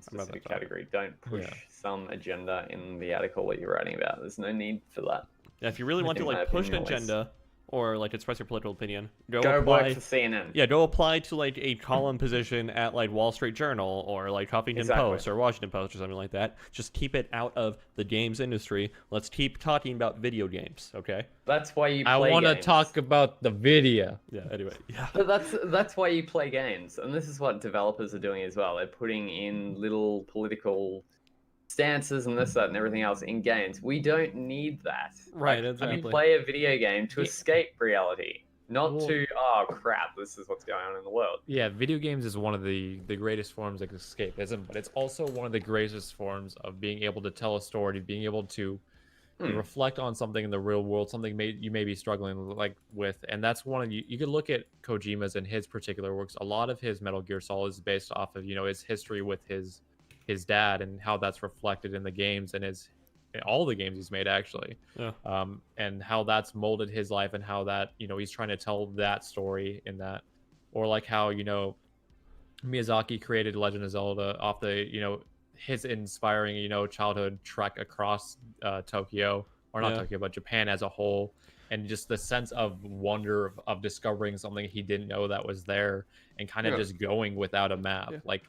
C: specific
B: topic.
C: category. Don't push
D: Yeah.
C: some agenda in the article that you're writing about. There's no need for that.
B: Yeah, if you really want to
C: In my
B: like push an
C: opinion, at least.
B: agenda or like express your political opinion, go
C: Go
B: apply.
C: work for CNN.
B: Yeah, go apply to like a column position at like Wall Street Journal or like Huffington
C: Exactly.
B: Post or Washington Post or something like that. Just keep it out of the games industry. Let's keep talking about video games, okay?
C: That's why you play
D: I want to
C: games.
D: talk about the video.
B: Yeah. Anyway, yeah.
C: But that's why you play games, and this is what developers are doing as well. They're putting in little political stances and this, that, and everything else in games. We don't need that.
B: Right,
C: We
B: exactly.
C: play a video game to escape reality, not
D: Well-
C: to, oh crap, this is what's going on in the world.
D: Yeah, video games is one of the greatest forms of escapism, but it's also one of the greatest forms of being able to tell a story, being able to reflect on something in the real world, something you may be struggling with, and that's one of you could look at Kojima's and his particular works. A lot of his Metal Gear Solid is based off of his history with his dad and how that's reflected in the games and in all the games he's made actually.
B: Yeah.
D: And how that's molded his life and how that he's trying to tell that story in that, or like how Miyazaki created Legend of Zelda off the his inspiring childhood trek across Tokyo, or not Tokyo but Japan as a whole, and just the sense of wonder of discovering something he didn't know that was there and kind of just going without a map. Like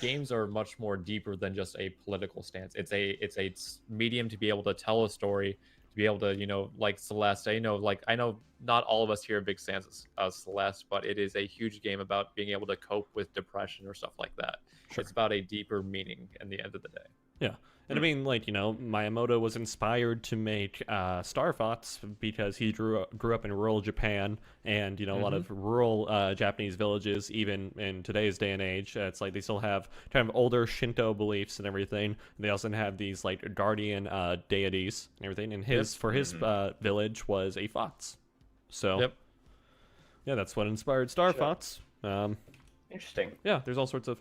D: games are much more deeper than just a political stance. It's a medium to be able to tell a story, to be able to like Celeste. I know not all of us here are big fans of Celeste, but it is a huge game about being able to cope with depression or stuff like that. Sure. It's about a deeper meaning in the end of the day.
B: Yeah. And I mean, Miyamoto was inspired to make Star Fox because he grew up in rural Japan, and a lot of rural Japanese villages, even in today's day and age, it's like they still have kind of older Shinto beliefs and everything. They also have these guardian deities and everything. And his village was a fox. So yeah, that's what inspired Star Fox.
C: Interesting.
B: Yeah, there's all sorts of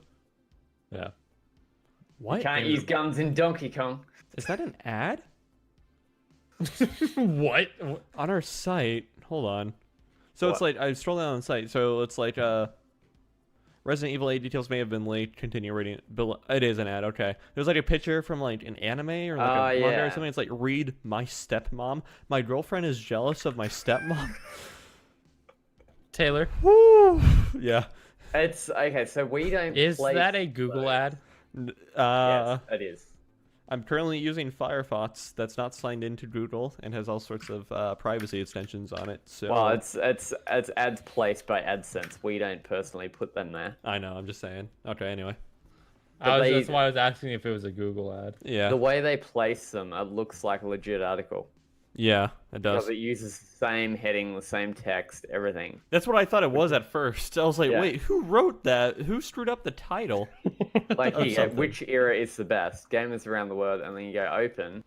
B: What?
C: Can't use guns in Donkey Kong.
B: Is that an ad?
D: What?
B: On our site. Hold on. So it's I scroll down on the site. So it's Resident Evil 8 details may have been late. Continue reading. It is an ad. Okay. There's a picture from an anime or a manga or something. It's read my stepmom. My girlfriend is jealous of my stepmom.
D: Taylor.
B: Woo. Yeah.
C: It's okay. So we don't.
D: Is that a Google ad?
C: Yes, it is.
B: I'm currently using Firefox that's not signed into Google and has all sorts of privacy extensions on it. So
C: well, it's ads placed by AdSense. We don't personally put them there.
B: I know. I'm just saying. Okay. Anyway.
D: That's why I was asking if it was a Google ad.
B: Yeah.
C: The way they place them, it looks like a legit article.
B: Yeah, it does.
C: Because it uses the same heading, the same text, everything.
B: That's what I thought it was at first. I was like, wait, who wrote that? Who screwed up the title?
C: You go, which era is the best? Gamers around the world, and then you go open.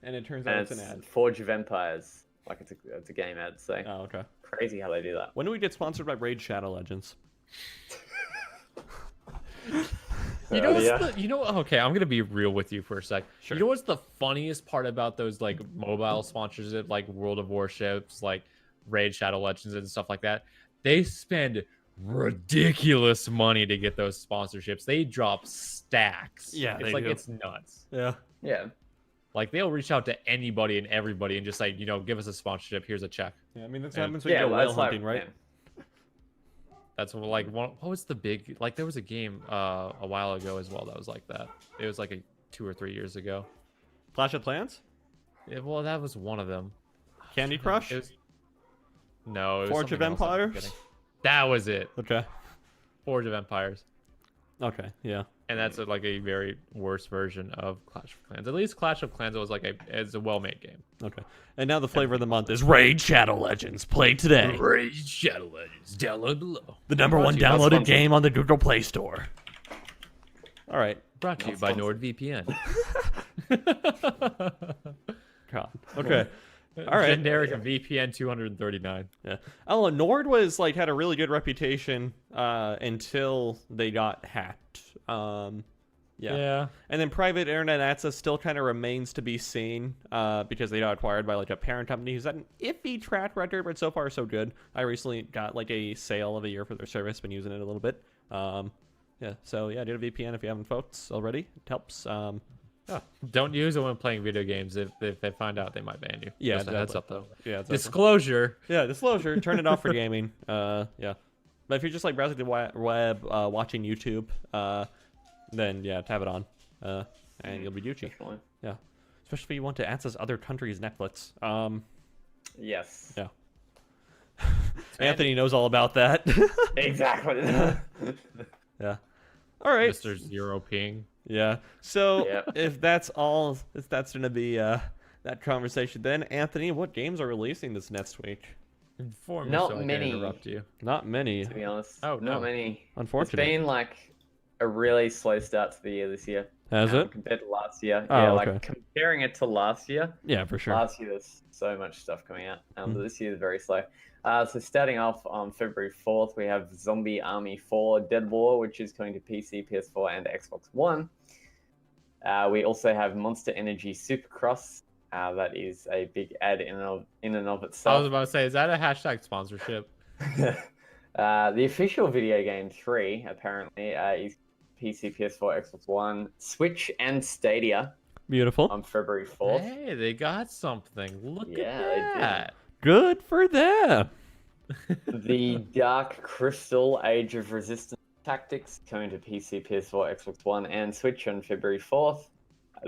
B: And it turns out it's an ad.
C: Forge of Empires. It's a game ad, so.
B: Oh, okay.
C: Crazy how they do that.
B: When do we get sponsored by Raid Shadow Legends?
D: Okay, I'm gonna be real with you for a sec.
B: Sure.
D: You know what's the funniest part about those mobile sponsorship, World of Warships, Raid Shadow Legends and stuff like that? They spend ridiculous money to get those sponsorships. They drop stacks.
B: Yeah,
D: it's nuts.
B: Yeah.
C: Yeah.
D: They'll reach out to anybody and everybody and just give us a sponsorship. Here's a check.
B: Yeah, I mean that's what happens when you go whale hunting, right?
D: That's what was the big there was a game a while ago as well that was like that. It was 2 or 3 years ago.
B: Clash of Clans?
D: Well, that was one of them.
B: Candy Crush?
D: No, it was
B: Forge of Empires?
D: That was it.
B: Okay.
D: Forge of Empires.
B: Okay, yeah.
D: And that's a very worse version of Clash of Clans. At least Clash of Clans was it's a well-made game.
B: Okay. And now the flavor of the month is Raid Shadow Legends. Play today.
D: Raid Shadow Legends. Download below.
B: The #1 downloaded game on the Google Play Store. All right.
D: Brought to you by NordVPN.
B: God. Okay. All right.
D: Generic VPN 239.
B: Yeah. Oh, Nord was had a really good reputation until they got hacked. Yeah. And then private internet access still kind of remains to be seen because they got acquired by a parent company who's got an iffy track record, but so far so good. I recently got a sale of a year for their service. Been using it a little bit. Yeah. So yeah, do a VPN if you haven't, folks, already. It helps.
D: Don't use it when playing video games. If they find out, they might ban you.
B: Yeah,
D: just a heads up though.
B: Yeah,
D: disclosure.
B: Yeah, disclosure. Turn it off for gaming. Yeah. But if you're just browsing the web, watching YouTube, then yeah, tab it on, and you'll be Gucci. Yeah, especially if you want to access other countries' Netflix.
C: Yes.
B: Yeah. Anthony knows all about that.
C: Exactly.
B: Yeah. All right.
D: Mr. Zero Ping.
B: Yeah. So if that's gonna be that conversation, then Anthony, what games are releasing this next week?
D: Inform me
C: Not
D: so I
C: many.
D: can interrupt you.
B: Not many.
C: To be honest.
D: Oh, no.
C: Not many.
B: Unfortunately.
C: It's been a really slow start to the year this year.
B: Has it?
C: compared to last year.
B: Oh,
C: Yeah,
B: okay.
C: like comparing it to last year.
B: Yeah, for sure.
C: Last year there's so much stuff coming out, but this year is very slow. So starting off on February 4th, we have Zombie Army 4 Dead War, which is coming to PC, PS4, and Xbox One. We also have Monster Energy Supercross. That is a big ad in and of
D: I
C: itself.
D: was about to say, is that a hashtag sponsorship?
C: The official video game 3 apparently is PC, PS4, Xbox One, Switch, and Stadia
B: Beautiful.
C: on February 4th.
D: Hey, they got something. Look
C: Yeah,
D: at
C: they did.
D: that.
B: Good for them.
C: The Dark Crystal Age of Resistance Tactics coming to PC, PS4, Xbox One, and Switch on February 4th.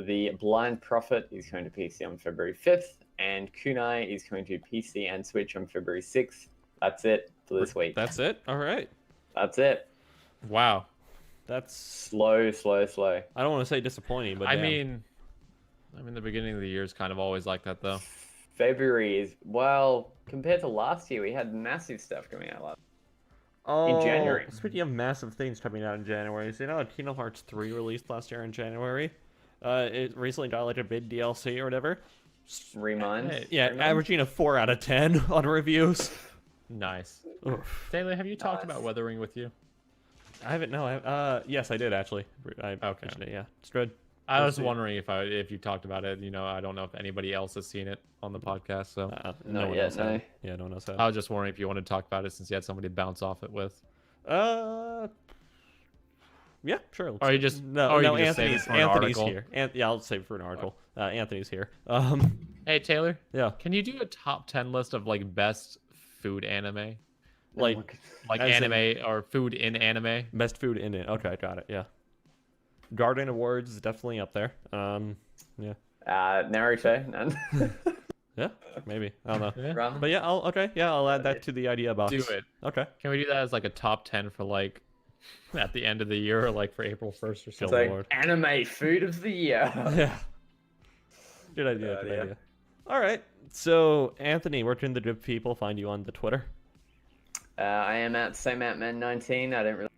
C: The Blind Prophet is coming to PC on February 5th, and Kunai is coming to PC and Switch on February 6th. That's it for this week.
B: That's it. All right.
C: That's it.
D: Wow.
B: That's.
C: Slow.
B: I don't want to say disappointing, but
D: I
B: damn.
D: mean, the beginning of the year is kind of always like that, though.
C: February is, well, compared to last year, we had massive stuff coming out last
B: Oh,
C: January.
B: Speaking of massive things coming out in January, so you know, Kingdom Hearts 3 released last year in January. It recently got like a big DLC or whatever.
C: Remind.
D: Hey,
B: Yeah,
C: Remind?
B: averaging a 4 out of 10 on reviews.
D: Nice.
B: Oof.
D: Taylor, have you talked
C: Nice.
D: about Weathering with You?
B: I haven't. No. Yes, I did actually. I
D: Okay.
B: mentioned it. Yeah, it's good.
D: I
B: We'll
D: was
B: see.
D: wondering if you talked about it. You know, I don't know if anybody else has seen it on the podcast, so
B: No
C: Not
B: one
C: yet,
B: else had.
C: no.
B: Yeah, no one else had.
D: I was just wondering if you wanted to talk about it since you had somebody to bounce off it with.
B: Yeah, sure. let's
D: Or you
B: do-
D: just
B: no,
D: or you
B: no.
D: can just save it
B: Anthony's
D: for an
B: Anthony's
D: article.
B: here. Yeah, I'll save it for an article. Anthony's here.
D: Hey Taylor,
B: Yeah,
D: can you do a top 10 list of like best food anime,
B: like
D: like
B: As in-
D: anime or food in anime?
B: best food in it. Okay, got it. Yeah, Garden Awards is definitely up there. Yeah,
C: Naruto. None.
B: yeah, maybe. I don't know.
D: Yeah.
C: Run.
B: But yeah, I'll add that to the idea box.
D: Do it.
B: Okay.
D: Can we do that as like a top 10 for like at the end of the year or like for April 1st or
B: Good
D: something?
C: So,
B: Lord.
C: anime food of the year.
B: Yeah. Good idea.
C: Good
B: Good
C: idea.
B: idea. All right. So Anthony, where can the good people find you on the Twitter?
C: I am at SameOutman19. I don't really,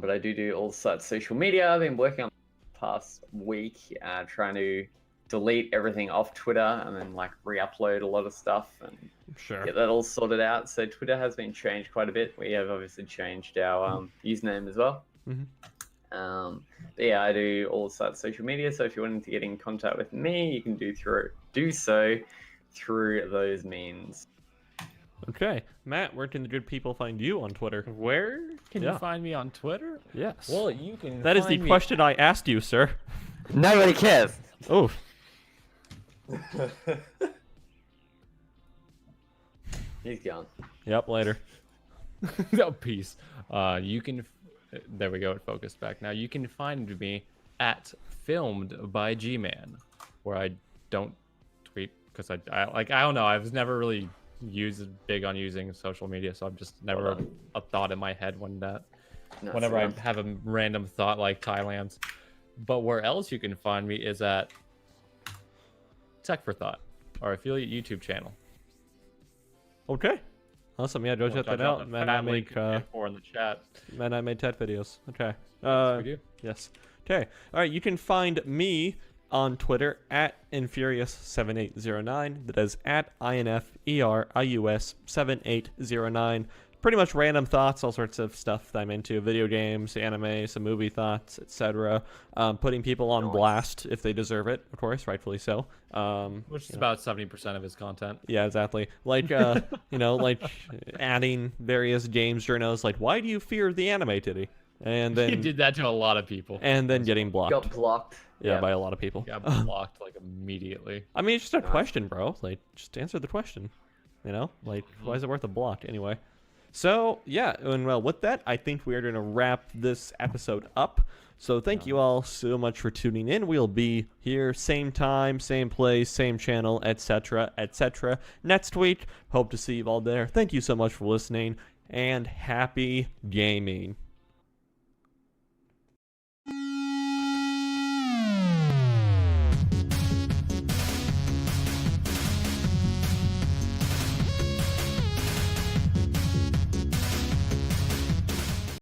C: but I do all sorts of social media. I've been working on the past week, trying to delete everything off Twitter and then like re-upload a lot of stuff and
B: Sure.
C: get that all sorted out. So Twitter has been changed quite a bit. We have obviously changed our username as well.
B: Mhm.
C: But yeah, I do all sorts of social media. So if you're wanting to get in contact with me, you can do so through those means.
B: Okay. Matt, where can the good people find you on Twitter?
D: Where can
B: Yeah.
D: you find me on Twitter?
B: Yes.
D: Well, you can.
B: that is the
D: find me-
B: question I asked you, sir.
C: Nobody cares.
B: Oh.
C: He's gone.
B: Yep. Later.
D: No, peace. You can. There we go. It focused back. Now you can find me at Filmed by G-Man, where I don't tweet because I don't know. I was never really big on using social media, so I've just never
C: Hold
D: a thought in my head
C: No,
D: whenever I
C: so-
D: have a random thought like Thailand's. But where else you can find me is at Tech for Thought, our affiliate YouTube channel.
B: Okay. Awesome. Yeah, go check that out. Matt and I make
D: or in the chat.
B: Matt and I made TED videos. Okay.
D: We do.
B: Yes. Okay. All right. You can find me on Twitter at Infurious7809. That is at INFERIUS7809. Pretty much random thoughts, all sorts of stuff that I'm into: video games, anime, some movie thoughts, etc. Putting people on
C: Nice.
B: blast if they deserve it, of course, rightfully so.
D: Which is about 70% of his content.
B: Yeah, exactly. Like, like adding various games journals, like, why do you fear the anime titty? And
D: He
B: then
D: did that to a lot of people.
B: and then getting blocked.
C: Got blocked.
B: Yeah, by a lot of people.
D: Got blocked like immediately.
B: I mean, it's just a question, bro. Like, just answer the question. You know, like, why is it worth a block anyway? So yeah, and well, with that, I think we are going to wrap this episode up. So thank you all so much for tuning in. We'll be here same time, same place, same channel, etc., etc. next week. Hope to see you all there. Thank you so much for listening, and happy gaming.